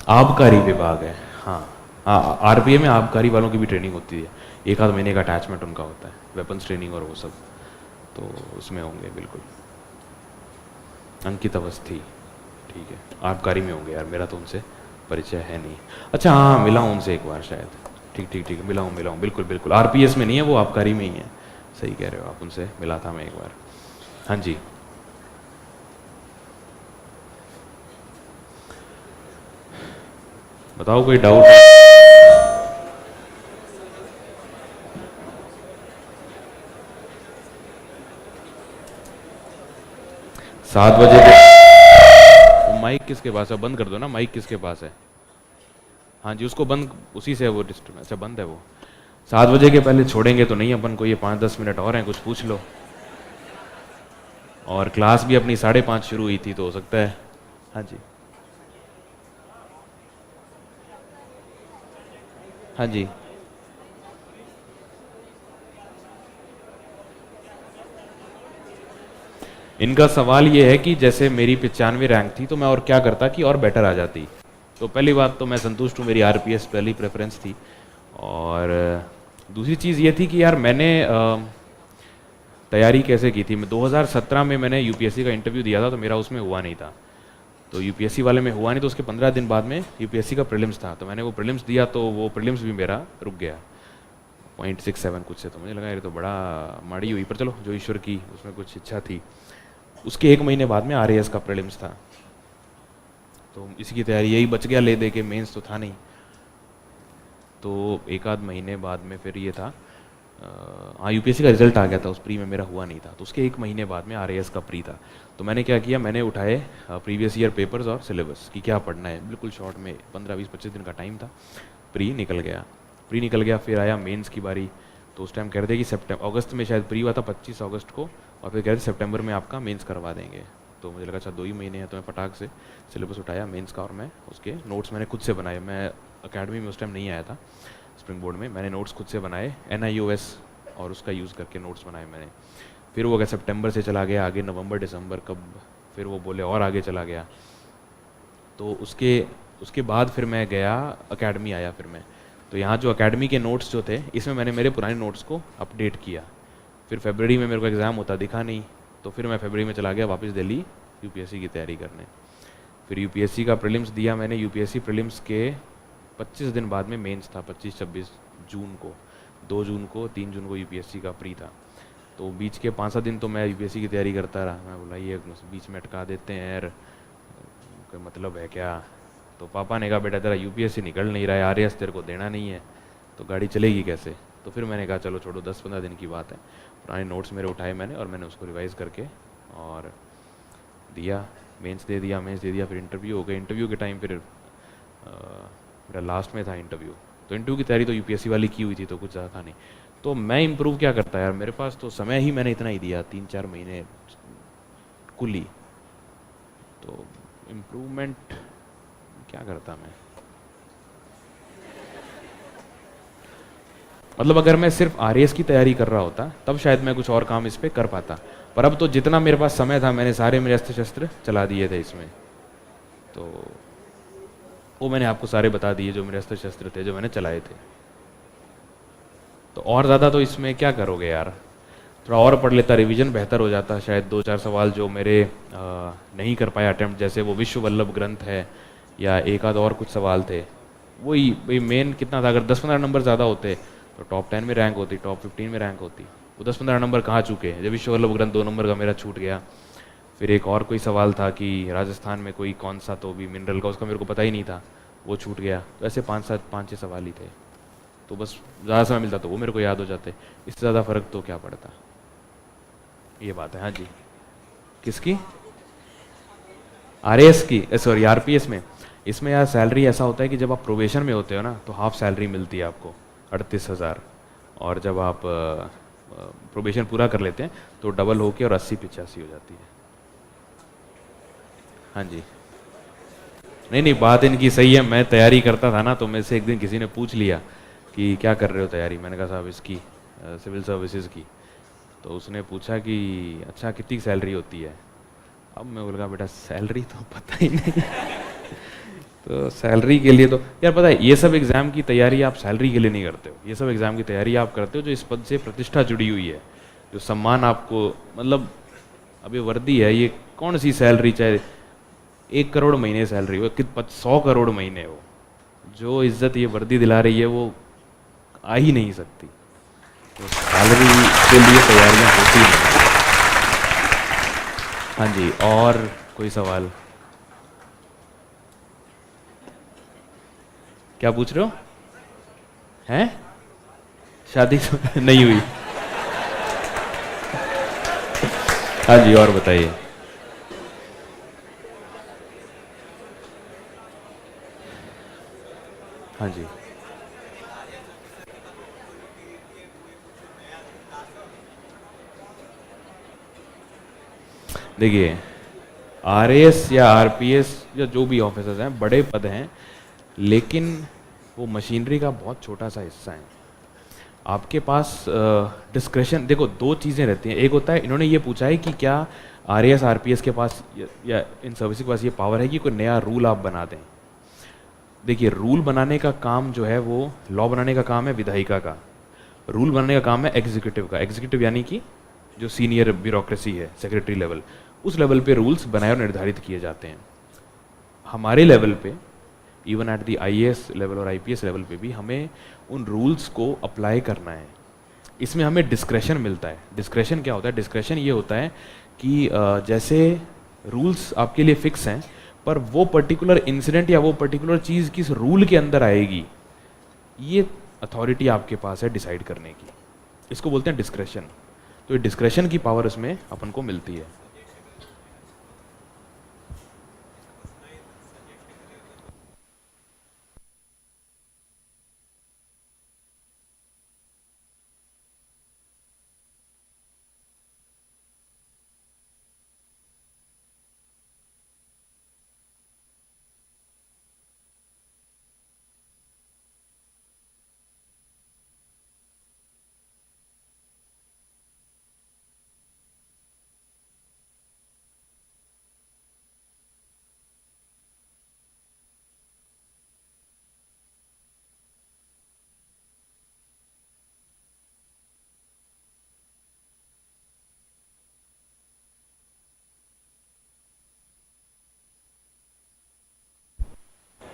आबकारी विभाग है, हाँ हाँ, आरपीए में आबकारी वालों की भी ट्रेनिंग होती है, एक आध महीने का अटैचमेंट उनका होता है, वेपन्स ट्रेनिंग और वो सब, तो उसमें होंगे बिल्कुल। अंकित अवस्थी, ठीक है, आबकारी में होंगे यार, मेरा तो उनसे परिचय है नहीं। अच्छा हाँ, मिला हूँ उनसे एक बार शायद, ठीक ठीक ठीक, मिला हूँ बिल्कुल बिल्कुल। आरपीएस में नहीं है वो, आबकारी में ही है, सही कह रहे हो आप, उनसे मिला था मैं एक बार। हाँ जी, बताओ कोई डाउट? 7 बजे तो माइक किसके पास है? बंद कर दो ना, माइक किसके पास है? हाँ जी, उसको बंद, उसी से वो डिस्टर्ब, अच्छा बंद है वो। 7 बजे के पहले छोड़ेंगे तो नहीं अपन को, ये 5-10 मिनट और हैं, कुछ पूछ लो। और क्लास भी अपनी 5:30 शुरू हुई थी, तो हो सकता है। हाँ जी, हाँ जी, इनका सवाल ये है कि जैसे मेरी 95 रैंक थी, तो मैं और क्या करता कि और बेटर आ जाती। तो पहली बात तो मैं संतुष्ट हूँ, मेरी आरपीएस पहली प्रेफरेंस थी। और दूसरी चीज़ ये थी कि यार मैंने तैयारी कैसे की थी। मैं 2017 में मैंने यूपीएससी का इंटरव्यू दिया था, तो मेरा उसमें हुआ नहीं था, तो यूपीएससी वाले में हुआ नहीं, तो उसके 15 दिन बाद में यूपीएससी का प्रीलिम्स था, तो मैंने वो प्रीलिम्स दिया, तो वो प्रीलिम्स भी मेरा रुक गया 0.67 कुछ से। तो मुझे लगा ये तो बड़ा माड़ी हुई, पर चलो जो ईश्वर की उसमें कुछ इच्छा थी। उसके 1 महीने बाद में आरएएस का प्रीलिम्स था, तो इसी की तैयारी, यही बच गया ले दे के, मेंस तो था नहीं। तो 1 आध महीने बाद में फिर ये था, हाँ यूपीएससी का रिजल्ट आ गया था, उस प्री में मेरा हुआ नहीं था, तो उसके 1 महीने बाद में आरएएस का प्री था। तो मैंने क्या किया, मैंने उठाए प्रीवियस ईयर पेपर्स और सिलेबस कि क्या पढ़ना है, बिल्कुल शॉर्ट में 15-20-25 दिन का टाइम था। प्री निकल गया, फिर आया मेंस की बारी। तो उस टाइम कह रहे थे कि अगस्त में शायद प्री हुआ था 25 अगस्त को, और फिर कह रहे थे सितंबर में आपका मेंस करवा देंगे। तो मुझे लगा अच्छा 2 ही महीने हैं, तो मैं फटाक से सिलेबस उठाया मेंस का, और मैं उसके नोट्स मैंने खुद से बनाए। मैं अकेडमी में उस टाइम नहीं आया था, स्प्रिंग बोर्ड में, मैंने नोट्स खुद से बनाए, NIOS और उसका यूज़ करके नोट्स बनाए मैंने। फिर वो अगर सितंबर से चला गया आगे, नवंबर दिसंबर, कब फिर वो बोले और आगे चला गया। तो उसके उसके बाद फिर मैं गया अकेडमी आया फिर मैं, तो यहाँ जो अकेडमी के नोट्स जो थे इसमें मैंने मेरे पुराने नोट्स को अपडेट किया। फिर फरवरी में मेरे को एग्ज़ाम होता दिखा नहीं, तो फिर मैं फरवरी में चला गया वापस दिल्ली यूपीएससी की तैयारी करने। फिर यूपीएससी का प्रीलिम्स दिया मैंने। यूपीएससी प्रीलिम्स के 25 दिन बाद में मेंस था, 25-26 जून को, 2 जून को, 3 जून को यूपीएससी का प्री था। तो बीच के 5-7 दिन तो मैं यूपीएससी की तैयारी करता रहा। मैं बोला ये बीच में अटका देते हैं यार, कोई मतलब है क्या। तो पापा ने कहा बेटा तेरा यूपीएससी निकल नहीं रहा है, आरएएस तेरे को देना नहीं है, तो गाड़ी चलेगी कैसे। तो फिर मैंने कहा चलो छोड़ो, 10-15 दिन की बात है। पुराने नोट्स मेरे उठाए मैंने और मैंने उसको रिवाइज़ करके और दिया, मेंस दे दिया। फिर इंटरव्यू हो गया। इंटरव्यू के टाइम फिर मेरा लास्ट में था इंटरव्यू, तो इंटरव्यू की तैयारी तो यूपीएससी वाली की हुई थी, तो कुछ ज़्यादा था नहीं। तो मैं इम्प्रूव क्या करता यार, मेरे पास तो समय ही मैंने इतना ही दिया, 3-4 महीने कुल ही। तो इम्प्रूवमेंट क्या करता मैं, मतलब अगर मैं सिर्फ आरएएस की तैयारी कर रहा होता तब शायद मैं कुछ और काम इस पर कर पाता, पर अब तो जितना मेरे पास समय था मैंने सारे मेरे अस्त्र शस्त्र चला दिए थे इसमें। तो वो मैंने आपको सारे बता दिए जो मेरे अस्त्र शस्त्र थे जो मैंने चलाए थे। तो और ज़्यादा तो इसमें क्या करोगे यार, थोड़ा और पढ़ लेता, रिवीजन बेहतर हो जाता। शायद 2-4 सवाल जो मेरे नहीं कर पाया अटेम्प्ट, जैसे वो विश्व वल्लभ ग्रंथ है या एक आध और कुछ सवाल थे, वही मेन कितना था, अगर 10-15 नंबर ज़्यादा होते तो टॉप 10 में रैंक होती, टॉप 15 में रैंक होती। वो 10-15 नंबर कहाँ चुके हैं, जब विश्व वल्लभ ग्रंथ 2 नंबर का मेरा छूट गया। फिर एक और कोई सवाल था कि राजस्थान में कोई कौन सा तो भी मिनरल का, उसका मेरे को पता ही नहीं था, वो छूट गया। तो ऐसे 5-6 सवाल ही थे, तो बस ज़्यादा समय मिलता तो वो मेरे को याद हो जाते, इससे ज़्यादा फ़र्क तो क्या पड़ता। ये बात है। हाँ जी, किसकी, आरएएस की, सॉरी आरपीएस में। इसमें यार सैलरी ऐसा होता है कि जब आप प्रोबेशन में होते हो ना तो हाफ सैलरी मिलती है आपको 38,000, और जब आप प्रोबेशन पूरा कर लेते हैं तो डबल होके और 80-85 हो जाती है। हाँ जी, नहीं बात इनकी सही है। मैं तैयारी करता था ना, तो मेरे से एक दिन किसी ने पूछ लिया कि क्या कर रहे हो तैयारी, मैंने कहा साहब इसकी सिविल सर्विसेज की। तो उसने पूछा कि अच्छा कितनी सैलरी होती है। अब मैं बोल रहा बेटा सैलरी तो पता ही नहीं तो सैलरी के लिए तो यार पता है, ये सब एग्ज़ाम की तैयारी आप सैलरी के लिए नहीं करते हो, ये सब एग्ज़ाम की तैयारी आप करते हो जो इस पद से प्रतिष्ठा जुड़ी हुई है, जो सम्मान आपको, मतलब अब ये वर्दी है, ये कौन सी सैलरी, चाहे 1 करोड़ महीने सैलरी हो कि 100 करोड़ महीने हो, जो इज्जत ये वर्दी दिला रही है वो आ ही नहीं सकती। तो सैलरी के लिए तैयारियां होती हैं। हाँ जी, और कोई सवाल, क्या पूछ रहे हो, हैं शादी तो नहीं हुई। हाँ जी, और बताइए। हाँ जी, देखिए आरएएस या आरपीएस या जो भी ऑफिसर्स हैं बड़े पद हैं, लेकिन वो मशीनरी का बहुत छोटा सा हिस्सा है। आपके पास डिस्क्रेशन, देखो 2 चीज़ें रहती हैं। एक होता है, इन्होंने ये पूछा है कि क्या आरएएस आरपीएस के पास या इन सर्विस के पास ये पावर है कि कोई नया रूल आप बना दें। देखिए रूल बनाने का काम जो है वो, लॉ बनाने का काम है विधायिका का, रूल बनाने का काम है एग्जीक्यूटिव का। एग्जीक्यूटिव यानी कि जो सीनियर ब्यूरोक्रेसी है, सेक्रेटरी लेवल, उस लेवल पे रूल्स बनाए और निर्धारित किए जाते हैं। हमारे लेवल पे, even at the IAS level और आईपीएस लेवल पे भी हमें उन रूल्स को अप्लाई करना है। इसमें हमें डिस्क्रेशन मिलता है। डिस्क्रेशन क्या होता है, डिस्क्रेशन ये होता है कि जैसे रूल्स आपके लिए फिक्स हैं, पर वो पर्टिकुलर इंसिडेंट या वो पर्टिकुलर चीज़ किस रूल के अंदर आएगी, ये अथॉरिटी आपके पास है डिसाइड करने की। इसको बोलते हैं डिस्क्रेशन। तो ये डिस्क्रेशन की पावर इसमें अपन को मिलती है।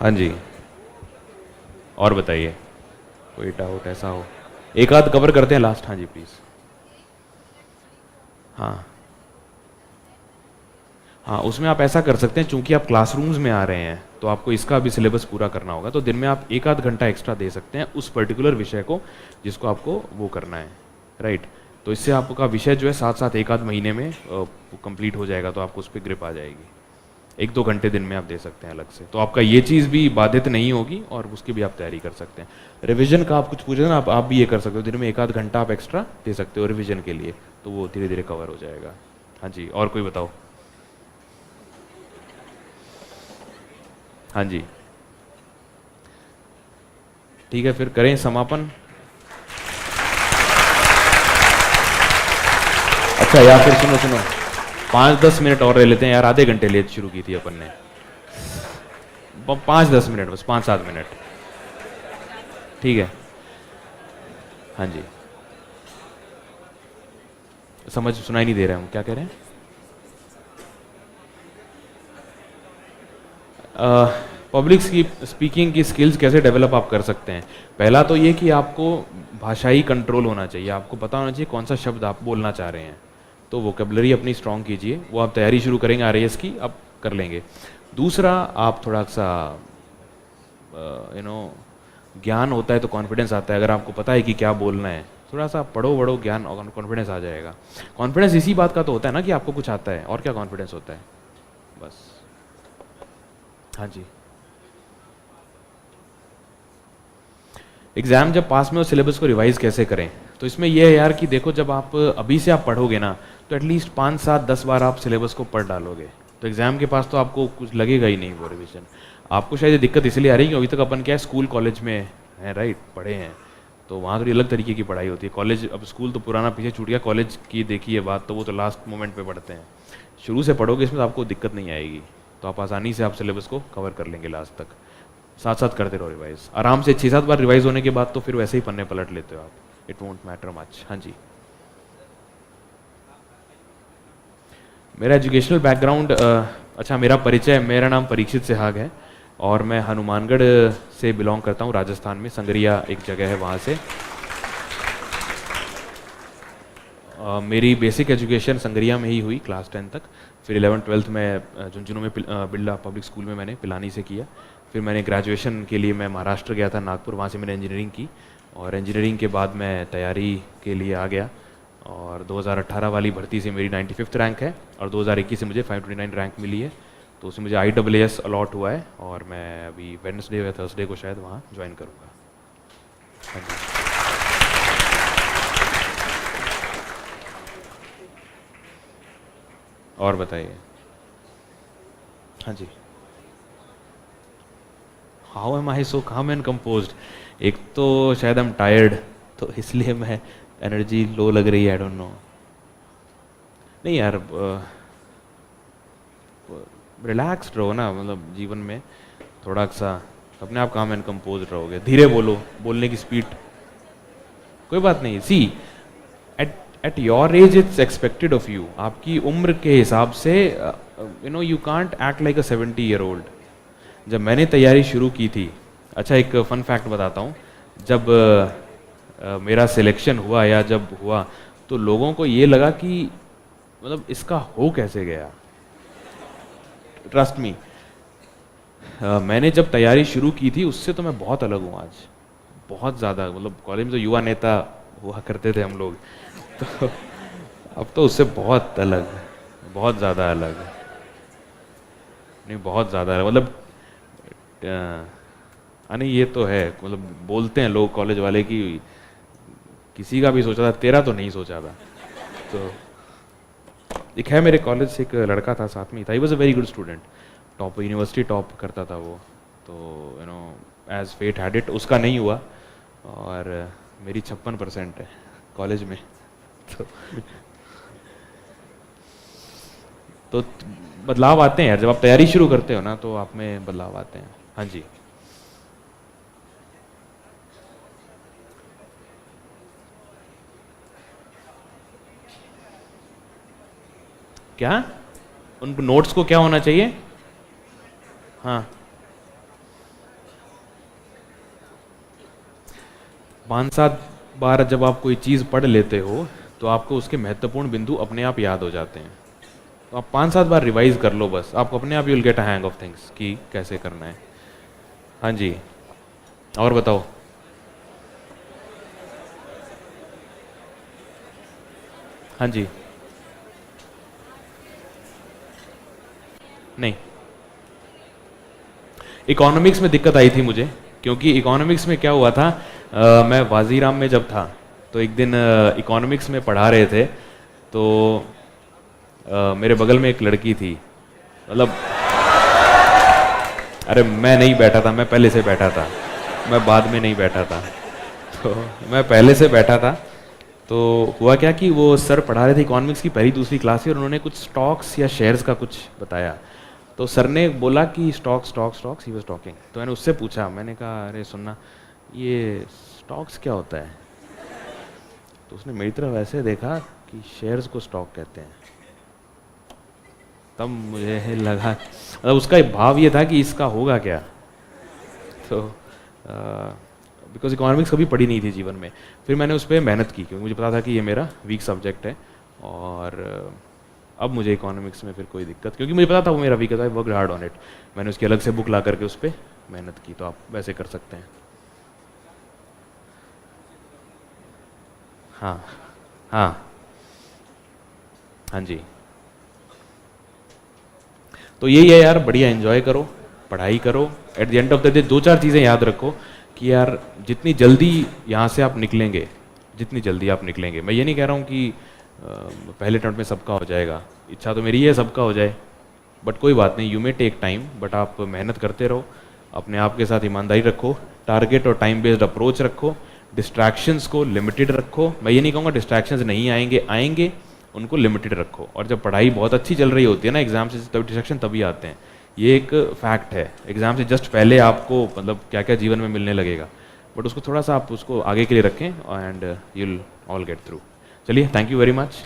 हाँ जी, और बताइए कोई डाउट ऐसा हो? एक आध कवर करते हैं लास्ट। हाँ जी प्लीज। हाँ हाँ, उसमें आप ऐसा कर सकते हैं, चूंकि आप क्लासरूम्स में आ रहे हैं तो आपको इसका भी सिलेबस पूरा करना होगा, तो दिन में आप एक आध घंटा एक्स्ट्रा दे सकते हैं उस पर्टिकुलर विषय को जिसको आपको वो करना है, राइट। तो इससे आपका विषय जो है साथ साथ एक आध महीने में कंप्लीट हो जाएगा, तो आपको उस पर ग्रिप आ जाएगी। 1-2 घंटे दिन में आप दे सकते हैं अलग से, तो आपका ये चीज़ भी बाधित नहीं होगी और उसकी भी आप तैयारी कर सकते हैं। रिवीजन का आप कुछ पूछे ना, आप भी ये कर सकते हो, दिन में एक आध घंटा आप एक्स्ट्रा दे सकते हो रिवीजन के लिए, तो वो धीरे धीरे कवर हो जाएगा। हाँ जी, और कोई बताओ? हाँ जी, ठीक है, फिर करें समापन। अच्छा यार, फिर सुनो 5-10 मिनट और ले लेते हैं यार, आधे घंटे लेट शुरू की थी अपन ने। 5-10 मिनट, बस 5-7 मिनट, ठीक है। हाँ जी, सुनाई नहीं दे रहा हूँ, क्या कह रहे हैं? पब्लिक स्पीकिंग की स्किल्स कैसे डेवलप आप कर सकते हैं? पहला तो ये कि आपको भाषाई कंट्रोल होना चाहिए, आपको पता होना चाहिए कौन सा शब्द आप बोलना चाह रहे हैं, तो वोकेबलरी अपनी स्ट्रॉन्ग कीजिए, वो आप तैयारी शुरू करेंगे आरएएस की, आप कर लेंगे। दूसरा, आप थोड़ा सा ज्ञान होता है तो कॉन्फिडेंस आता है, अगर आपको पता है कि क्या बोलना है, थोड़ा सा पढ़ो बड़ो, ज्ञान और कॉन्फिडेंस आ जाएगा। कॉन्फिडेंस इसी बात का तो होता है ना कि आपको कुछ आता है, और क्या कॉन्फिडेंस होता है, बस। हाँ जी, एग्जाम जब पास में हो, सिलेबस को रिवाइज कैसे करें? तो इसमें यह है यार कि देखो, जब आप अभी से आप पढ़ोगे ना, तो एटलीस्ट 5, 7, 10 बार आप सिलेबस को पढ़ डालोगे, तो एग्जाम के पास तो आपको कुछ लगेगा ही नहीं वो रिविजन। आपको शायद ये दिक्कत इसलिए आ रही है कि अभी तक अपन क्या है, स्कूल कॉलेज में है, राइट, पढ़े हैं, तो वहाँ थोड़ी अलग तरीके की पढ़ाई होती है। कॉलेज, अब स्कूल तो पुराना पीछे छूट गया, कॉलेज की देखिए बात, तो वो तो लास्ट मोमेंट पे पढ़ते हैं। शुरू से पढ़ोगे इसमें तो आपको दिक्कत नहीं आएगी, तो आप आसानी से आप सिलेबस को कवर कर लेंगे लास्ट तक। साथ साथ करते रहो रिवाइज आराम से, 6-7 बार रिवाइज होने के बाद तो फिर वैसे ही पन्ने पलट लेते हो आप, इट वोंट मैटर मच। हाँ जी, मेरा एजुकेशनल बैकग्राउंड, अच्छा मेरा परिचय, मेरा नाम परीक्षित सेहाग है और मैं हनुमानगढ़ से बिलोंग करता हूँ, राजस्थान में, संगरिया एक जगह है वहाँ से। मेरी बेसिक एजुकेशन संगरिया में ही हुई क्लास 10 तक, फिर 11th-12th में झुंझुनू में बिरला पब्लिक स्कूल में मैंने पिलानी से किया। फिर मैंने ग्रेजुएशन के लिए मैं महाराष्ट्र गया था, नागपुर, वहाँ से मैंने इंजीनियरिंग की, और इंजीनियरिंग के बाद मैं तैयारी के लिए आ गया, और 2018 वाली भर्ती से मेरी 95th रैंक है, और 2021 से मुझे 529 रैंक मिली है, तो उसमें मुझे IAAS अलॉट हुआ है, और मैं अभी वेडनेसडे या थर्सडे को शायद वहाँ ज्वाइन करूँगा। हाँ जी, और बताइए। हाँ जी, हाउ एम आई सो काम एंड कंपोज्ड? एक तो शायद आई एम टायर्ड, तो इसलिए मैं एनर्जी लो लग रही है, आई डोंट नो। नहीं यार, रिलैक्स्ड रहो ना, मतलब जीवन में थोड़ा सा अपने आप काम एंड कंपोज रहोगे, धीरे बोलो, बोलने की स्पीड, कोई बात नहीं। See at your age it's expected of you, आपकी उम्र के हिसाब से you can't act like a 70-year-old। जब मैंने तैयारी शुरू की थी, अच्छा एक फन फैक्ट बताता हूँ, जब मेरा सिलेक्शन हुआ या जब हुआ, तो लोगों को ये लगा कि मतलब इसका हो कैसे गया। ट्रस्ट मी, मैंने जब तैयारी शुरू की थी उससे तो मैं बहुत अलग हूँ आज, बहुत ज़्यादा। मतलब कॉलेज में तो युवा नेता हुआ करते थे हम लोग, तो अब तो उससे बहुत अलग, बहुत ज़्यादा अलग, नहीं बहुत ज़्यादा, मतलब नहीं ये तो है, मतलब बोलते हैं लोग कॉलेज वाले कि किसी का भी सोचा था, तेरा तो नहीं सोचा था। तो एक है मेरे कॉलेज से एक लड़का था, साथ में ही था, he was a very good student, top university top करता था वो, तो एज फेट हैड इट उसका नहीं हुआ, और मेरी 56% है कॉलेज में। तो बदलाव आते हैं यार, जब आप तैयारी शुरू करते हो ना, तो आप में बदलाव आते हैं। हाँ जी, क्या उन नोट्स को क्या होना चाहिए? हाँ 5-7 बार जब आप कोई चीज़ पढ़ लेते हो तो आपको उसके महत्वपूर्ण बिंदु अपने आप याद हो जाते हैं। तो आप 5-7 बार रिवाइज कर लो बस, आपको अपने आप you will get a hang of things कि कैसे करना है। हाँ जी, और बताओ। हाँ जी, नहीं, इकोनॉमिक्स में दिक्कत आई थी मुझे, क्योंकि इकोनॉमिक्स में क्या हुआ था, मैं वाजीराम में जब था तो एक दिन इकोनॉमिक्स में पढ़ा रहे थे, तो मेरे बगल में एक लड़की थी, मतलब अरे मैं नहीं बैठा था, मैं पहले से बैठा था, मैं बाद में नहीं बैठा था, तो मैं पहले से बैठा था। तो हुआ क्या कि वो सर पढ़ा रहे थे इकोनॉमिक्स की पहली दूसरी क्लास से, और उन्होंने कुछ स्टॉक्स या शेयर्स का कुछ बताया। तो सर ने बोला कि stocks stocks stocks, he was talking. तो मैंने उससे पूछा, मैंने कहा अरे सुनना, ये स्टॉक्स क्या होता है? तो उसने मेरी तरफ ऐसे देखा कि शेयर्स को स्टॉक कहते हैं। तब मुझे लगा, मतलब उसका भाव ये था कि इसका होगा क्या। तो बिकॉज इकोनॉमिक्स कभी पढ़ी नहीं थी जीवन में। फिर मैंने उस पर मेहनत की, क्योंकि मुझे पता था कि ये मेरा वीक सब्जेक्ट है, और अब मुझे इकोनॉमिक्स में फिर कोई दिक्कत, क्योंकि मुझे पता था वो मेरा वीक है, I worked hard on it. मैंने उसकी अलग से बुक ला करके उस पर मेहनत की। तो आप वैसे कर सकते हैं। हाँ हाँ हाँ जी, तो यही है यार, बढ़िया एंजॉय करो, पढ़ाई करो। At the end of the day 2-4 चीज़ें याद रखो कि यार जितनी जल्दी यहाँ से आप निकलेंगे, जितनी जल्दी आप निकलेंगे, मैं ये नहीं कह रहा हूँ कि पहले अटेम्प्ट में सबका हो जाएगा, इच्छा तो मेरी है सबका हो जाए, बट कोई बात नहीं, you may take time, but आप मेहनत करते रहो, अपने आप के साथ ईमानदारी रखो, टारगेट और टाइम बेस्ड अप्रोच रखो, डिस्ट्रैक्शंस को लिमिटेड रखो। मैं ये नहीं कहूँगा डिस्ट्रैक्शंस नहीं आएंगे, आएंगे, उनको लिमिटेड रखो। और जब पढ़ाई बहुत अच्छी चल रही होती है ना एग्जाम से, तब डिस्ट्रैक्शन तभी आते हैं, ये एक फैक्ट है। एग्जाम से जस्ट पहले आपको मतलब क्या क्या जीवन में मिलने लगेगा, बट उसको थोड़ा सा आप उसको आगे के लिए रखें, and you will all get through. चलिए, थैंक यू वेरी मच।